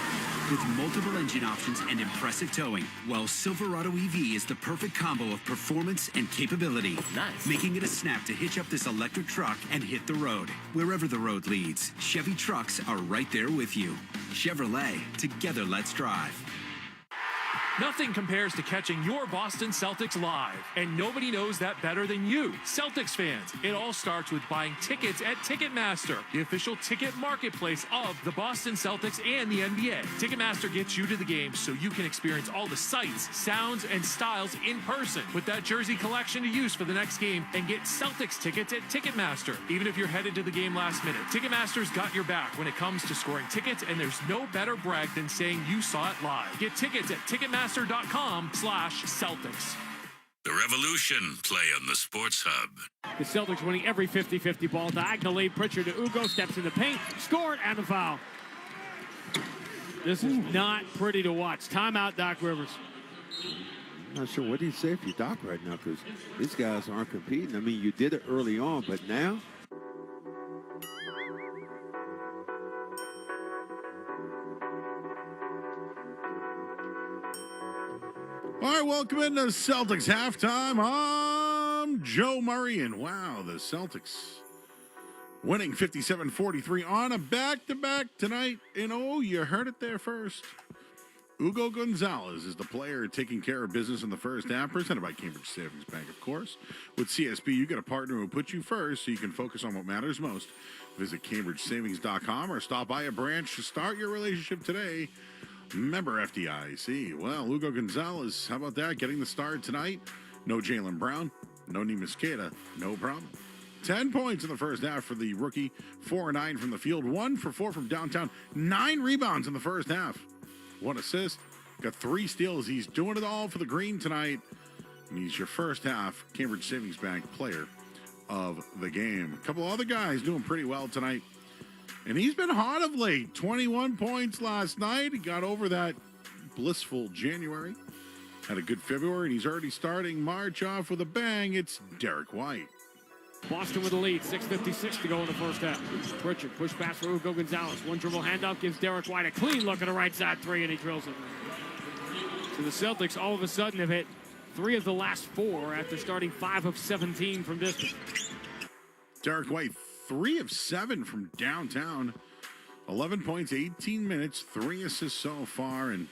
S18: with multiple engine options and impressive towing. While Silverado EV is the perfect combo of performance and capability. Nice. Making it a snap to hitch up this electric truck and hit the road. Wherever the road leads, Chevy trucks are right there with you. Chevrolet, together let's drive.
S17: Nothing compares to catching your Boston Celtics live, and nobody knows that better than you, Celtics fans. It all starts with buying tickets at Ticketmaster, the official ticket marketplace of the Boston Celtics and the NBA. Ticketmaster gets you to the game so you can experience all the sights, sounds, and styles in person. Put that jersey collection to use for the next game and get Celtics tickets at Ticketmaster, even if you're headed to the game last minute. Ticketmaster's got your back when it comes to scoring tickets, and there's no better brag than saying you saw it live. Get tickets at Ticketmaster.com/Celtics.
S23: The Revolution play on the Sports Hub.
S4: The Celtics winning every 50-50 ball. Diagonal lead. Pritchard to Ugo. Steps in the paint. Scored and a foul. This is not pretty to watch. Timeout, Doc Rivers.
S26: I'm not sure what do you say if you Doc right now, because these guys aren't competing. I mean, you did it early on, but now?
S20: All right, welcome into Celtics halftime. I'm Joe Murray, and wow, the Celtics winning 57-43 on a back-to-back tonight. And oh, you heard it there first. Ugo Gonzalez is the player taking care of business in the first half, presented by Cambridge Savings Bank, of course. With CSB, you get a partner who will put you first so you can focus on what matters most. Visit CambridgeSavings.com or stop by a branch to start your relationship today. Member FDIC. Well, Lugo Gonzalez, how about that? Getting the start tonight. No Jaylen Brown, no Mosqueda, no problem. 10 points in the first half for the rookie. 4-9 from the field, 1 for 4 from downtown. 9 rebounds in the first half. 1 assist. Got 3 steals. He's doing it all for the green tonight. And he's your first half Cambridge Savings Bank player of the game. A couple other guys doing pretty well tonight. And he's been hot of late. 21 points last night. He got over that blissful January. Had a good February, and he's already starting March off with a bang. It's Derek White.
S4: Boston with the lead, 6:56 to go in the first half. Pritchard, push pass for Hugo Gonzalez. One dribble handoff gives Derek White a clean look at the right side three, and he drills it. So the Celtics all of a sudden have hit 3 of the last 4 after starting 5 of 17 from distance.
S20: Derek White, 3 of 7 from downtown. 11 points, 18 minutes, 3 assists so far, and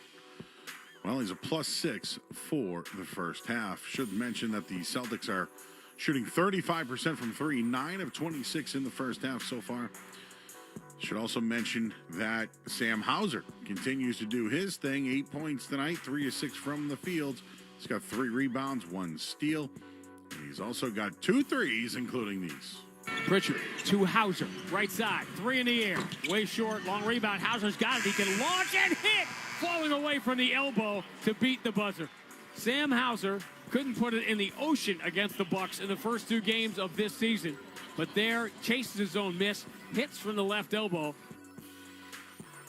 S20: well, he's a +6 for the first half. Should mention that the Celtics are shooting 35% from 3, 9 of 26 in the first half so far. Should also mention that Sam Hauser continues to do his thing. 8 points tonight, 3 of 6 from the field. He's got 3 rebounds, 1 steal. And he's also got 2 threes, including these.
S4: Pritchard to Hauser, right side, 3 in the air, way short, long rebound. Hauser's got it. He can launch and hit, falling away from the elbow to beat the buzzer. Sam Hauser couldn't put it in the ocean against the Bucks in the first 2 games of this season, but there chases his own miss, hits from the left elbow.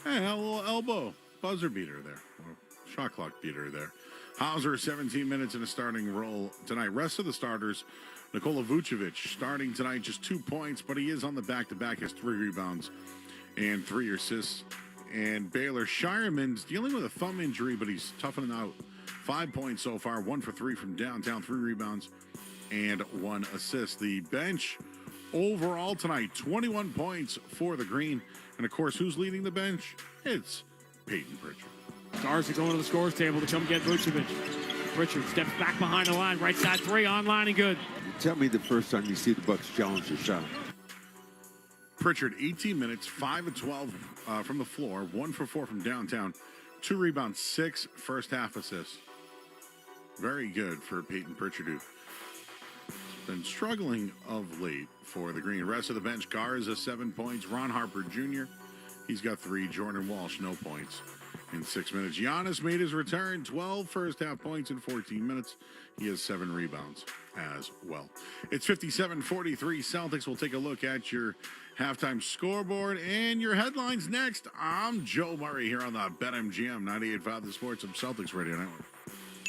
S20: Hey, a little elbow buzzer beater there, or shot clock beater there. Hauser, 17 minutes in a starting role tonight. Rest of the starters, Nikola Vucevic starting tonight, just 2 points, but he is on the back-to-back, has 3 rebounds and 3 assists. And Baylor Shireman's dealing with a thumb injury, but he's toughening out. 5 points so far, 1 for 3 from downtown, 3 rebounds and 1 assist. The bench overall tonight, 21 points for the Green. And of course, who's leading the bench? It's Peyton Pritchard.
S4: Stars are going to the scores table to come get Vucevic. Pritchard steps back behind the line, right side 3, online and good.
S26: Tell me the first time you see the Bucks challenge the shot.
S20: Pritchard, 18 minutes, 5 of 12 from the floor, 1 for 4 from downtown, 2 rebounds, 6 first half assists. Very good for Peyton Pritchard, who's been struggling of late for the Green. Rest of the bench, Garza, 7 points. Ron Harper Jr., he's got 3. Jordan Walsh, no points in 6 minutes. Giannis made his return, 12 first half points in 14 minutes. He has 7 rebounds as well. It's 57-43. Celtics. Will take a look at your halftime scoreboard and your headlines next. I'm Joe Murray here on the BetMGM 98.5 The Sports of Celtics Radio Network.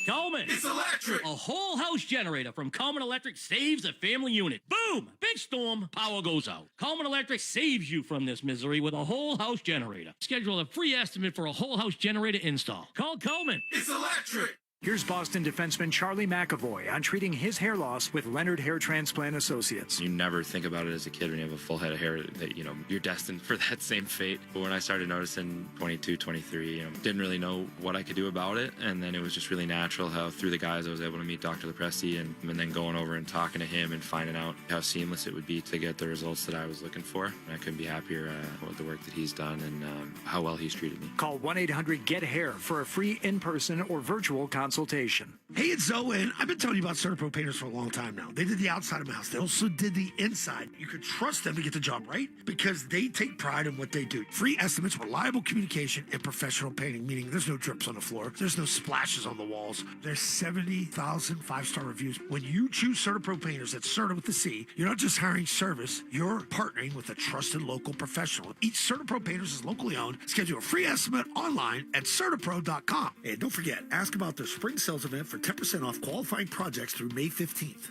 S5: Coleman. It's electric. A whole house generator from Coleman Electric saves a family unit. Boom! Big storm, power goes out. Coleman Electric saves you from this misery with a whole house generator. Schedule a free estimate for a whole house generator install. Call Coleman. It's electric.
S11: Here's Boston defenseman Charlie McAvoy on treating his hair loss with Leonard Hair Transplant Associates.
S12: You never think about it as a kid when you have a full head of hair that, you're destined for that same fate. But when I started noticing 22, 23, didn't really know what I could do about it. And then it was just really natural how through the guys I was able to meet Dr. Lepresti and then going over and talking to him and finding out how seamless it would be to get the results that I was looking for. And I couldn't be happier with the work that he's done and how well he's treated me.
S11: Call 1-800-GET-HAIR for a free in-person or virtual consultation.
S8: Hey, it's Zoe, and I've been telling you about CertaPro painters for a long time now. They did the outside of my house. They also did the inside. You could trust them to get the job right because they take pride in what they do. Free estimates, reliable communication, and professional painting, meaning there's no drips on the floor. There's no splashes on the walls. There's 70,000 5-star reviews. When you choose CertaPro painters, that's Certa with the C, you're not just hiring service, you're partnering with a trusted local professional. Each CertaPro painters is locally owned. Schedule a free estimate online at CertaPro.com. And don't forget, ask about their spring sales event for 10% off qualifying projects through May 15th.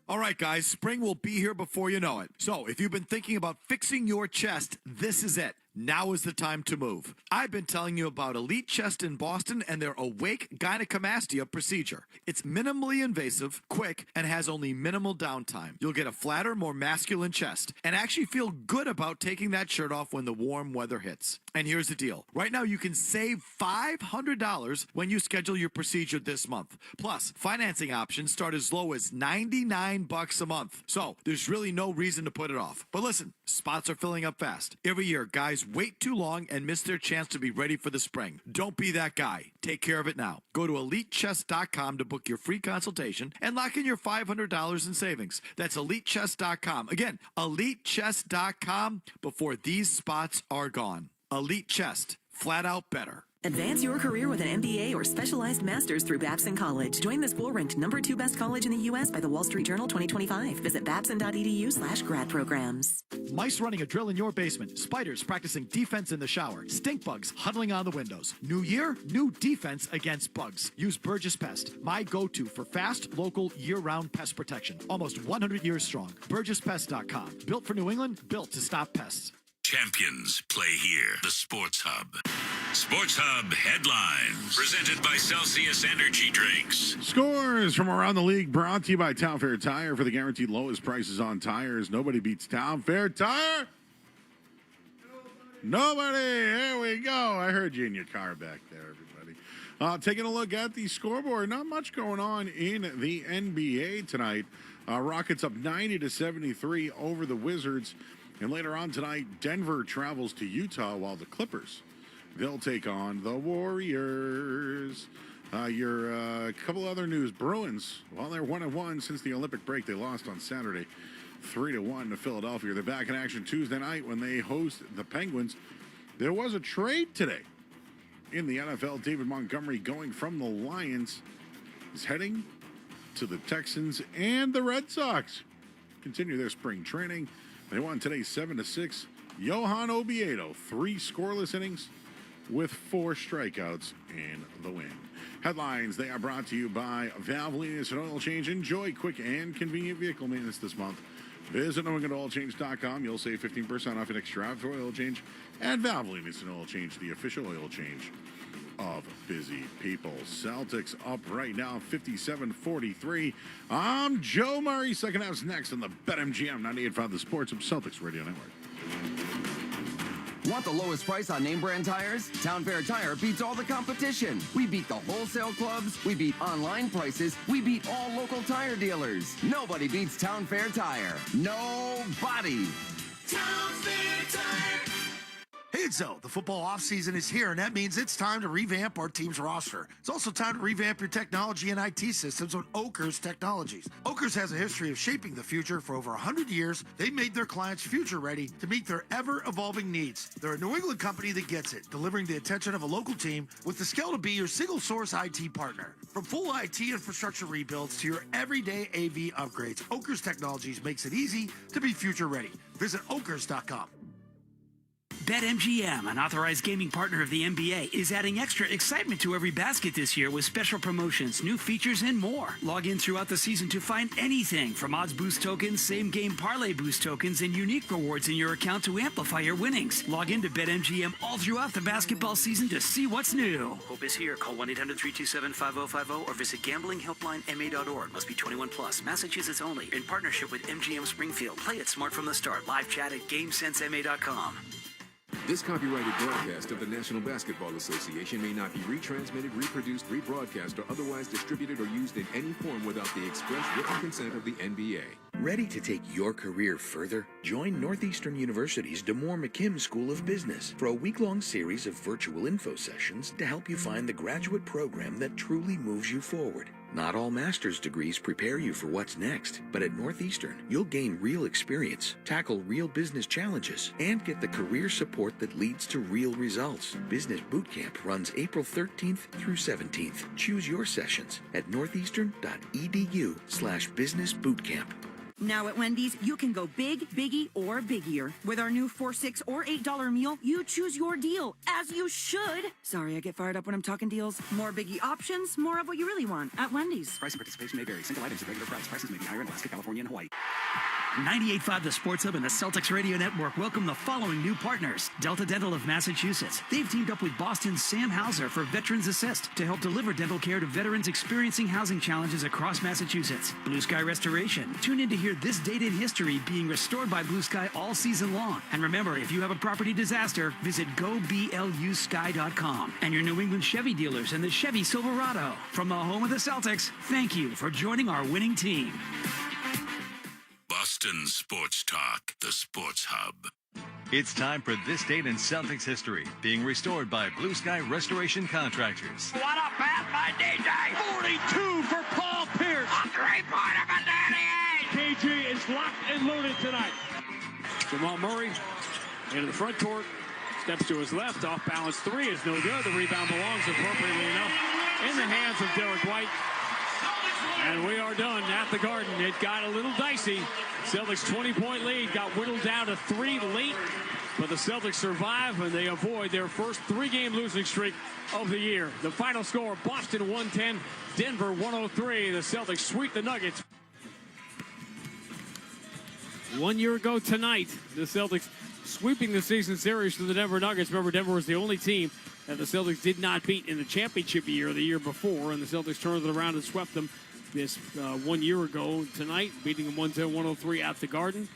S21: All right, guys, spring will be here before you know it. So if you've been thinking about fixing your chest, this is it. Now is the time to move. I've been telling you about Elite Chest in Boston and their Awake Gynecomastia procedure. It's minimally invasive, quick, and has only minimal downtime. You'll get a flatter, more masculine chest and actually feel good about taking that shirt off when the warm weather hits. And here's the deal. Right now, you can save $500 when you schedule your procedure this month. Plus, financing options start as low as $99 a month. So there's really no reason to put it off. But listen, Spots are filling up fast. Every year, guys wait too long and miss their chance to be ready for the spring. Don't be that guy. Take care of it now. Go to EliteChess.com to book your free consultation and lock in your $500 in savings. That's EliteChess.com. Again, EliteChess.com before these spots are gone. Elite Chess. Flat out better.
S2: Advance your career with an MBA or specialized master's through Babson College. Join this school ranked #2 best college in the U.S. by the Wall Street Journal 2025. Visit babson.edu/grad programs.
S21: Mice running a drill in your basement. Spiders practicing defense in the shower. Stink bugs huddling on the windows. New year, new defense against bugs. Use Burgess Pest, my go-to for fast, local, year-round pest protection. Almost 100 years strong. BurgessPest.com. Built for New England, built to stop pests.
S23: Champions play here. The Sports Hub. Sports Hub headlines. Presented by Celsius Energy Drinks.
S20: Scores from around the league brought to you by Town Fair Tire. For the guaranteed lowest prices on tires, nobody beats Town Fair Tire. Nobody. There we go. I heard you in your car back there, everybody. Taking a look at the scoreboard. Not much going on in the NBA tonight. Rockets up 90-73 over the Wizards. And later on tonight, Denver travels to Utah, while the Clippers, they'll take on the Warriors. Your couple other news. Bruins, well, they're 1-1 since the Olympic break. They lost on Saturday 3-1 to Philadelphia. They're back in action Tuesday night when they host the Penguins. There was a trade today in the NFL. David Montgomery, going from the Lions, is heading to the Texans, and the Red Sox continue their spring training. They won today 7-6. Johan Oviedo, 3 scoreless innings with 4 strikeouts in the win. Headlines, they are brought to you by Valvoline and Oil Change. Enjoy quick and convenient vehicle maintenance this month. Visit NewEnglandOilChange.com. You'll save 15% off an extra drive for oil change. And Valvoline and Oil Change, the official oil change of busy people. Celtics up right now, 57-43. I'm Joe Murray. Second half's next on the BetMGM 98.5 The Sports of Celtics Radio Network.
S3: Want the lowest price on name brand tires? Town Fair Tire beats all the competition. We beat the wholesale clubs. We beat online prices. We beat all local tire dealers. Nobody beats Town Fair Tire. Nobody.
S8: Town Fair Tire. Hey, it's Zoe. The football offseason is here, and that means it's time to revamp our team's roster. It's also time to revamp your technology and IT systems on Oakers Technologies. Oakers has a history of shaping the future. For over 100 years, they made their clients future-ready to meet their ever-evolving needs. They're a New England company that gets it, delivering the attention of a local team with the scale to be your single-source IT partner. From full IT infrastructure rebuilds to your everyday AV upgrades, Oakers Technologies makes it easy to be future-ready. Visit Okers.com.
S10: BetMGM, an authorized gaming partner of the NBA, is adding extra excitement to every basket this year with special promotions, new features, and more. Log in throughout the season to find anything from odds boost tokens, same-game parlay boost tokens, and unique rewards in your account to amplify your winnings. Log in to BetMGM all throughout the basketball season to see what's new. Hope is here. Call 1-800-327-5050 or visit gamblinghelplinema.org. Must be 21 plus. Massachusetts only. In partnership with MGM Springfield. Play it smart from the start. Live chat at GameSenseMA.com.
S15: This copyrighted broadcast of the National Basketball Association may not be retransmitted, reproduced, rebroadcast, or otherwise distributed or used in any form without the express written consent of the NBA.
S22: Ready to take your career further? Join Northeastern University's DeMoore McKim School of Business for a week-long series of virtual info sessions to help you find the graduate program that truly moves you forward. Not all master's degrees prepare you for what's next, but at Northeastern, you'll gain real experience, tackle real business challenges, and get the career support that leads to real results. Business Bootcamp runs April 13th through 17th. Choose your sessions at northeastern.edu/businessbootcamp.
S1: Now at Wendy's, you can go big, biggie, or biggier. With our new $4, $6, or $8 meal, you choose your deal, as you should. Sorry, I get fired up when I'm talking deals. More biggie options, more of what you really want at Wendy's.
S19: Price and participation may vary. Single items at regular price. Prices may be higher in Alaska, California, and Hawaii.
S10: 98.5 The Sports Hub and the Celtics Radio Network welcome the following new partners. Delta Dental of Massachusetts. They've teamed up with Boston's Sam Hauser for Veterans Assist to help deliver dental care to veterans experiencing housing challenges across Massachusetts. Blue Sky Restoration. Tune in to hear this date in history being restored by Blue Sky all season long. And remember, if you have a property disaster, visit goblusky.com. And your New England Chevy dealers and the Chevy Silverado. From the home of the Celtics, thank you for joining our winning team.
S23: Boston Boston Sports Talk, the Sports Hub.
S7: It's time for This Date in Celtics History, being restored by Blue Sky Restoration Contractors.
S9: What a pass by DJ!
S4: 42 for Paul Pierce.
S9: A three-pointer for 98!
S4: KG is locked and loaded tonight. Jamal Murray into the front court. Steps to his left. Off balance three is no good. The rebound belongs appropriately enough in the hands of Derek White. And we are done at the Garden. It got a little dicey. Celtics 20-point lead got whittled down to 3 late. But the Celtics survive and they avoid their first 3-game losing streak of the year. The final score, Boston 110, Denver 103. The Celtics sweep the Nuggets. 1 year ago tonight, the Celtics sweeping the season series to the Denver Nuggets. Remember, Denver was the only team that the Celtics did not beat in the championship year the year before, and the Celtics turned it around and swept them this 1 year ago tonight, beating them 110-103 at the Garden.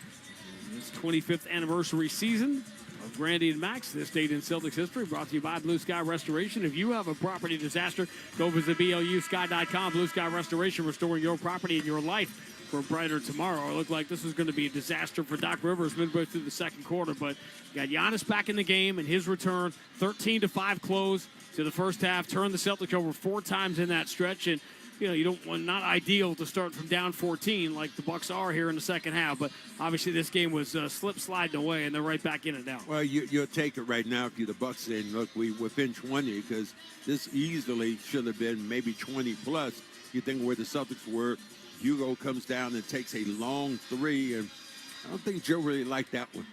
S4: This 25th anniversary season of Grandy and Max, This Date in Celtics History, brought to you by Blue Sky Restoration. If you have a property disaster, go visit BLUSky.com. Blue Sky Restoration, restoring your property and your life for a brighter tomorrow. It looked like this was going to be a disaster for Doc Rivers midway through the second quarter, but got Giannis back in the game and his return, 13-5 close to the first half, turned the Celtics over 4 times in that stretch, and you don't want, not ideal to start from down 14 like the Bucks are here in the second half, but obviously this game was sliding away, and they're right back in it now.
S26: Well, you'll take it right now if you're the Bucks saying, look, within 20, because this easily should have been maybe 20 plus. You think where the Celtics were. Hugo comes down and takes a long three, and I don't think Joe really liked that one.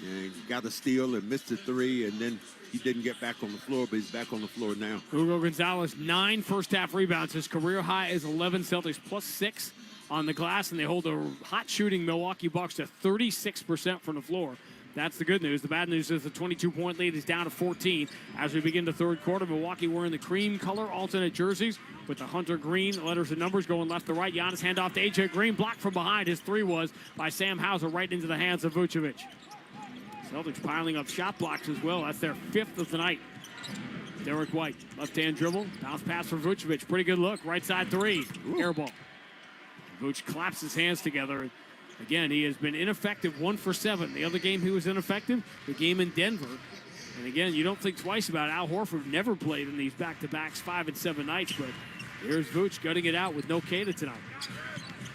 S26: And got a steal and missed a three, and then he didn't get back on the floor, but he's back on the floor now.
S4: Hugo Gonzalez, 9 first-half rebounds. His career high is 11. Celtics plus 6 on the glass, and they hold the hot-shooting Milwaukee Bucks to 36% from the floor. That's the good news. The bad news is the 22-point lead is down to 14. As we begin the third quarter, Milwaukee wearing the cream color alternate jerseys with the hunter green letters and numbers going left to right. Giannis handoff to A.J. Green, blocked from behind. His three was by Sam Hauser right into the hands of Vucevic. Celtics piling up shot blocks as well. That's their 5th of the night. Derek White, left-hand dribble, bounce pass for Vucevic. Pretty good look, right side three, air ball. Vucevic claps his hands together. Again, he has been ineffective, 1 for 7. The other game he was ineffective, the game in Denver. And again, you don't think twice about it. Al Horford never played in these back-to-backs 5 and 7 nights, but here's Vooch gutting it out with no Queta tonight.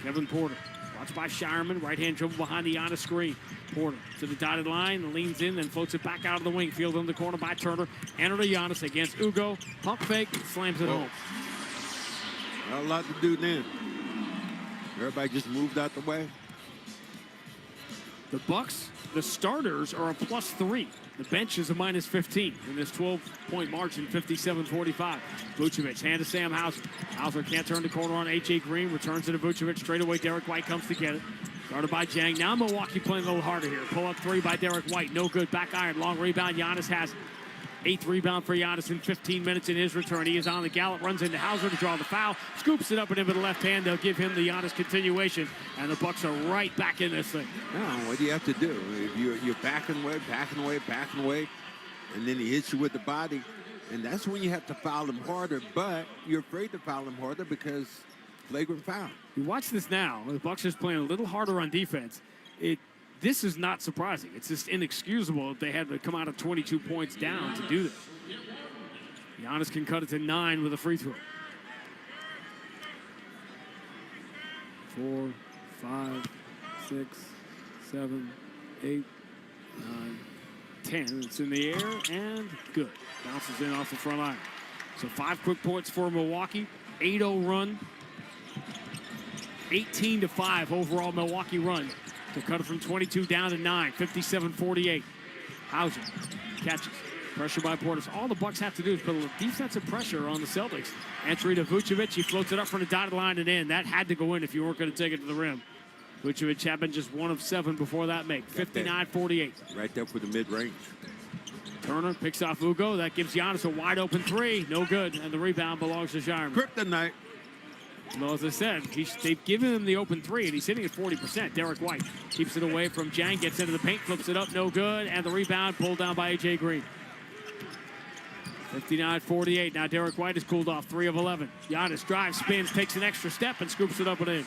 S4: Kevin Porter, watched by Shireman, right-hand dribble behind the Giannis screen. Porter to the dotted line, leans in, then floats it back out of the wing. Field in the corner by Turner. Enter to Giannis against Ugo. Pump fake, slams it home.
S26: Not a lot to do then. Everybody just moved out the way.
S4: The Bucks, the starters are a +3. The bench is a -15 in this 12-point margin, 57-45. Vucevic, hand to Sam Hauser. Hauser can't turn the corner on A.J. Green. Returns it to Vucevic. Straight away, Derek White comes to get it. Guarded by Jang. Now Milwaukee playing a little harder here. Pull-up three by Derek White. No good. Back iron. Long rebound. Giannis has it. 8th rebound for Giannis in 15 minutes in his return. He is on the gallop, runs into Hauser to draw the foul, scoops it up and in with the left hand. They'll give him the Giannis continuation, and the Bucks are right back in this thing.
S26: Now, what do you have to do? If you're backing away, and then he hits you with the body, and that's when you have to foul him harder, but you're afraid to foul him harder because flagrant foul.
S4: You watch this now. The Bucks is playing a little harder on defense. This is not surprising. It's just inexcusable if they had to come out of 22 points down to do this. Giannis can cut it to 9 with a free throw. 4, 5, 6, 7, 8, 9, 10. It's in the air and good. Bounces in off the front line. So 5 quick points for Milwaukee. 8-0 run. 18-5 overall Milwaukee run. To cut it from 22 down to 9, 57-48. Hauser catches. Pressure by Portis. All the Bucks have to do is put a little defensive pressure on the Celtics. Entry to Vucevic. He floats it up from the dotted line and in. That had to go in if you weren't going to take it to the rim. Vucevic had been just 1 of 7 before that make. 59-48.
S26: Right there for the mid-range.
S4: Turner picks off Ugo. That gives Giannis a wide open 3. No good. And the rebound belongs to Shireman.
S26: Kryptonite.
S4: Well, as I said, they've given him the open 3, and he's hitting at 40%. Derek White keeps it away from Jang, gets into the paint, flips it up, no good, and the rebound pulled down by A.J. Green. 59-48. Now Derek White has cooled off, 3 of 11. Giannis drives, spins, takes an extra step, and scoops it up and in.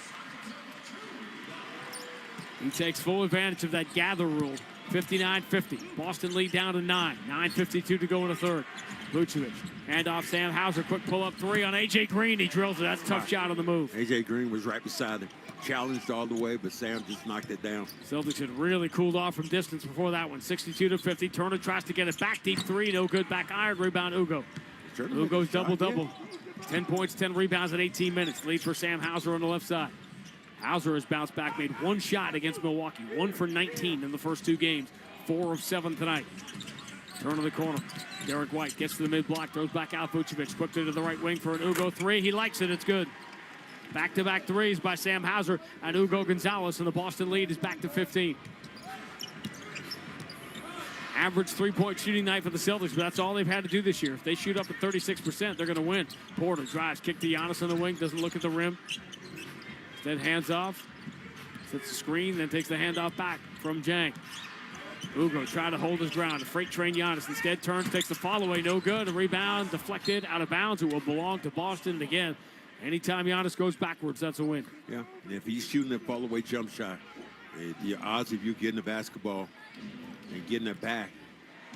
S4: He takes full advantage of that gather rule. 59-50. Boston lead down to 9. 9:52 to go in the third. Vucevic, handoff Sam Hauser. Quick pull-up three on A.J. Green. He drills it. That's a tough shot on the move.
S26: A.J. Green was right beside him. Challenged all the way, but Sam just knocked it down.
S4: Celtics had really cooled off from distance before that one. 62-50. Turner tries to get it back deep three. No good. Back iron. Rebound Ugo. Ugo's double-double. 10 points, 10 rebounds in 18 minutes. Lead for Sam Hauser on the left side. Hauser has bounced back, made one shot against Milwaukee. 1 for 19 in the first 2 games. 4 of 7 tonight. Turn to the corner. Derek White gets to the mid-block, throws back out Vucevic. Quickly to the right wing for an Ugo three. He likes it. It's good. Back-to-back threes by Sam Hauser and Ugo Gonzalez, and the Boston lead is back to 15. Average three-point shooting night for the Celtics, but that's all they've had to do this year. If they shoot up at 36%, they're going to win. Porter drives, kick to Giannis on the wing, doesn't look at the rim. Instead, hands off, sets the screen, then takes the handoff back from Jang. Ugo tried to hold his ground. A freight train Giannis instead turns, takes the follow away, no good. A rebound deflected out of bounds. It will belong to Boston. And again, anytime Giannis goes backwards, that's a win.
S26: Yeah, and if he's shooting a fall away jump shot, the odds of you getting the basketball and getting it back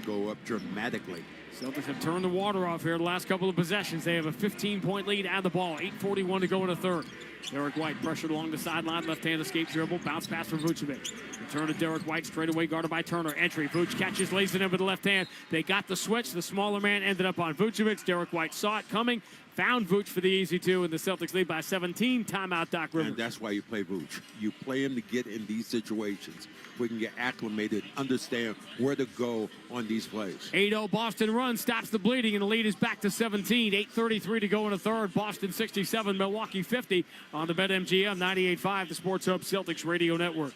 S26: go up dramatically.
S4: Celtics have turned the water off here the last couple of possessions. They have a 15-point lead and the ball. 8:41 to go in the third. Derek White pressured along the sideline. Left-hand escape dribble. Bounce pass from Vucevic. Return to Derek White. Straight away guarded by Turner. Entry. Vuce catches, lays it in with the left hand. They got the switch. The smaller man ended up on Vucevic. Derek White saw it coming. Found Vuce for the easy two, and the Celtics lead by 17. Timeout, Doc Rivers.
S26: And that's why you play Vuce. You play him to get in these situations. We can get acclimated, understand where to go on these plays.
S4: 8-0 Boston run stops the bleeding, and the lead is back to 17. 8:33 to go in the third. Boston 67, Milwaukee 50 on the BetMGM 98.5, the Sports Hub Celtics Radio Network.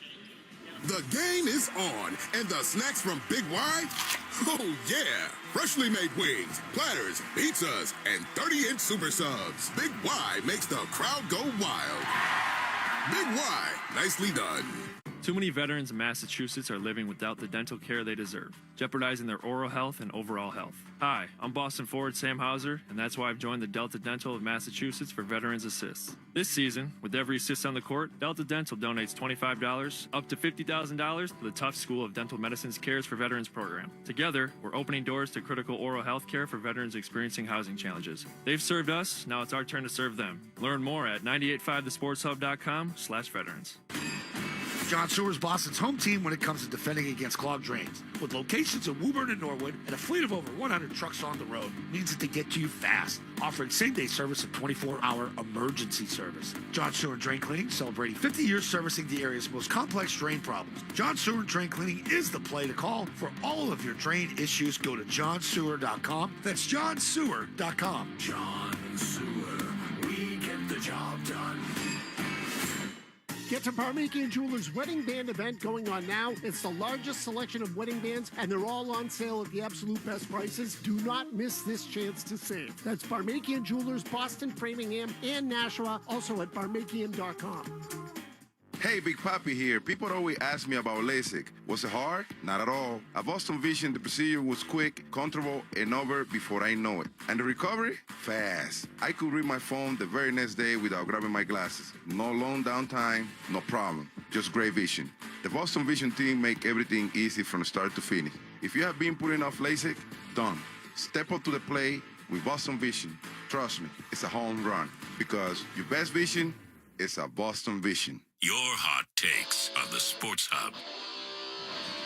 S6: The game is on, and the snacks from Big Y? Oh, yeah. Freshly made wings, platters, pizzas, and 30-inch super subs. Big Y makes the crowd go wild. Big Y, nicely done.
S17: Too many veterans in Massachusetts are living without the dental care they deserve, jeopardizing their oral health and overall health. Hi, I'm Boston forward Sam Hauser, and that's why I've joined the Delta Dental of Massachusetts for Veterans Assist. This season, with every assist on the court, Delta Dental donates $25 up to $50,000 to the Tufts School of Dental Medicine's Cares for Veterans program. Together, we're opening doors to critical oral health care for veterans experiencing housing challenges. They've served us, now it's our turn to serve them. Learn more at 985thesportshub.com/veterans.
S8: John Sewer's Boston's home team when it comes to defending against clogged drains. With locations in Woburn and Norwood and a fleet of over 100 trucks on the road, means that they get to you fast, offering same-day service and 24-hour emergency service. John Sewer Drain Cleaning, celebrating 50 years servicing the area's most complex drain problems. John Sewer Drain Cleaning is the play to call for all of your drain issues. Go to johnsewer.com. That's johnsewer.com.
S9: John Sewer, we get the job done.
S13: Get to Parmekian Jewelers' Wedding Band event going on now. It's the largest selection of wedding bands, and they're all on sale at the absolute best prices. Do not miss this chance to save. That's Parmekian Jewelers, Boston, Framingham, and Nashua, also at parmekian.com.
S14: Hey, Big Papi here. People always ask me about LASIK. Was it hard? Not at all. At Boston Vision, the procedure was quick, comfortable, and over before I know it. And the recovery? Fast. I could read my phone the very next day without grabbing my glasses. No long downtime, no problem. Just great vision. The Boston Vision team make everything easy from start to finish. If you have been putting off LASIK, done. Step up to the plate with Boston Vision. Trust me, it's a home run. Because your best vision is a Boston Vision.
S23: Your hot takes on the Sports Hub.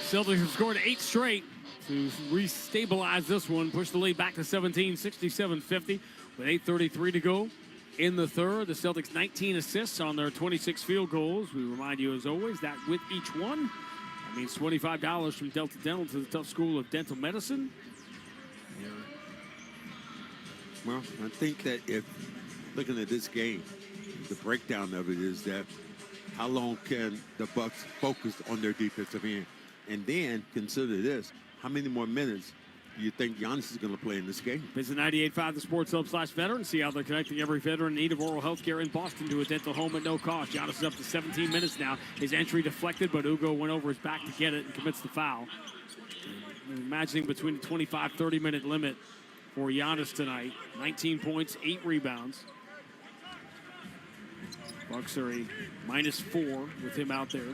S4: Celtics have scored 8 straight to restabilize this one, push the lead back to 17, 67-50 with 8:33 to go in the third. The Celtics 19 assists on their 26 field goals. We remind you, as always, that with each one, that means $25 from Delta Dental to the Tufts School of Dental Medicine.
S26: Well, I think that if looking at this game, the breakdown of it is that how long can the Bucks focus on their defensive end? And then consider this, how many more minutes do you think Giannis is going to play in this game?
S4: Visit 98.5 the Sports Hub/veteran. See how they're connecting every veteran in need of oral health care in Boston to a dental home at no cost. Giannis is up to 17 minutes now. His entry deflected, but Ugo went over his back to get it and commits the foul. I'm imagining between the 25-30 minute limit for Giannis tonight. 19 points, 8 rebounds. Bucks are a -4 with him out there.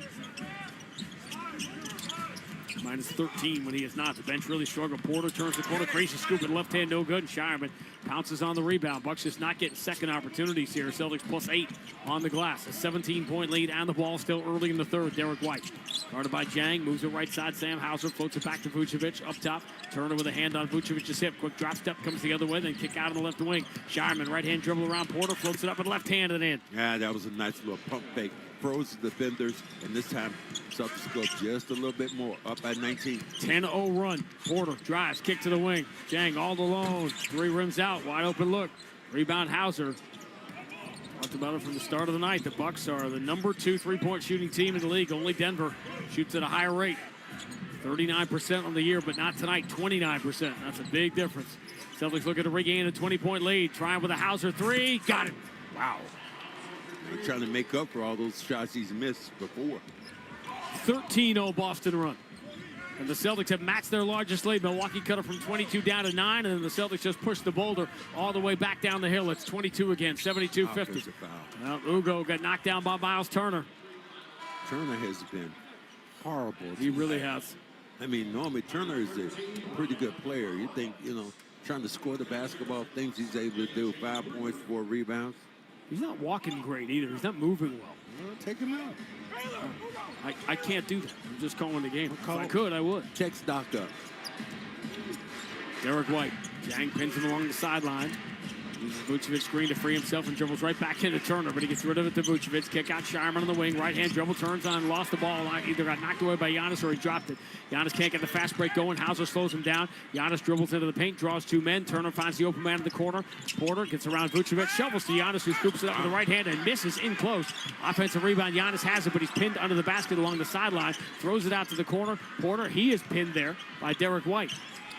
S4: -13 when he is not. The bench really struggled. Porter turns the corner. Gracious scoop with left hand, no good. And Shireman pounces on the rebound. Bucks just not getting second opportunities here. Celtics +8 on the glass. A 17-point lead and the ball still early in the third. Derek White guarded by Jang. Moves it right side. Sam Hauser floats it back to Vucevic. Up top. Turner with a hand on Vucevic's hip. Quick drop step comes the other way. Then kick out on the left wing. Shireman right hand dribble around Porter. Floats it up with left hand and in.
S26: Yeah, that was a nice little pump fake. Froze the defenders, and this time Celtics go just a little bit more, up by 19.
S4: 10-0 run. Porter drives, kick to the wing. Jang all alone. 3 rims out, wide open look. Rebound Hauser. Talked about it from the start of the night. The Bucks are the number 2 3-point shooting team in the league. Only Denver shoots at a higher rate. 39% on the year, but not tonight, 29%. That's a big difference. Celtics looking to regain a 20-point lead. Trying with a Hauser 3. Got it. Wow.
S26: They're trying to make up for all those shots he's missed before.
S4: 13-0 Boston run. And the Celtics have matched their largest lead. Milwaukee cut it from 22 down to 9, and then the Celtics just pushed the boulder all the way back down the hill. It's 22 again, 72-50. Well, Ugo got knocked down by Miles Turner.
S26: Turner has been horrible.
S4: He really has.
S26: I mean, normally Turner is a pretty good player. You think, trying to score the basketball, things he's able to do, 5 points, 4 rebounds.
S4: He's not walking great either. He's not moving well.
S26: Take him out.
S4: I can't do that. I'm just calling the game. If I could, I would.
S26: Text Doc up.
S4: Derek White. Jang pins him along the sideline. Uses Vucevic's screen to free himself and dribbles right back into Turner, but he gets rid of it to Vucevic. Kick out Shireman on the wing. Right-hand dribble turns on, lost the ball. Either got knocked away by Giannis or he dropped it. Giannis can't get the fast break going. Hauser slows him down. Giannis dribbles into the paint, draws 2 men. Turner finds the open man in the corner. Porter gets around Vucevic, shovels to Giannis, who scoops it up with the right hand and misses in close. Offensive rebound. Giannis has it, but he's pinned under the basket along the sideline. Throws it out to the corner. Porter, he is pinned there by Derek White.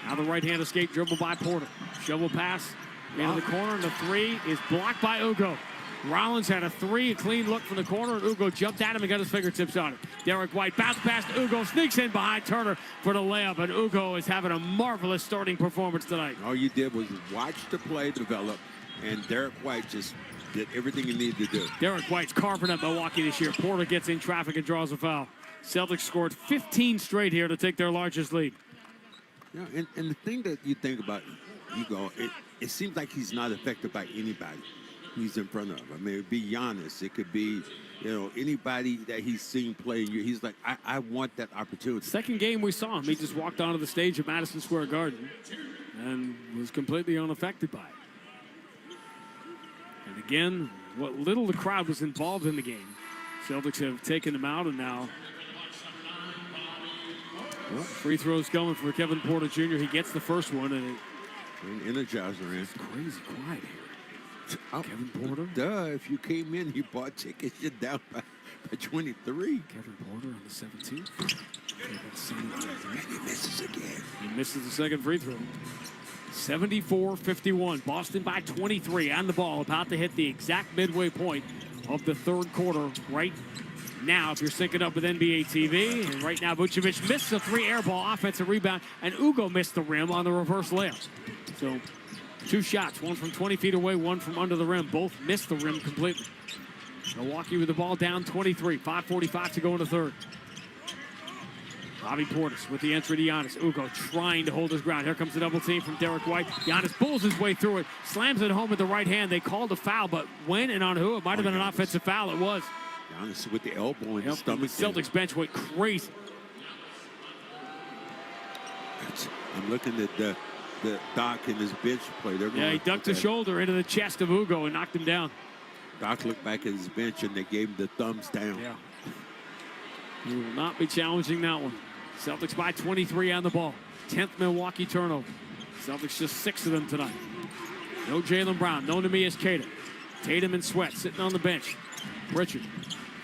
S4: Now the right-hand escape dribble by Porter. Shovel pass. Into the corner, and the 3 is blocked by Ugo. Rollins had a 3, a clean look from the corner, and Ugo jumped at him and got his fingertips on it. Derek White bounce past Ugo, sneaks in behind Turner for the layup, and Ugo is having a marvelous starting performance tonight.
S26: All you did was watch the play develop, and Derek White just did everything he needed to do.
S4: Derek White's carving up Milwaukee this year. Porter gets in traffic and draws a foul. Celtics scored 15 straight here to take their largest lead.
S26: Yeah, and the thing that you think about Ugo, it seems like he's not affected by anybody he's in front of. I mean, it would be Giannis. It could be, anybody that he's seen play. He's like, I want that opportunity.
S4: Second game we saw him, he just walked onto the stage at Madison Square Garden and was completely unaffected by it. And again, what little the crowd was involved in the game, Celtics have taken him out, and now free throws going for Kevin Porter Jr. He gets the first one, and
S26: Energizer in.
S4: It's crazy quiet here. Kevin Porter.
S26: Duh, if you came in, you bought tickets, you're down by 23.
S4: Kevin Porter on the 17th.
S26: And he misses again.
S4: He misses the second free throw. 74-51. Boston by 23 on the ball, about to hit the exact midway point of the third quarter right now, if you're syncing up with NBA TV. And right now, Vucevic missed a 3 air ball offensive rebound, and Ugo missed the rim on the reverse layup. So 2 shots, one from 20 feet away, one from under the rim. Both missed the rim completely. Milwaukee with the ball down 23, 5:45 to go in the third. Bobby Portis with the entry to Giannis. Ugo trying to hold his ground. Here comes the double team from Derek White. Giannis pulls his way through it, slams it home with the right hand. They called a foul, but when and on who? It might have been an offensive foul. It was.
S26: Giannis with the elbow in the stomach.
S4: The Celtics bench went crazy.
S26: I'm looking at the Doc and his bench play.
S4: He ducked his shoulder into the chest of Ugo and knocked him down.
S26: Doc looked back at his bench and they gave him the thumbs down.
S4: Yeah. He will not be challenging that one. Celtics by 23 on the ball. 10th Milwaukee turnover. Celtics just 6 of them tonight. No Jaylen Brown. No Neemias Queta. Tatum and Sweat sitting on the bench. Richard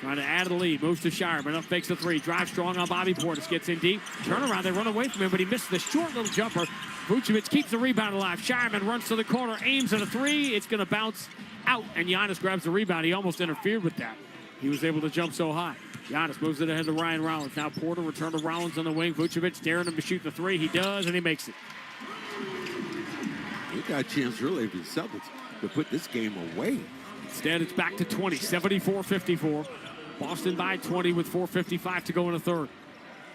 S4: trying to add to the lead. Moves to Shire, but up fakes the 3. Drives strong on Bobby Portis. Gets in deep. Turnaround. They run away from him, but he misses the short little jumper. Vucevic keeps the rebound alive. Shireman runs to the corner. Aims at a 3. It's going to bounce out, and Giannis grabs the rebound. He almost interfered with that. He was able to jump so high. Giannis moves it ahead to Ryan Rollins. Now Porter return to Rollins on the wing. Vucevic daring him to shoot the 3. He does, and he makes it.
S26: He got a chance really for the Celtics to put this game away.
S4: Instead, it's back to 20, 74-54. Boston by 20 with 4:55 to go in the third.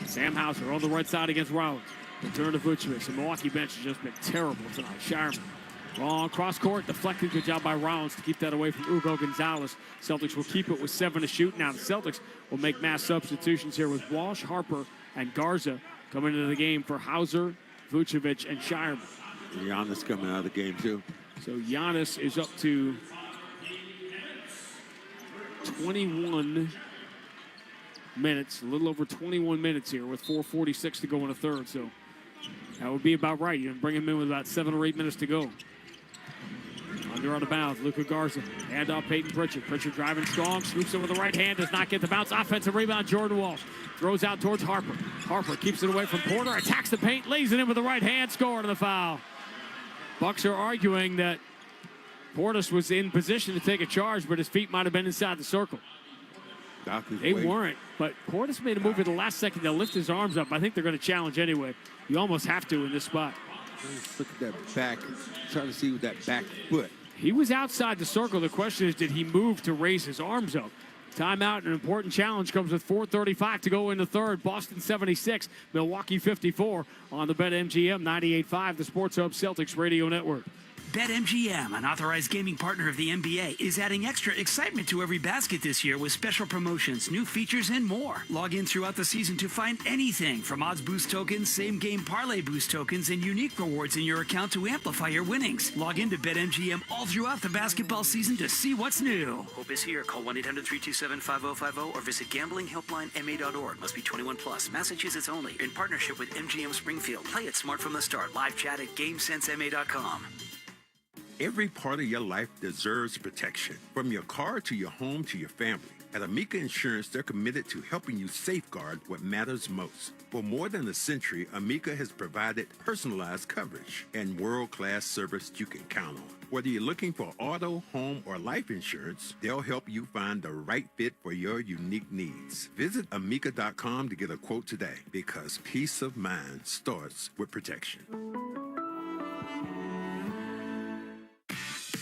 S4: Sam Hauser on the right side against Rollins. Return to Vucevic. The Milwaukee bench has just been terrible tonight. Shireman. Long cross court, deflected. Good job by Rollins to keep that away from Hugo Gonzalez. Celtics will keep it with 7 to shoot. Now the Celtics will make mass substitutions here with Walsh, Harper, and Garza coming into the game for Hauser, Vucevic, and Shireman.
S26: Giannis coming out of the game, too.
S4: So Giannis is up to 21 minutes, a little over 21 minutes here with 4:46 to go in the third. So that would be about right. You can bring him in with about 7 or 8 minutes to go. Under out of bounds, Luka Garza. Hand off Peyton Pritchard. Pritchard driving strong, swoops over the right hand, does not get the bounce. Offensive rebound, Jordan Walsh. Throws out towards Harper. Harper keeps it away from Porter, attacks the paint, lays it in with the right hand, score to the foul. Bucks are arguing that Portis was in position to take a charge, but his feet might have been inside the circle. They weren't, but Portis made a move at the last second to lift his arms up. I think they're going to challenge anyway. You almost have to in this spot.
S26: Look at that back, trying to see with that back foot.
S4: He was outside the circle. The question is, did he move to raise his arms up? Timeout, an important challenge comes with 4:35 to go in the third. Boston 76, Milwaukee 54 on the BetMGM 98.5, the Sports Hub Celtics Radio Network.
S10: BetMGM, an authorized gaming partner of the NBA, is adding extra excitement to every basket this year with special promotions, new features, and more. Log in throughout the season to find anything from odds boost tokens, same-game parlay boost tokens, and unique rewards in your account to amplify your winnings. Log in to BetMGM all throughout the basketball season to see what's new. Hope is here. Call 1-800-327-5050 or visit gamblinghelplinema.org. Must be 21 plus. Massachusetts only. In partnership with MGM Springfield. Play it smart from the start. Live chat at GameSenseMA.com.
S5: Every part of your life deserves protection. From your car to your home to your family. At Amica Insurance, they're committed to helping you safeguard what matters most. For more than a century, Amica has provided personalized coverage and world-class service you can count on. Whether you're looking for auto, home, or life insurance, they'll help you find the right fit for your unique needs. Visit Amica.com to get a quote today, because peace of mind starts with protection.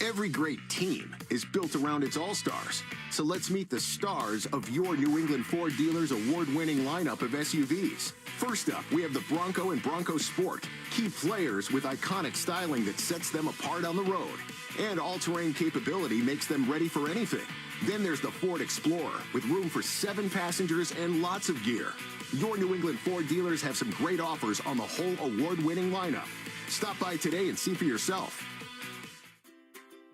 S12: Every great team is built around its all-stars. So let's meet the stars of your New England Ford dealers' award-winning lineup of SUVs. First up, we have the Bronco and Bronco Sport. Key players with iconic styling that sets them apart on the road. And all-terrain capability makes them ready for anything. Then there's the Ford Explorer, with room for 7 passengers and lots of gear. Your New England Ford dealers have some great offers on the whole award-winning lineup. Stop by today and see for yourself.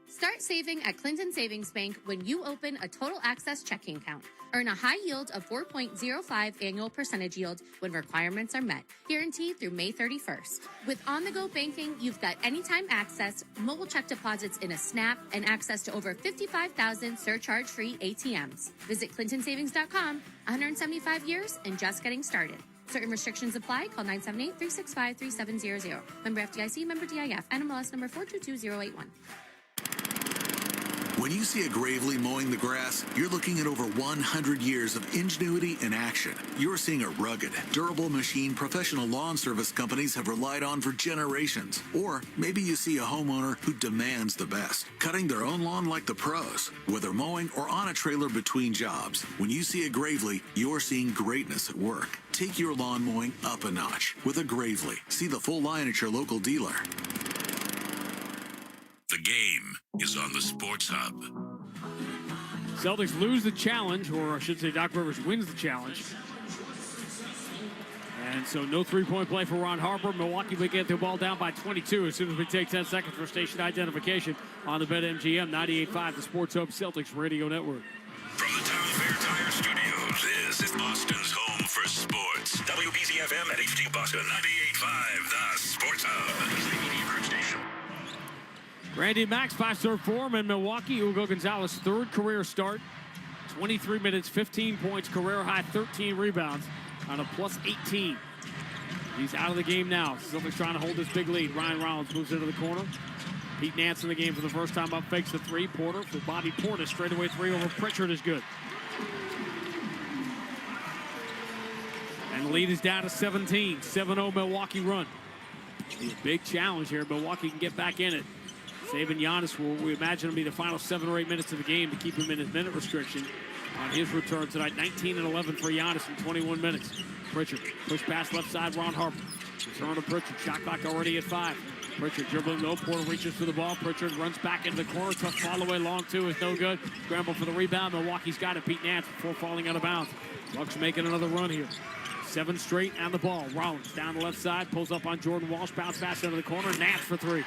S16: Start saving at Clinton Savings Bank when you open a Total Access checking account. Earn a high yield of 4.05 annual percentage yield when requirements are met. Guaranteed through May 31st. With on-the-go banking, you've got anytime access, mobile check deposits in a snap, and access to over 55,000 surcharge-free ATMs. Visit ClintonSavings.com. 175 years and just getting started. Certain restrictions apply. Call 978-365-3700. Member FDIC, member DIF. NMLS number 422081.
S9: When you see a Gravely mowing the grass, you're looking at over 100 years of ingenuity in action. You're seeing a rugged, durable machine professional lawn service companies have relied on for generations. Or maybe you see a homeowner who demands the best, cutting their own lawn like the pros, whether mowing or on a trailer between jobs. When you see a Gravely, you're seeing greatness at work. Take your lawn mowing up a notch with a Gravely. See the full line at your local dealer.
S23: The game is on the Sports Hub.
S4: Celtics lose the challenge, or I should say Doc Rivers wins the challenge. And so no three-point play for Ron Harper. Milwaukee will get the ball down by 22 as soon as we take 10 seconds for station identification on the BetMGM 98.5, the Sports Hub Celtics Radio Network.
S23: From the Town Fair Tire Studios, this is Boston's home for sports. WBZ-FM at HD Boston 98.5, the Sports Hub. The media group station.
S4: Randy Max, 5-serve form in Milwaukee. Hugo Gonzalez, third career start. 23 minutes, 15 points, career high, 13 rebounds on a plus 18. He's out of the game now. Celtics trying to hold this big lead. Ryan Rollins moves into the corner. Pete Nance in the game for the first time up, fakes the three. Porter for Bobby Portis. Straightaway three over Pritchard is good. And the lead is down to 17. 7-0 Milwaukee run. Big challenge here. Milwaukee can get back in it. Saving Giannis will, we imagine, will be the final 7 or 8 minutes of the game to keep him in his minute restriction on his return tonight. 19 and 11 for Giannis in 21 minutes. Pritchard, push pass left side, Ron Harper. Return to Pritchard, shot clock already at 5. Pritchard dribbling low, Porter reaches for the ball. Pritchard runs back into the corner, tough fall away, long two is no good. Scramble for the rebound, Milwaukee's got it, Pete Nance before falling out of bounds. Bucks making another run here. 7 straight on the ball. Rollins down the left side, pulls up on Jordan Walsh, bounce pass into the corner, Nance for 3.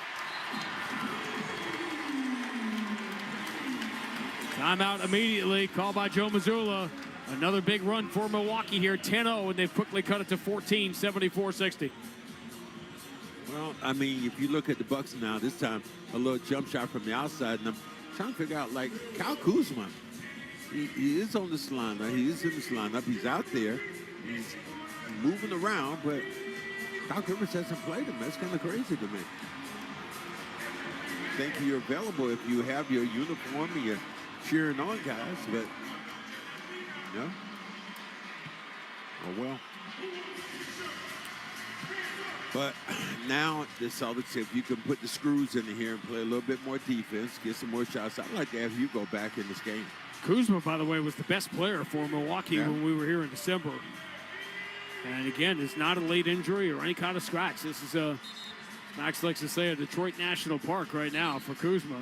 S4: Timeout immediately, called by Joe Mazzulla. Another big run for Milwaukee here, 10-0, and they've quickly cut it to 14, 74-60.
S26: Well, I mean, if you look at the Bucks now, this time a little jump shot from the outside, and I'm trying to figure out, like, Kyle Kuzma. He is on this lineup. He is in this lineup. He's out there. He's moving around, but Kyle Kuzma hasn't played him. That's kind of crazy to me. Think you're available if you have your uniform and you're cheering on guys, but no. Oh, well. But now the Celtics, if you can put the screws in here and play a little bit more defense, get some more shots, I'd like to have you go back in this game.
S4: Kuzma, by the way, was the best player for Milwaukee when we were here in December. And again, it's not a late injury or any kind of scratch. This is Max likes to say, a Detroit National Park right now for Kuzma.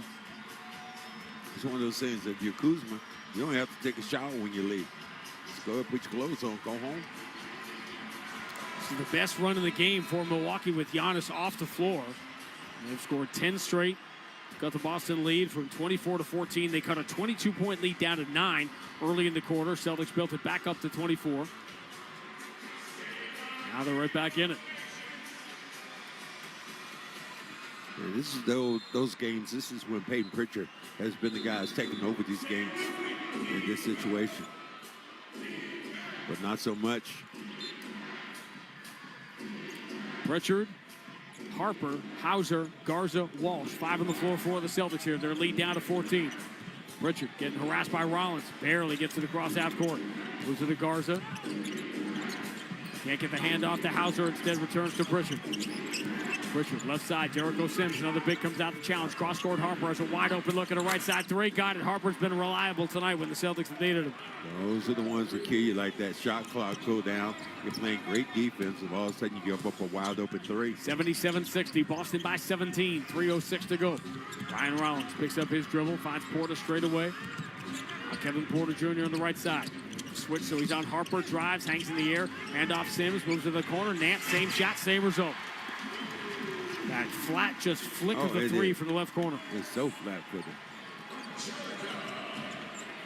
S26: It's one of those things, if you're Kuzma, you don't have to take a shower when you leave. Just go put your clothes on, go home.
S4: This is the best run in the game for Milwaukee with Giannis off the floor. They've scored 10 straight. Got the Boston lead from 24 to 14. They cut a 22-point lead down to 9 early in the quarter. Celtics built it back up to 24. Now they're right back in it.
S26: Yeah, this is those games. This is when Peyton Pritchard has been the guy that's taken over these games in this situation. But not so much.
S4: Pritchard, Harper, Hauser, Garza, Walsh. 5 on the floor for the Celtics here. Their lead down to 14. Pritchard getting harassed by Rollins. Barely gets to the cross half court. Moves to the Garza. Can't get the handoff to Hauser. Instead returns to Pritchard. Pritchard, left side. Jericho Sims. Another big comes out to challenge. Cross-court Harper has a wide open look at the right side. 3. Got it. Harper's been reliable tonight when the Celtics have needed him.
S26: Those are the ones that kill you like that. Shot clock go down. You're playing great defense, and all of a sudden you give up a wide open 3.
S4: 77-60. Boston by 17. 3:06 to go. Ryan Rollins picks up his dribble. Finds Porter straight away. Now Kevin Porter Jr. on the right side. Switch, so he's on Harper. Drives, hangs in the air. Hand off Sims. Moves to the corner. Nance, same shot, same result. That flat just flick of the 3 from the left corner.
S26: It's so flat-footed.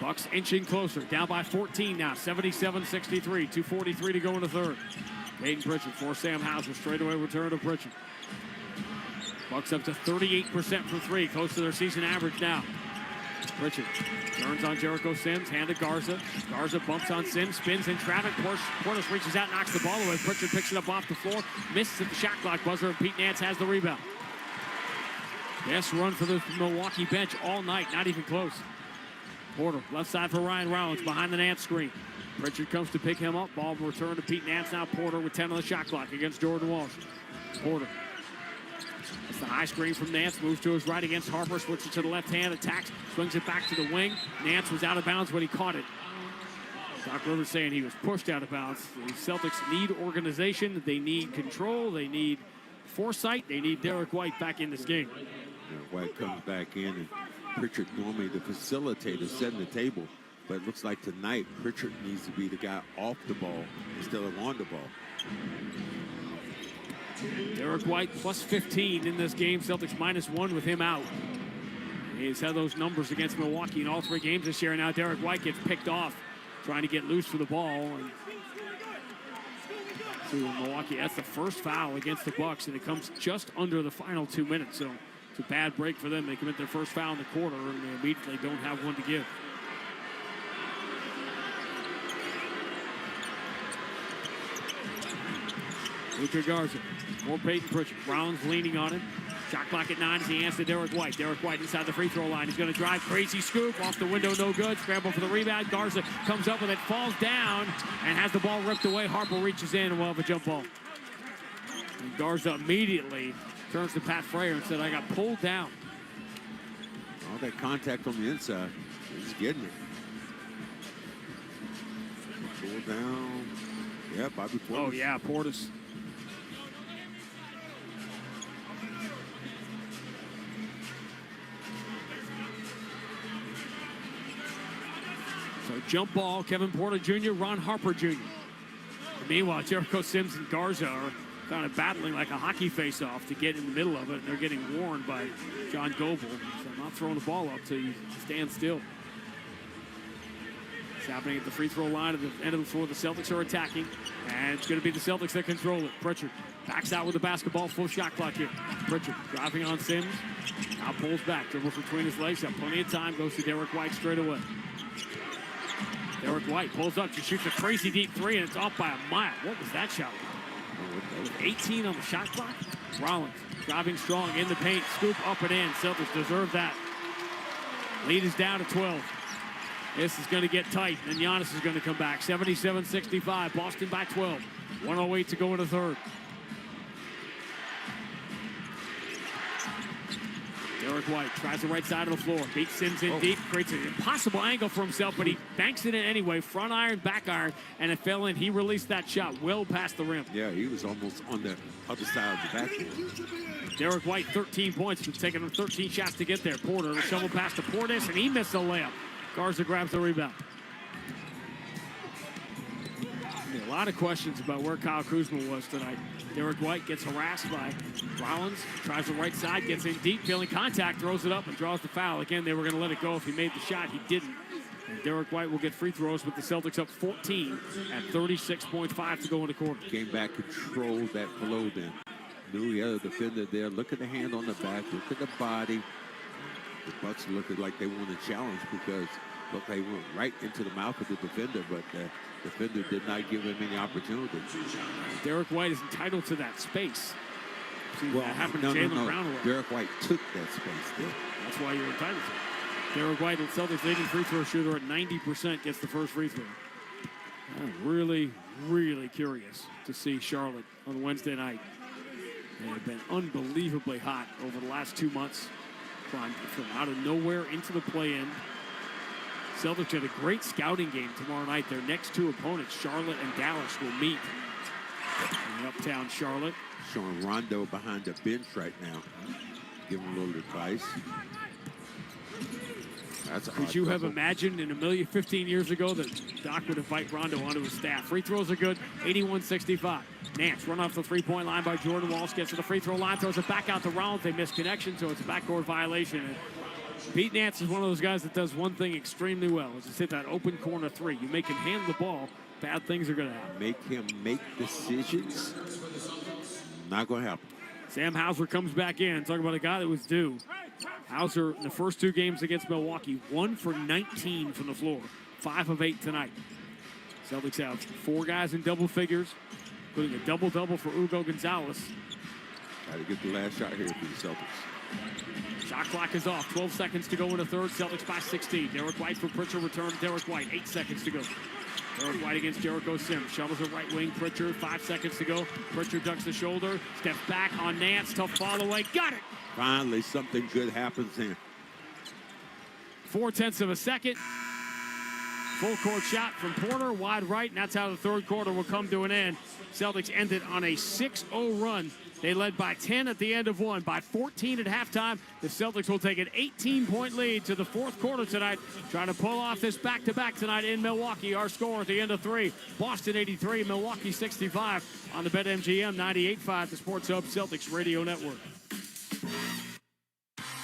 S4: Bucks inching closer. Down by 14 now. 77-63. 2:43 to go in the third. Peyton Pritchard for Sam Hauser. Straightaway return to Pritchard. Bucks up to 38% from 3. Close to their season average now. Pritchard turns on Jericho Sims. Hand to Garza. Garza bumps on Sims. Spins in traffic. Portis reaches out, knocks the ball away. Pritchard picks it up off the floor. Misses at the shot clock buzzer, and Pete Nance has the rebound. Best run for the Milwaukee bench all night. Not even close. Porter, left side for Ryan Rollins, behind the Nance screen. Pritchard comes to pick him up. Ball returned to Pete Nance. Now Porter with 10 on the shot clock against Jordan Walsh. Porter. It's the high screen from Nance. Moves to his right against Harper. Switches to the left hand. Attacks. Swings it back to the wing. Nance was out of bounds when he caught it. Doc Rivers saying he was pushed out of bounds. The Celtics need organization. They need control. They need foresight. They need Derek White back in this game.
S26: White comes back in, and Pritchard normally the facilitator setting the table. But it looks like tonight Pritchard needs to be the guy off the ball instead of on the ball.
S4: Derek White plus 15 in this game. Celtics -1 with him out. He's had those numbers against Milwaukee in all 3 games this year. Now Derek White gets picked off trying to get loose for the ball. And so Milwaukee, that's the first foul against the Bucks, and it comes just under the final 2 minutes. So it's a bad break for them. They commit their first foul in the quarter, and they immediately don't have one to give. Luka Garza, more Peyton Pritchard. Rollins leaning on him. Shot clock at 9 as he hands to Derek White. Derek White inside the free throw line. He's going to drive. Crazy scoop. Off the window, no good. Scramble for the rebound. Garza comes up with it, falls down, and has the ball ripped away. Harper reaches in, and we'll have a jump ball. And Garza immediately turns to Pat Frayer and said, I got pulled down.
S26: All that contact on the inside. He's getting it. Pull down. Yeah, Bobby Portis.
S4: Oh, yeah, Portis. So jump ball, Kevin Porter Jr., Ron Harper Jr. Meanwhile, Jericho Sims and Garza are kind of battling like a hockey face-off to get in the middle of it. And they're getting warned by John Goebel. So not throwing the ball up till you stand still. It's happening at the free throw line at the end of the floor. The Celtics are attacking, and it's going to be the Celtics that control it. Pritchard backs out with the basketball. Full shot clock here. Pritchard driving on Sims. Now pulls back. Dribbles between his legs. Got plenty of time. Goes to Derek White straight away. Derek White pulls up. Just shoots a crazy deep three, and it's off by a mile. What was that shot? With 18 on the shot clock. Rollins driving strong in the paint. Scoop up and in. Celtics deserve that. Lead is down to 12. This is going to get tight, and Giannis is going to come back. 77-65. Boston by 12. 1:08 to go in the third. Derek White tries the right side of the floor. Beats Sims in deep. Creates an impossible angle for himself, but he banks it in anyway. Front iron, back iron, and it fell in. He released that shot well past the rim.
S26: Yeah, he was almost on the other side of the backboard.
S4: Derek White, 13 points. It's taken him 13 shots to get there. Porter, the shovel pass to Portis, and he missed the layup. Garza grabs the rebound. A lot of questions about where Kyle Kuzma was tonight. Derek White gets harassed by Rollins, tries the right side, gets in deep, feeling contact, throws it up, and draws the foul. Again, they were going to let it go if he made the shot. He didn't. And Derek White will get free throws with the Celtics up 14 at 36.5 to go in the quarter.
S26: Came back, controlled that flow then. Knew he had a defender there. Look at the hand on the back. Look at the body. The Bucks looking like they want to challenge because look, they went right into the mouth of the defender, but the defender did not give him any opportunity.
S4: Derek White is entitled to that space. See,
S26: Well,
S4: that happened
S26: no,
S4: to
S26: no,
S4: Jaylen
S26: no.
S4: Brown. a lot.
S26: Derek White took that space there.
S4: That's why you're entitled to it. Derek White, the Celtics leading free throw shooter at 90%, gets the first free throw. I'm really, really curious to see Charlotte on Wednesday night. They have been unbelievably hot over the last 2 months. Climbed from out of nowhere into the play-in. Celtics had a great scouting game tomorrow night. Their next two opponents, Charlotte and Dallas, will meet in uptown Charlotte.
S26: Showing Rondo behind the bench right now. Give him a little advice. That's a
S4: Could you have imagined in 15 years ago that Doc would invite Rondo onto his staff? Free throws are good, 81-65. Nance run off the three-point line by Jordan Walsh, gets to the free throw line, throws it back out to Rollins. They miss connection, so it's a backcourt violation. And Pete Nance is one of those guys that does one thing extremely well, is to hit that open corner three. You make him handle the ball, bad things are going to happen.
S26: Make him make decisions. Not going to happen.
S4: Sam Hauser comes back in. Talking about a guy that was due. Hauser, in the first two games against Milwaukee, 1 for 19 from the floor. 5 of 8 tonight. Celtics have 4 guys in double figures, including a double-double for Hugo Gonzalez.
S26: Got to get the last shot here for the Celtics.
S4: Shot clock is off. 12 seconds to go in the third. Celtics by 16. Derek White for Pritchard. Return to Derek White. 8 seconds to go. Derek White against Jericho Sims. Shovels the right wing. Pritchard. 5 seconds to go. Pritchard ducks the shoulder. Step back on Nance. Tough fall away. Got it.
S26: Finally, something good happens here.
S4: 0.4 of a second. Full court shot from Porter. Wide right. And that's how the third quarter will come to an end. Celtics ended on a 6-0 run. They led by 10 at the end of one. By 14 at halftime, the Celtics will take an 18-point lead to the fourth quarter tonight. Trying to pull off this back-to-back tonight in Milwaukee. Our score at the end of 3. Boston 83, Milwaukee 65 on the BetMGM 98.5, the Sports Hub Celtics Radio Network.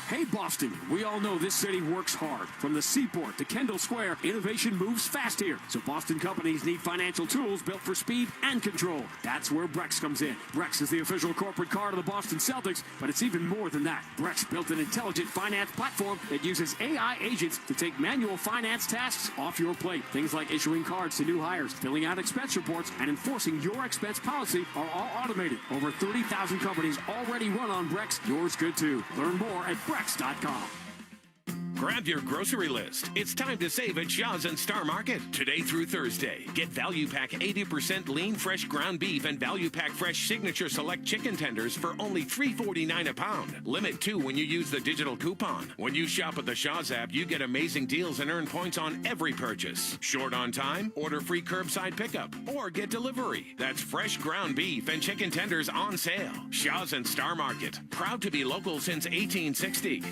S2: Hey, Boston, we all know this city works hard. From the Seaport to Kendall Square, innovation moves fast here. So Boston companies need financial tools built for speed and control. That's where Brex comes in. Brex is the official corporate card of the Boston Celtics, but it's even more than that. Brex built an intelligent finance platform that uses AI agents to take manual finance tasks off your plate. Things like issuing cards to new hires, filling out expense reports, and enforcing your expense policy are all automated. Over 30,000 companies already run on Brex. Yours could too. Learn more at Brex.com.
S23: Grab your grocery list. It's time to save at Shaw's and Star Market. Today through Thursday, get Value Pack 80% lean fresh ground beef and Value Pack fresh signature select chicken tenders for only $3.49 a pound. Limit 2 when you use the digital coupon. When you shop at the Shaw's app, you get amazing deals and earn points on every purchase. Short on time? Order free curbside pickup or get delivery. That's fresh ground beef and chicken tenders on sale. Shaw's and Star Market. Proud to be local since 1860.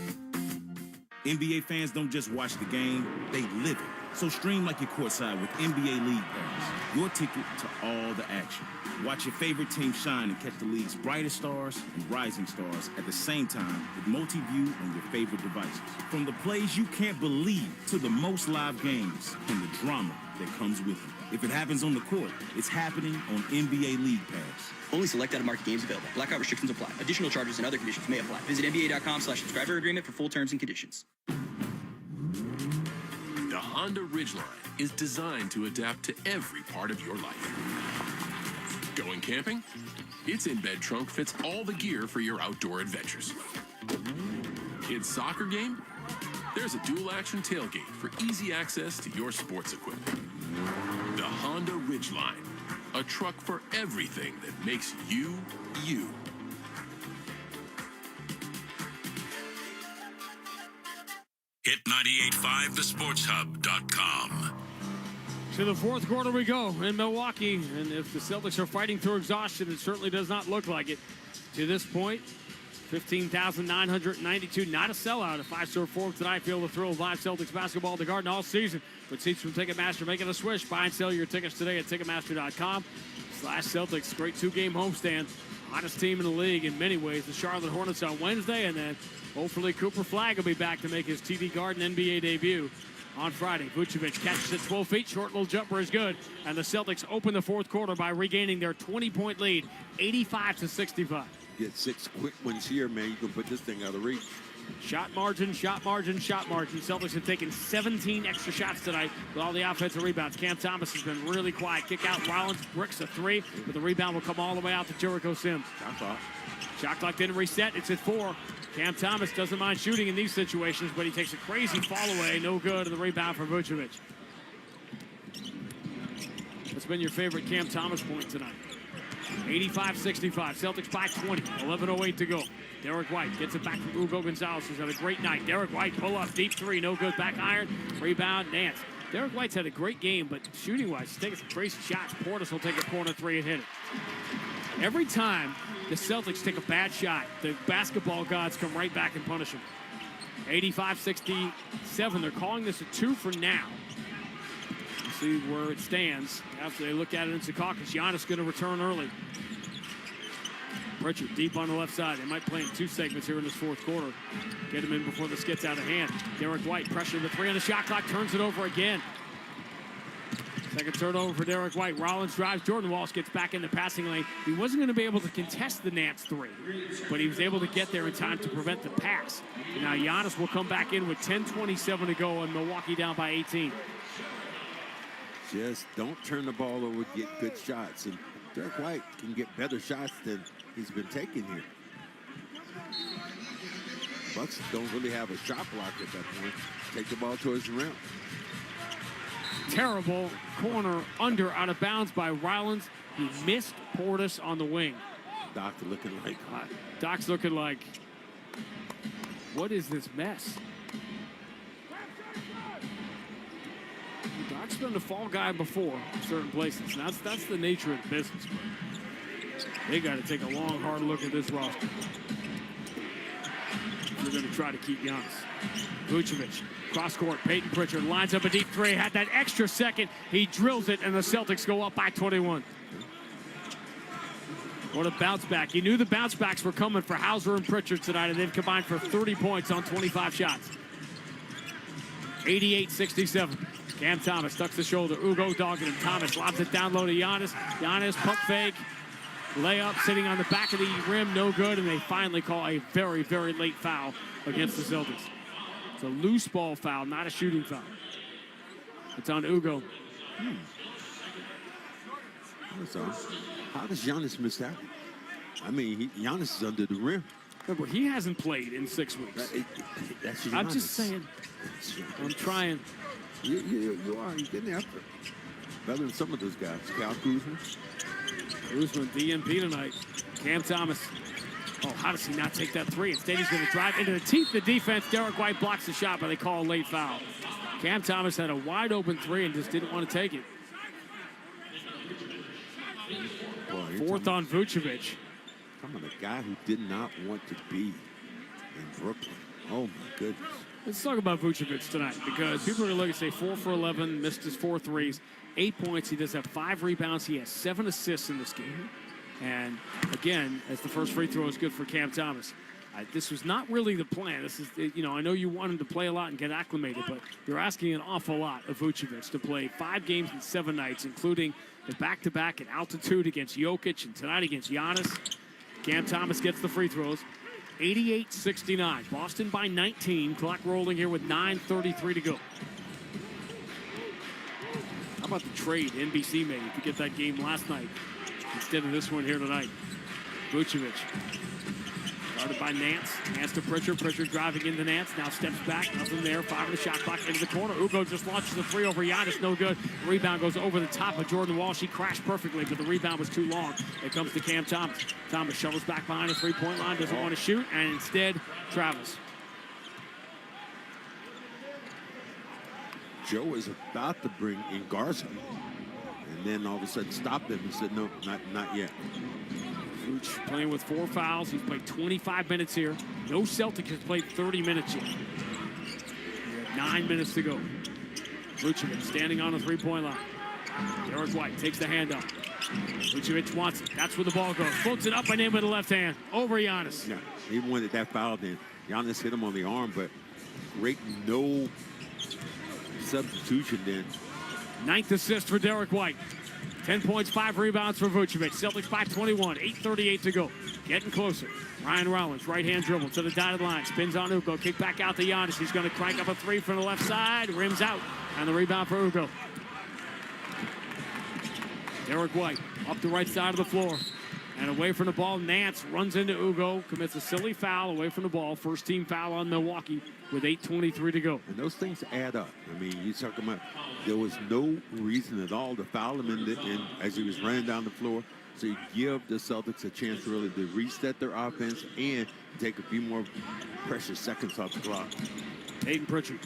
S11: NBA fans don't just watch the game, they live it. So stream like you're courtside with NBA League Pass, your ticket to all the action. Watch your favorite team shine and catch the league's brightest stars and rising stars at the same time with multi-view on your favorite devices. From the plays you can't believe to the most live games and the drama that comes with it. If it happens on the court, it's happening on NBA League Pass.
S18: Only select out-of-market games available. Blackout restrictions apply. Additional charges and other conditions may apply. Visit NBA.com/subscriber agreement for full terms and conditions.
S15: The Honda Ridgeline is designed to adapt to every part of your life. Going camping? Its in-bed trunk fits all the gear for your outdoor adventures. Its soccer game? There's a dual-action tailgate for easy access to your sports equipment. The Honda Ridgeline, a truck for everything that makes you, you.
S23: Hit 98.5thesportshub.com.
S4: To the fourth quarter we go in Milwaukee, and if the Celtics are fighting through exhaustion, it certainly does not look like it. To this point, 15,992, not a sellout. A 5-star form tonight. Feel the thrill of live Celtics basketball at the Garden all season. With seats from Ticketmaster making a switch. Buy and sell your tickets today at Ticketmaster.com/Celtics. Great 2-game homestand. Hottest team in the league in many ways. The Charlotte Hornets on Wednesday, and then hopefully Cooper Flagg will be back to make his TD Garden NBA debut on Friday. Vucevic catches at 12 feet. Short little jumper is good. And the Celtics open the fourth quarter by regaining their 20-point lead, 85-65.
S26: Get 6 quick ones here, man. You can put this thing out of reach.
S4: Shot margin, shot margin, shot margin. Celtics have taken 17 extra shots tonight with all the offensive rebounds. Cam Thomas has been really quiet. Kick out. Rollins bricks a 3, but the rebound will come all the way out to Jericho Sims. Shot clock didn't reset. It's at 4. Cam Thomas doesn't mind shooting in these situations, but he takes a crazy fall away. No good, and the rebound for Vucevic. What's been your favorite Cam Thomas point tonight? 85-65. Celtics by 20. 11:08 to go. Derek White gets it back from Hugo Gonzalez, who's had a great night. Derek White pull up, deep 3, no good. Back iron, rebound, Nance. Derek White's had a great game, but shooting-wise, he's taking some crazy shots. Portis will take a corner 3 and hit it. Every time the Celtics take a bad shot, the basketball gods come right back and punish them. 85-67. They're calling this a 2 for now. See where it stands after they look at it in Secaucus. Giannis going to return early. Pritchard deep on the left side. They might play in 2 segments here in this fourth quarter. Get him in before this gets out of hand. Derek White pressure the 3 on the shot clock. Turns it over again. Second turnover for Derek White. Rollins drives. Jordan Walsh gets back in the passing lane. He wasn't going to be able to contest the Nance 3, but he was able to get there in time to prevent the pass. And now Giannis will come back in with 10:27 to go and Milwaukee down by 18.
S26: Just don't turn the ball over, get good shots. And Derek White can get better shots than he's been taking here. Bucks don't really have a shot block at that point. Take the ball towards the rim.
S4: Terrible corner under out of bounds by Rollins. He missed Portis on the wing.
S26: Doc's looking like,
S4: what is this mess? Doc's been the fall guy before in certain places. And that's the nature of the business. They got to take a long, hard look at this roster. They're going to try to keep Giannis. Vucevic, cross court, Peyton Pritchard lines up a deep 3. Had that extra second. He drills it, and the Celtics go up by 21. What a bounce back. He knew the bounce backs were coming for Hauser and Pritchard tonight, and they've combined for 30 points on 25 shots. 88-67. Cam Thomas tucks the shoulder. Ugo dogging him. Thomas lobs it down low to Giannis. Giannis pump fake. Layup sitting on the back of the rim. No good. And they finally call a very, very late foul against the Celtics. It's a loose ball foul, not a shooting foul. It's on Ugo.
S26: How does Giannis miss that? I mean, Giannis is under the rim.
S4: Remember, he hasn't played in 6 weeks.
S26: That's
S4: I'm just saying. I'm trying.
S26: You are. You're getting after it. Better than some of those guys. Cal Kuzma.
S4: Kuzma, DNP tonight. Cam Thomas. Oh, how does he not take that three? Instead, he's going to drive into the teeth of the defense. Derek White blocks the shot, but they call a late foul. Cam Thomas had a wide open three and just didn't want to take it.
S26: Boy,
S4: Fourth on Vucevic.
S26: Come on, a guy who did not want to be in Brooklyn. Oh, my goodness.
S4: Let's talk about Vucevic tonight, because people are going to look and say 4 for 11, missed his 4 threes, 8 points. He does have 5 rebounds. He has 7 assists in this game. And again, as the first free throw is good for Cam Thomas. This was not really the plan. This is, I know you want him to play a lot and get acclimated, but you're asking an awful lot of Vucevic to play 5 games in 7 nights, including the back-to-back at altitude against Jokic and tonight against Giannis. Cam Thomas gets the free throws. 88-69. Boston by 19. Clock rolling here with 9:33 to go. How about the trade NBC made to get that game last night instead of this one here tonight? Vucevic. Guarded by Nance. Nance to Pritchard. Pritchard driving into Nance. Now steps back. Nothing there. 5 in the shot clock into the corner. Ugo just launches a 3 over Giannis. No good. The rebound goes over the top of Jordan Walsh. He crashed perfectly, but the rebound was too long. It comes to Cam Thomas. Thomas shovels back behind the three-point line. Doesn't want to shoot. And instead, travels.
S26: Joe is about to bring in Garza. And then all of a sudden stopped him and said, no, not yet.
S4: Vooch playing with 4 fouls. He's played 25 minutes here. No Celtic has played 30 minutes yet. 9 minutes to go. Vucevic standing on the three-point line. Derek White takes the handoff. Vucevic wants it. That's where the ball goes. Floats it up and in with the left hand. Over Giannis.
S26: Yeah, he wanted that foul then. Giannis hit him on the arm, but great no substitution then.
S4: 9th assist for Derek White. 10 points, 5 rebounds for Vucevic. Celtics by 21, 8:38 to go. Getting closer. Ryan Rollins, right-hand dribble to the dotted line. Spins on Ugo. Kick back out to Giannis. He's going to crank up a 3 from the left side. Rims out. And the rebound for Ugo. Derek White up the right side of the floor. And away from the ball, Nance runs into Ugo. Commits a silly foul away from the ball. First team foul on Milwaukee with 8:23 to go.
S26: And those things add up. I mean, you talk about there was no reason at all to foul him in as he was running down the floor. So you give the Celtics a chance really to reset their offense and take a few more precious seconds off the clock.
S4: Peyton Pritchard.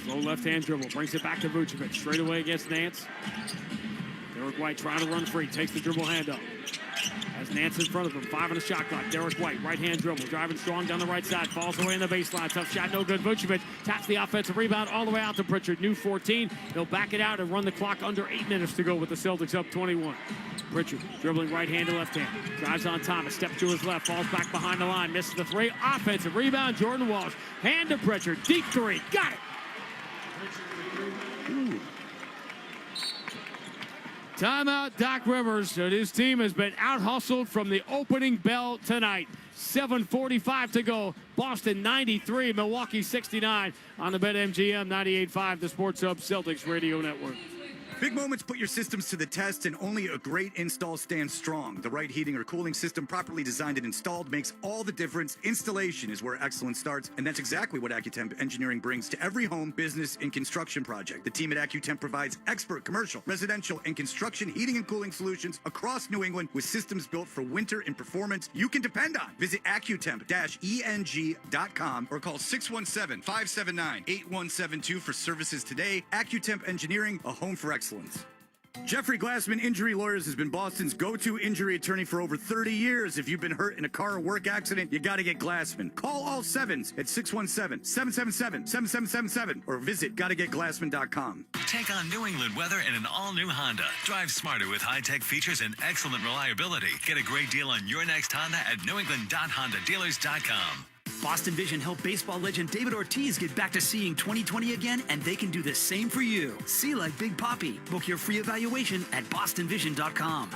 S4: Slow left-hand dribble. Brings it back to Vucevic. Straight away against Nance. Derek White trying to run free. Takes the dribble handoff. Has Nance in front of him. 5 on the shot clock. Derek White, right-hand dribble. Driving strong down the right side. Falls away in the baseline. Tough shot, no good. Vucevic taps the offensive rebound all the way out to Pritchard. New 14. He'll back it out and run the clock under 8 minutes to go with the Celtics up 21. Pritchard dribbling right hand to left hand. Drives on Thomas. Steps to his left. Falls back behind the line. Misses the 3. Offensive rebound. Jordan Walsh. Hand to Pritchard. Deep 3. Got it. Ooh. Timeout, Doc Rivers. His team has been out-hustled from the opening bell tonight. 7:45 to go. Boston 93, Milwaukee 69 on the BetMGM 98.5, the Sports Hub Celtics Radio Network.
S3: Big moments put your systems to the test, and only a great install stands strong. The right heating or cooling system properly designed and installed makes all the difference. Installation is where excellence starts, and that's exactly what AccuTemp Engineering brings to every home, business, and construction project. The team at AccuTemp provides expert commercial, residential, and construction heating and cooling solutions across New England with systems built for winter and performance you can depend on. Visit AccuTemp-ENG.com or call 617-579-8172 for services today. AccuTemp Engineering, a home for excellence. Jeffrey Glassman Injury Lawyers has been Boston's go-to injury attorney for over 30 years. If you've been hurt in a car or work accident, you got to get Glassman. Call all 7s at 617-777-7777 or visit GottaGetGlassman.com.
S7: Take on New England weather in an all-new Honda. Drive smarter with high-tech features and excellent reliability. Get a great deal on your next Honda at newengland.hondadealers.com.
S10: Boston Vision helped baseball legend David Ortiz get back to seeing 20/20 again, and they can do the same for you. See like Big Papi. Book your free evaluation at bostonvision.com.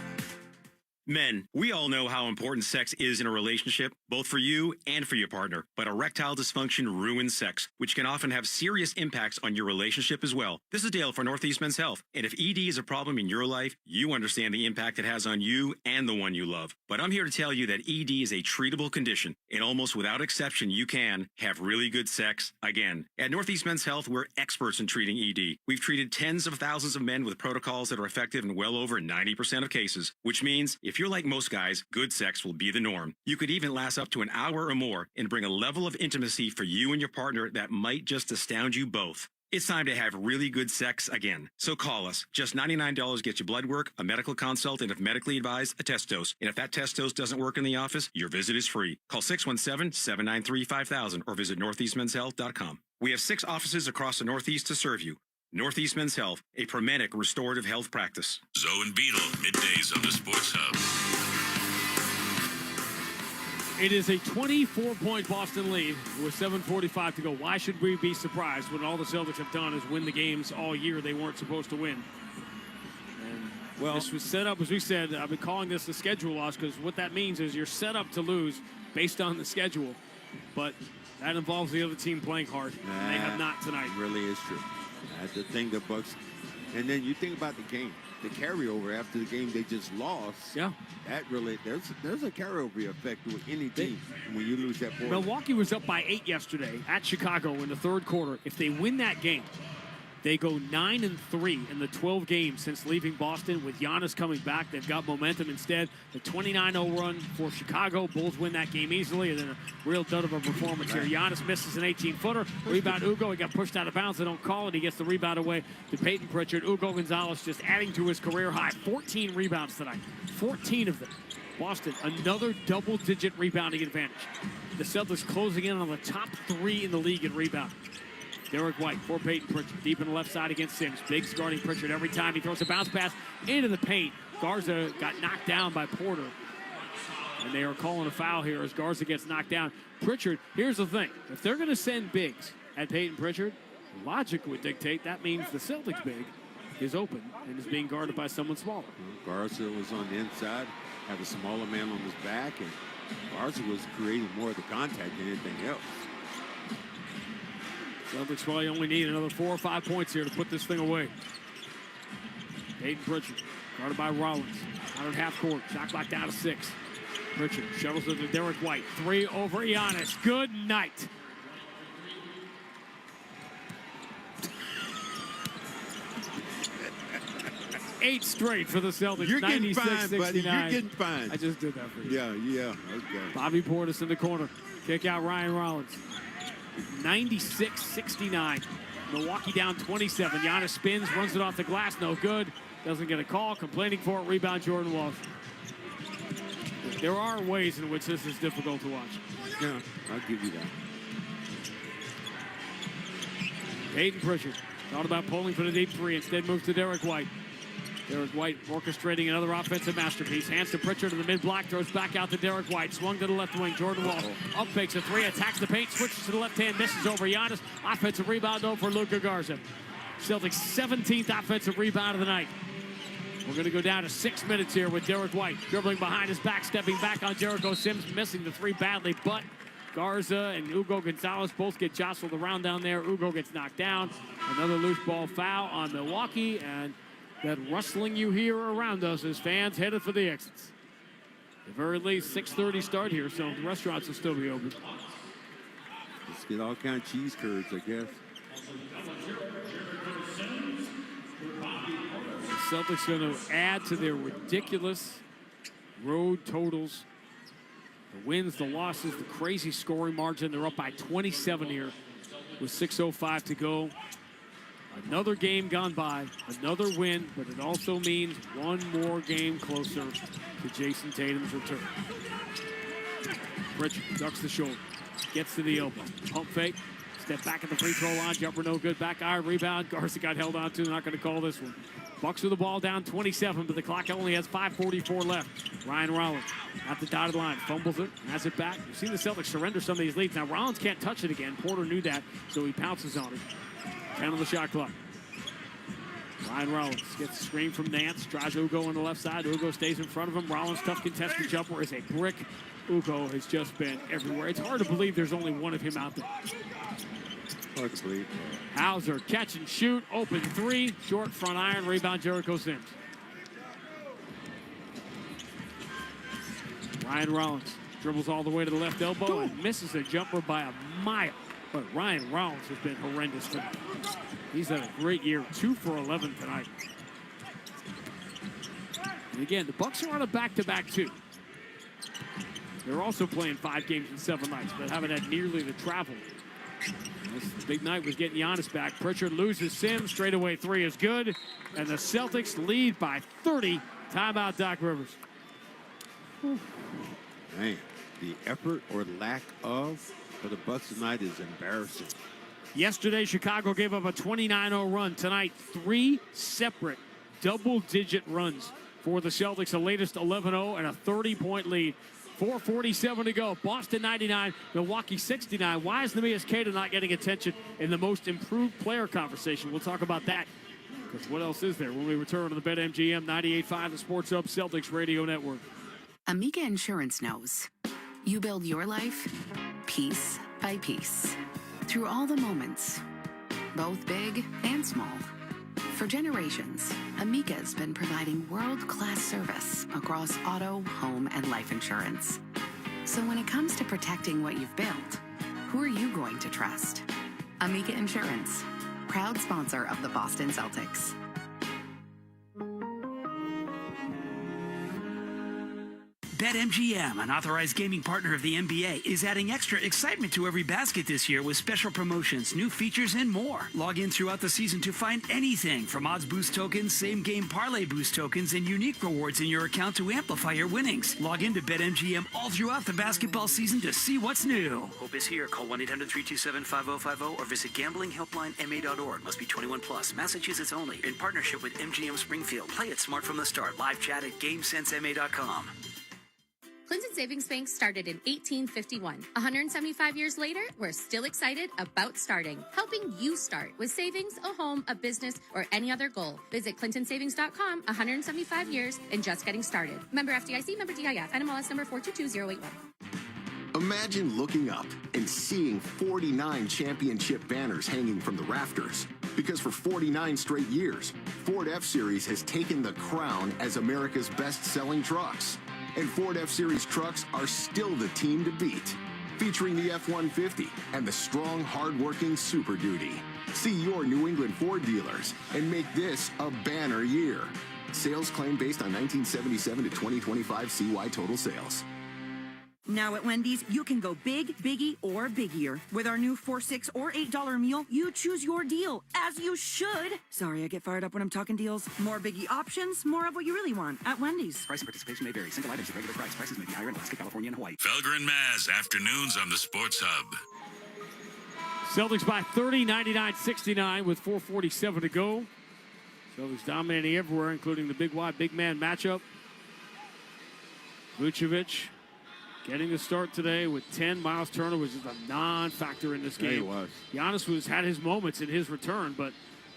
S1: Men, we all know how important sex is in a relationship, both for you and for your partner. But erectile dysfunction ruins sex, which can often have serious impacts on your relationship as well. This is Dale for Northeast Men's Health. And if ED is a problem in your life, you understand the impact it has on you and the one you love. But I'm here to tell you that ED is a treatable condition, and almost without exception, you can have really good sex again. At Northeast Men's Health, we're experts in treating ED. We've treated tens of thousands of men with protocols that are effective in well over 90% of cases, which means if you're like most guys, good sex will be the norm. You could even last up to an hour or more and bring a level of intimacy for you and your partner that might just astound you both. It's time to have really good sex again. So call us. Just $99 gets you blood work, a medical consult, and if medically advised, a test dose. And if that test dose doesn't work in the office, your visit is free. Call 617-793-5000 or visit northeastmenshealth.com. We have 6 offices across the Northeast to serve you. Northeast Men's Health, a Promenic restorative health practice.
S20: Zoe and Beetle, middays on the Sports Hub.
S4: It is a 24-point Boston lead with 7:45 to go. Why should we be surprised when all the Celtics have done is win the games all year they weren't supposed to win? And this was set up, as we said, I've been calling this the schedule loss because what that means is you're set up to lose based on the schedule. But that involves the other team playing hard, and they have not tonight.
S26: It really is true. That's the thing, the Bucks. And then you think about the game, the carryover after the game they just lost.
S4: Yeah.
S26: That really, there's a carryover effect with any team when you lose that ball.
S4: Milwaukee was up by 8 yesterday at Chicago in the third quarter. If they win that game, they go 9-3 in the 12 games since leaving Boston. With Giannis coming back, they've got momentum instead. The 29-0 run for Chicago. Bulls win that game easily, and then a real dud of a performance here. Giannis misses an 18-footer. Rebound Ugo. He got pushed out of bounds. They don't call it. He gets the rebound away to Peyton Pritchard. Ugo Gonzalez just adding to his career high. 14 rebounds tonight. 14 of them. Boston, another double-digit rebounding advantage. The Celtics closing in on the top 3 in the league in rebounding. Derek White for Peyton Pritchard, deep in the left side against Sims. Biggs guarding Pritchard every time. He throws a bounce pass into the paint. Garza got knocked down by Porter. And they are calling a foul here as Garza gets knocked down. Pritchard, here's the thing. If they're going to send Biggs at Peyton Pritchard, logic would dictate that means the Celtics big is open and is being guarded by someone smaller.
S26: Garza was on the inside, had a smaller man on his back, and Garza was creating more of the contact than anything else.
S4: Celtics probably only need another 4 or 5 points here to put this thing away. Peyton Pritchard, guarded by Rollins. Out at half court, shot clock down to 6. Pritchard shovels it to Derek White. 3 over Giannis. Good night. Eight straight for the Celtics.
S26: You're getting fine, buddy.
S4: 69.
S26: You're getting fine.
S4: I just did that for you.
S26: Yeah, okay.
S4: Bobby Portis in the corner. Kick out Ryan Rollins. 96-69. Milwaukee down 27. Giannis spins, runs it off the glass. No good. Doesn't get a call. Complaining for it. Rebound Jordan Walsh. There are ways in which this is difficult to watch.
S26: Yeah, I'll give you that.
S4: Peyton Pritchard thought about pulling for the deep 3. Instead moves to Derek White. Derek White orchestrating another offensive masterpiece. Hands to Pritchard in the mid-block. Throws back out to Derek White. Swung to the left wing. Jordan Walsh up fakes a 3. Attacks the paint. Switches to the left hand. Misses over Giannis. Offensive rebound though for Luka Garza. Celtics 17th offensive rebound of the night. We're going to go down to 6 minutes here with Derek White. Dribbling behind his back. Stepping back on Jericho Sims. Missing the 3 badly. But Garza and Ugo Gonzalez both get jostled around down there. Ugo gets knocked down. Another loose ball foul on Milwaukee. And that rustling you hear around us as fans headed for the exits. At the very least, 6:30 start here, so the restaurants will still be open.
S26: Let's get all kind of cheese curds, I guess.
S4: The Celtics going to add to their ridiculous road totals. The wins, the losses, the crazy scoring margin. They're up by 27 here with 6:05 to go. Another game gone by, another win, but it also means one more game closer to Jason Tatum's return. Pritchard ducks the shoulder, gets to the elbow, pump fake, step back at the free throw line, jumper no good, back iron rebound. Garza got held on to, not going to call this one. Bucks with the ball down 27, but the clock only has 5:44 left. Ryan Rollins at the dotted line, fumbles it, has it back. You've seen the Celtics surrender some of these leads. Now Rollins can't touch it again. Porter knew that, so he pounces on it. 10 on the shot clock. Ryan Rollins gets a screen from Nance. Drives Ugo on the left side. Ugo stays in front of him. Rollins' tough contested jumper is a brick. Ugo has just been everywhere. It's hard to believe there's only one of him out there.
S26: Hard to believe.
S4: Hauser, catch and shoot. Open three. Short front iron. Rebound, Jericho Sims. Ryan Rollins dribbles all the way to the left elbow and misses a jumper by a mile. But Ryan Rollins has been horrendous tonight. He's had a great year, 2 for 11 tonight. And again, the Bucks are on a back-to-back too. They're also playing 5 games in 7 nights, but haven't had nearly the travel. This big night was getting Giannis back. Pritchard loses Sims. Straightaway 3 is good. And the Celtics lead by 30. Timeout, Doc Rivers.
S26: Man, the effort or lack of for the Bucks tonight is embarrassing.
S4: Yesterday, Chicago gave up a 29-0 run. Tonight, 3 separate double-digit runs for the Celtics. The latest 11-0 and a 30-point lead. 4:47 to go. Boston 99, Milwaukee 69. Why is the EST not getting attention in the most improved player conversation? We'll talk about that. Because what else is there when we return to the BetMGM 98.5, the Sports Hub Celtics Radio Network.
S6: Amica Insurance knows. You build your life piece by piece through all the moments, both big and small. For generations, Amica has been providing world-class service across auto, home, and life insurance. So when it comes to protecting what you've built, who are you going to trust? Amica Insurance, proud sponsor of the Boston Celtics.
S10: BetMGM, an authorized gaming partner of the NBA, is adding extra excitement to every basket this year with special promotions, new features, and more. Log in throughout the season to find anything from odds boost tokens, same-game parlay boost tokens, and unique rewards in your account to amplify your winnings. Log in to BetMGM all throughout the basketball season to see what's new. Hope is here. Call 1-800-327-5050 or visit gamblinghelplinema.org. Must be 21 plus. Massachusetts only. In partnership with MGM Springfield. Play it smart from the start. Live chat at GameSenseMA.com.
S16: Clinton Savings Bank started in 1851. 175 years later, we're still excited about starting, helping you start with savings, a home, a business, or any other goal. Visit clintonsavings.com, 175 years and just getting started. Member FDIC, member DIF, NMLS number 422081.
S12: Imagine looking up and seeing 49 championship banners hanging from the rafters. Because for 49 straight years, Ford F-Series has taken the crown as America's best-selling trucks. And Ford F-Series trucks are still the team to beat. Featuring the F-150 and the strong, hard-working Super Duty. See your New England Ford dealers and make this a banner year. Sales claim based on 1977 to 2025 CY total sales.
S19: Now at Wendy's, you can go big, biggie, or biggier. With our new $4, $6, or $8 meal, you choose your deal, as you should. Sorry, I get fired up when I'm talking deals. More biggie options, more of what you really want at Wendy's.
S18: Price and participation may vary. Single items at regular price. Prices may be higher in Alaska, California, and Hawaii.
S20: Felger and Maz, afternoons on the Sports Hub.
S4: Celtics by 30, 99-69 with 4:47 to go. Celtics dominating everywhere, including the big wide, big man matchup. Vucevic getting the start today with 10. Miles Turner was just a non-factor in this game.
S26: Yeah, he was.
S4: Giannis had his moments in his return, but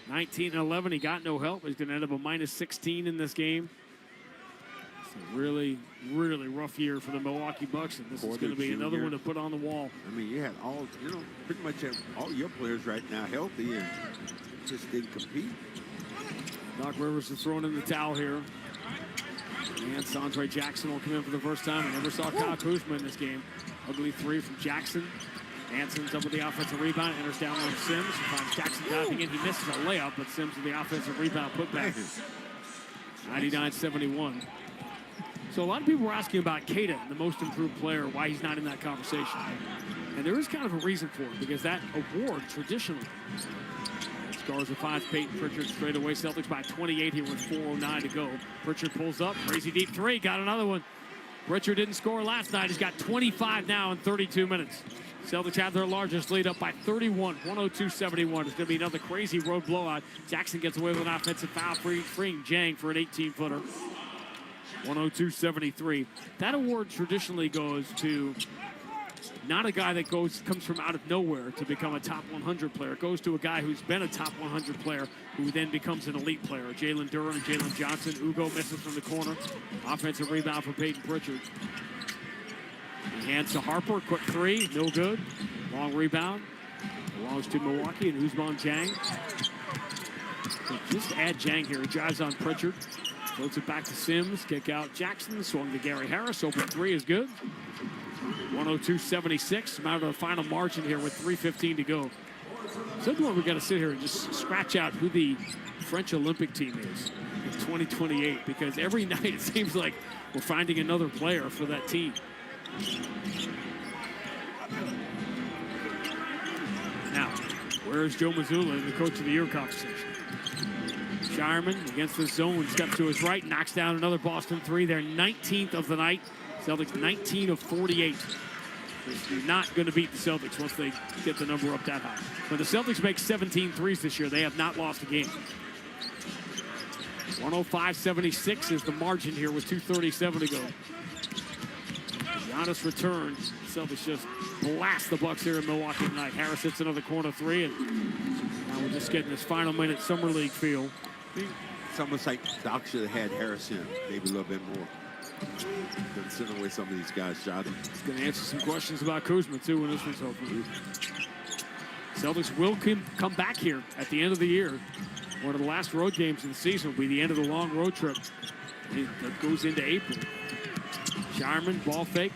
S4: 19 and 11, he got no help. He's going to end up a minus 16 in this game. It's a really, really rough year for the Milwaukee Bucks, and this is going to be another one to put on the wall.
S26: I mean, you had pretty much all your players right now healthy and just didn't compete.
S4: Doc Rivers is throwing in the towel here. And Sandre Jackson will come in for the first time. I never saw Kyle Kuzma in this game. Ugly 3 from Jackson. Anson's up with the offensive rebound. Enters down on Sims. He finds Jackson diving in. He misses a layup, but Sims with the offensive rebound put back. 99-71. So a lot of people were asking about Keita, the most improved player, why he's not in that conversation. And there is kind of a reason for it, because that award traditionally Stars of 5, Peyton Pritchard straight away. Celtics by 28 here with 4:09 to go. Pritchard pulls up, crazy deep 3, got another one. Pritchard didn't score last night. He's got 25 now in 32 minutes. Celtics have their largest lead up by 31, 102-71. It's going to be another crazy road blowout. Jackson gets away with an offensive foul, freeing Jang for an 18-footer. 102-73. That award traditionally goes to not a guy that comes from out of nowhere to become a top 100 player. It goes to a guy who's been a top 100 player who then becomes an elite player. Jalen Duren and Jalen Johnson. Ugo misses from the corner. Offensive rebound for Peyton Pritchard. He hands to Harper. Quick three. No good. Long rebound. Belongs to Milwaukee and Ousmane Dieng. Just add Dieng here. He drives on Pritchard. Floats it back to Sims. Kick out Jackson. Swung to Gary Harris. Open three is good. 102-76. Out of the final margin here with 3:15 to go. Sometimes we got to sit here and just scratch out who the French Olympic team is in 2028, because every night it seems like we're finding another player for that team. Now, where's Joe Mazzulla in the Coach of the Year conversation? Shireman against the zone, steps to his right, knocks down another Boston three. They're 19th of the night. Celtics 19 of 48. They're not going to beat the Celtics once they get the number up that high. When the Celtics make 17 threes this year, they have not lost a game. 105-76 is the margin here with 2:37 to go. Giannis returns. The Celtics just blast the Bucks here in Milwaukee tonight. Harris hits another corner three, and now we're just getting this final minute Summer League feel.
S26: It's almost like Doc should have had Harris in, maybe a little bit more. Been sending away some of these guys shot him.
S4: He's going to answer some questions about Kuzma, too, when this one's over. Celtics will come back here at the end of the year. One of the last road games of the season will be the end of the long road trip that goes into April. Shireman, ball fake.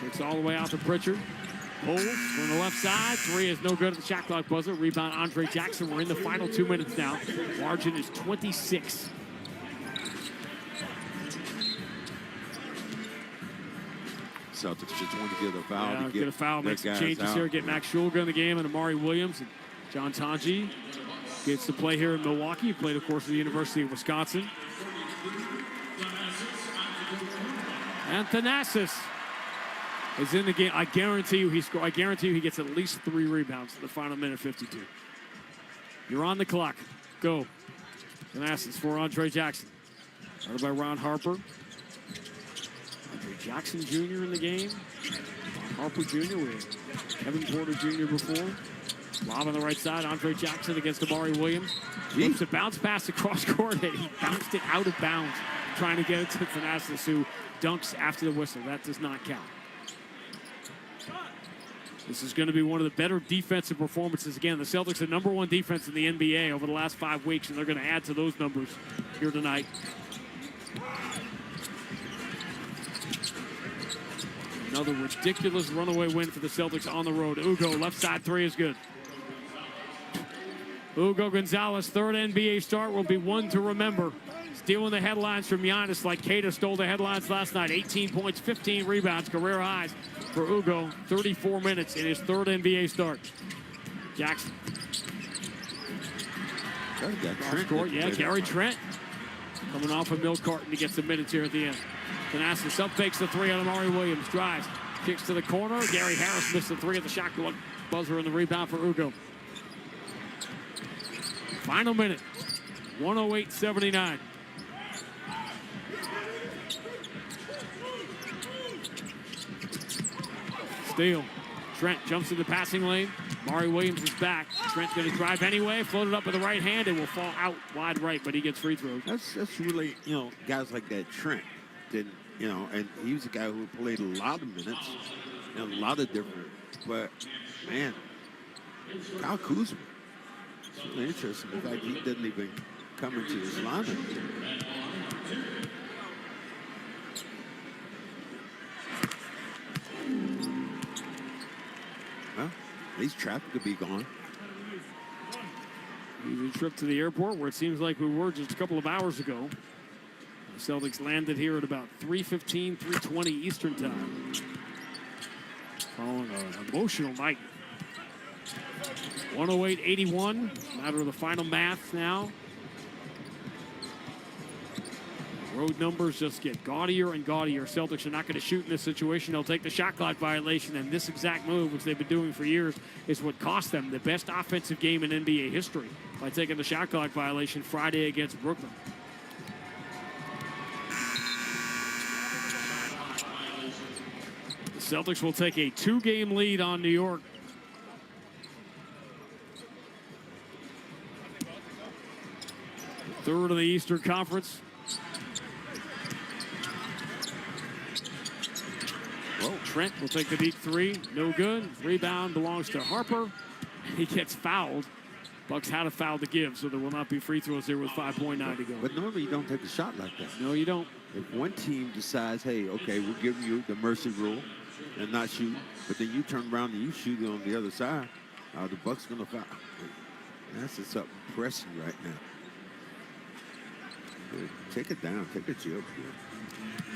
S4: Takes all the way out to Pritchard. Pulls from the left side. Three is no good at the shot clock buzzer. Rebound, Andre Jackson. We're in the final 2 minutes now. Margin is 26.
S26: Celtics just want to get a foul.
S4: Yeah, get a foul, make some changes here. Get Max Shulga in the game, and Amari Williams. And John Tanji gets to play here in Milwaukee. He played, of course, at the University of Wisconsin. And Thanasis is in the game. I guarantee you he gets at least 3 rebounds in the final minute 52. You're on the clock. Go. Thanasis for Andre Jackson. Started by Ron Harper. Andre Jackson Jr. in the game. Harper Jr. with Kevin Porter Jr. before. Lob on the right side. Andre Jackson against Amari Williams. Flips a bounce pass across court, and he bounced it out of bounds, trying to get it to Thanasis, who dunks after the whistle. That does not count. This is going to be one of the better defensive performances. Again, the Celtics are #1 defense in the NBA over the last 5 weeks, and they're going to add to those numbers here tonight. Another ridiculous runaway win for the Celtics on the road. Ugo, left side three is good. Ugo Gonzalez, third NBA start, will be one to remember. Stealing the headlines from Giannis like Keita stole the headlines last night. 18 points, 15 rebounds, career highs for Ugo. 34 minutes in his third NBA start. Jackson. Court, yeah, Gary Trent. Coming off of Mill Carton to get some minutes here at the end. Thanasis up fakes the three on Amari Williams. Drives. Kicks to the corner. Gary Harris missed the three at the shot clock buzzer and the rebound for Ugo. Final minute. 108-79. Steal. Trent jumps in the passing lane. Amari Williams is back. Trent's going to drive anyway. Floated up with the right hand and will fall out wide right, but he gets free throws.
S26: That's really, guys like that Trent didn't, and he was a guy who played a lot of minutes and a lot of different, but man, Kyle Kuzma, it's really interesting. In fact, he didn't even come into his lineup. Well, at least traffic could be gone.
S4: Easy trip to the airport where it seems like we were just a couple of hours ago. The Celtics landed here at about 3:15, 3:20 Eastern time. Following an emotional night. 108-81. Matter of the final math now. Road numbers just get gaudier and gaudier. Celtics are not going to shoot in this situation. They'll take the shot clock violation, and this exact move, which they've been doing for years, is what cost them the best offensive game in NBA history by taking the shot clock violation Friday against Brooklyn. The Celtics will take a 2-game lead on New York. Third in the Eastern Conference. Well, Trent will take the deep three. No good. Rebound belongs to Harper. He gets fouled. Bucks had a foul to give, so there will not be free throws here with 5.9 to go.
S26: But normally you don't take a shot like that.
S4: No, you don't.
S26: If one team decides, hey, okay, we're giving you the mercy rule and not shoot, but then you turn around and you shoot it on the other side, the Bucks going to foul. That's just something pressing right now. Take it down. Take a chill.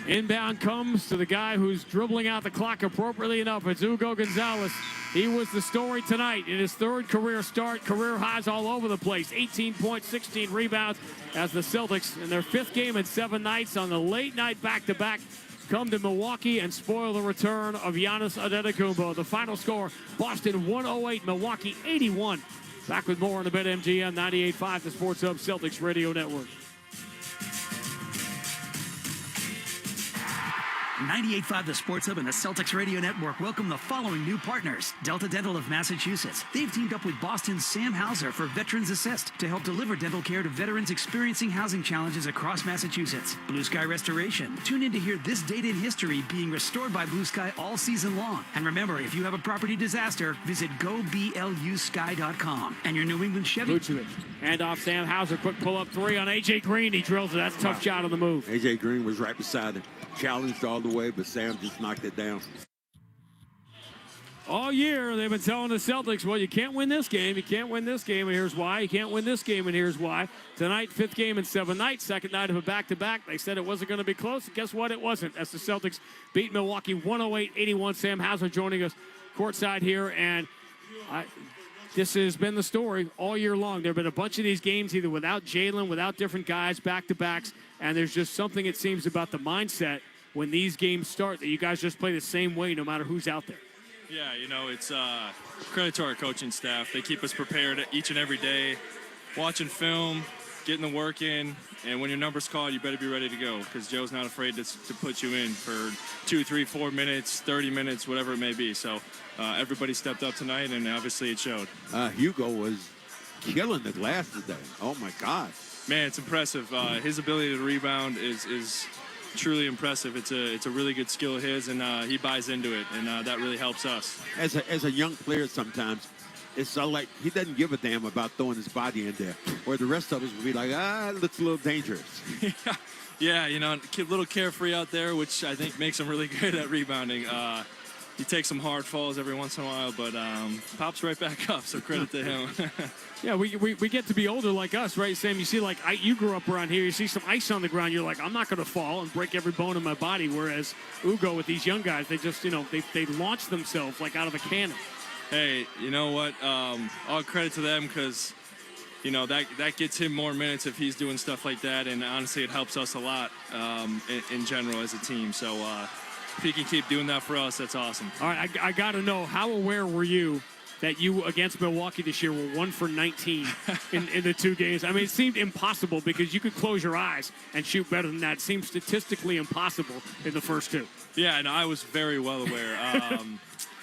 S4: Inbound comes to the guy who's dribbling out the clock appropriately enough. It's Hugo Gonzalez. He was the story tonight in his third career start. Career highs all over the place. 18 points, 16 rebounds as the Celtics in their 5th game in 7 nights on the late night back-to-back come to Milwaukee and spoil the return of Giannis Antetokounmpo. The final score, Boston 108, Milwaukee 81. Back with more on the BetMGM 98.5, the Sports Hub Celtics Radio Network.
S10: 98.5 The Sports Hub and the Celtics Radio Network welcome the following new partners. Delta Dental of Massachusetts. They've teamed up with Boston's Sam Hauser for Veterans Assist to help deliver dental care to veterans experiencing housing challenges across Massachusetts. Blue Sky Restoration. Tune in to hear this date in history being restored by Blue Sky all season long. And remember, if you have a property disaster, visit goblusky.com. And your New England Chevy.
S4: Vucevic. Hand off Sam Hauser. Quick pull-up three on A.J. Green. He drills it. That's a tough shot on the move.
S26: A.J. Green was right beside him. Challenged all the way, but Sam just knocked it down.
S4: All year, they've been telling the Celtics, well, you can't win this game. You can't win this game, and here's why. You can't win this game, and here's why. Tonight, 5th game in 7 nights, 2nd night of a back-to-back. They said it wasn't going to be close. Guess what? It wasn't. As the Celtics beat Milwaukee 108-81. Sam Hauser joining us courtside here, and this has been the story all year long. There have been a bunch of these games either without Jalen, without different guys, back-to-backs, and there's just something, it seems, about the mindset when these games start that you guys just play the same way no matter who's out there.
S8: Yeah, you know, it's credit to our coaching staff. They keep us prepared each and every day, watching film, getting the work in, and when your number's called, you better be ready to go because Joe's not afraid to put you in for 2, 3, 4 minutes, 30 minutes, whatever it may be. So everybody stepped up tonight, and obviously it showed.
S26: Hugo was killing the glass today. Oh, my God.
S8: Man, it's impressive. His ability to rebound is truly impressive. It's a really good skill of his, and he buys into it, and that really helps us. As
S26: a young player, sometimes it's like he doesn't give a damn about throwing his body in there, where the rest of us would be like, it looks a little dangerous.
S8: Yeah, you know, a little carefree out there, which I think makes him really good at rebounding. He takes some hard falls every once in a while, but pops right back up, so credit to him.
S4: Yeah, we get to be older like us, right, Sam? You see, like, you grew up around here. You see some ice on the ground. You're like, I'm not going to fall and break every bone in my body, whereas Ugo with these young guys, they just, you know, they launch themselves like out of a cannon.
S8: Hey, you know what? All credit to them because, you know, that gets him more minutes if he's doing stuff like that, and honestly, it helps us a lot in general as a team. So if he can keep doing that for us, that's awesome.
S4: All right, I got to know, how aware were you that you, against Milwaukee this year, were 1 for 19 in the 2 games? I mean, it seemed impossible because you could close your eyes and shoot better than that. It seemed statistically impossible in the first 2.
S8: Yeah, no, I was very well aware.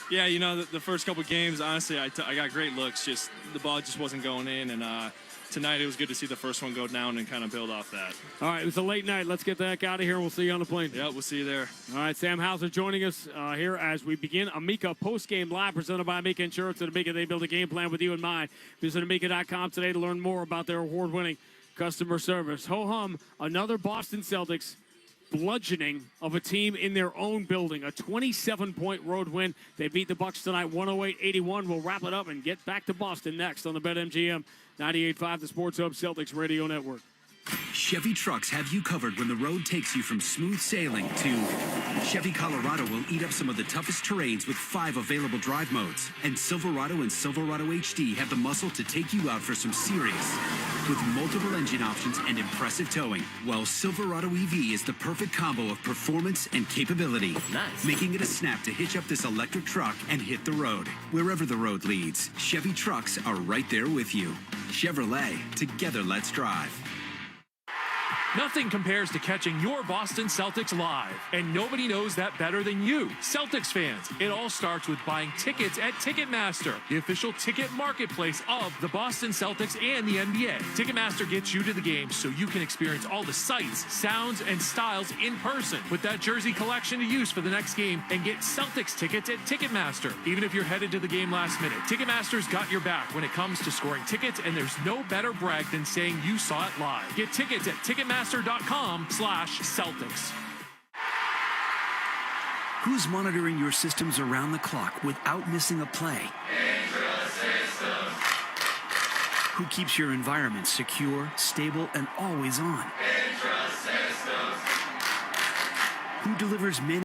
S8: Yeah, you know, the first couple games, honestly, I got great looks. Just the ball just wasn't going in, and tonight it was good to see the first one go down and kind of build off that.
S4: All right, it was a late night. Let's get the heck out of here, and we'll see you on the plane.
S8: Yeah, we'll see you there.
S4: All right, Sam Hauser joining us here as we begin Amica Postgame Live, presented by Amica Insurance. At Amica, they build a game plan with you in mind. Visit Amica.com today to learn more about their award-winning customer service. Ho-hum, another Boston Celtics bludgeoning of a team in their own building. A 27-point road win. They beat the Bucks tonight, 108-81. We'll wrap it up and get back to Boston next on the BetMGM 98.5, the Sports Hub Celtics Radio Network.
S17: Chevy trucks have you covered when the road takes you from smooth sailing to Chevy Colorado will eat up some of the toughest terrains with 5 available drive modes. And Silverado and Silverado HD have the muscle to take you out for some serious with multiple engine options and impressive towing. While Silverado EV is the perfect combo of performance and capability, making it a snap to hitch up this electric truck and hit the road. Wherever the road leads, Chevy trucks are right there with you. Chevrolet, together let's drive.
S13: Nothing compares to catching your Boston Celtics live, and nobody knows that better than you, Celtics fans. It all starts with buying tickets at Ticketmaster, the official ticket marketplace of the Boston Celtics and the NBA. Ticketmaster gets you to the game so you can experience all the sights, sounds, and styles in person. Put that jersey collection to use for the next game and get Celtics tickets at Ticketmaster. Even if you're headed to the game last minute, Ticketmaster's got your back when it comes to scoring tickets, and there's no better brag than saying you saw it live. Get tickets at Ticketmaster.com/Celtics.
S17: Who's monitoring your systems around the clock without missing a play? Who keeps your environment secure, stable, and always on? Who delivers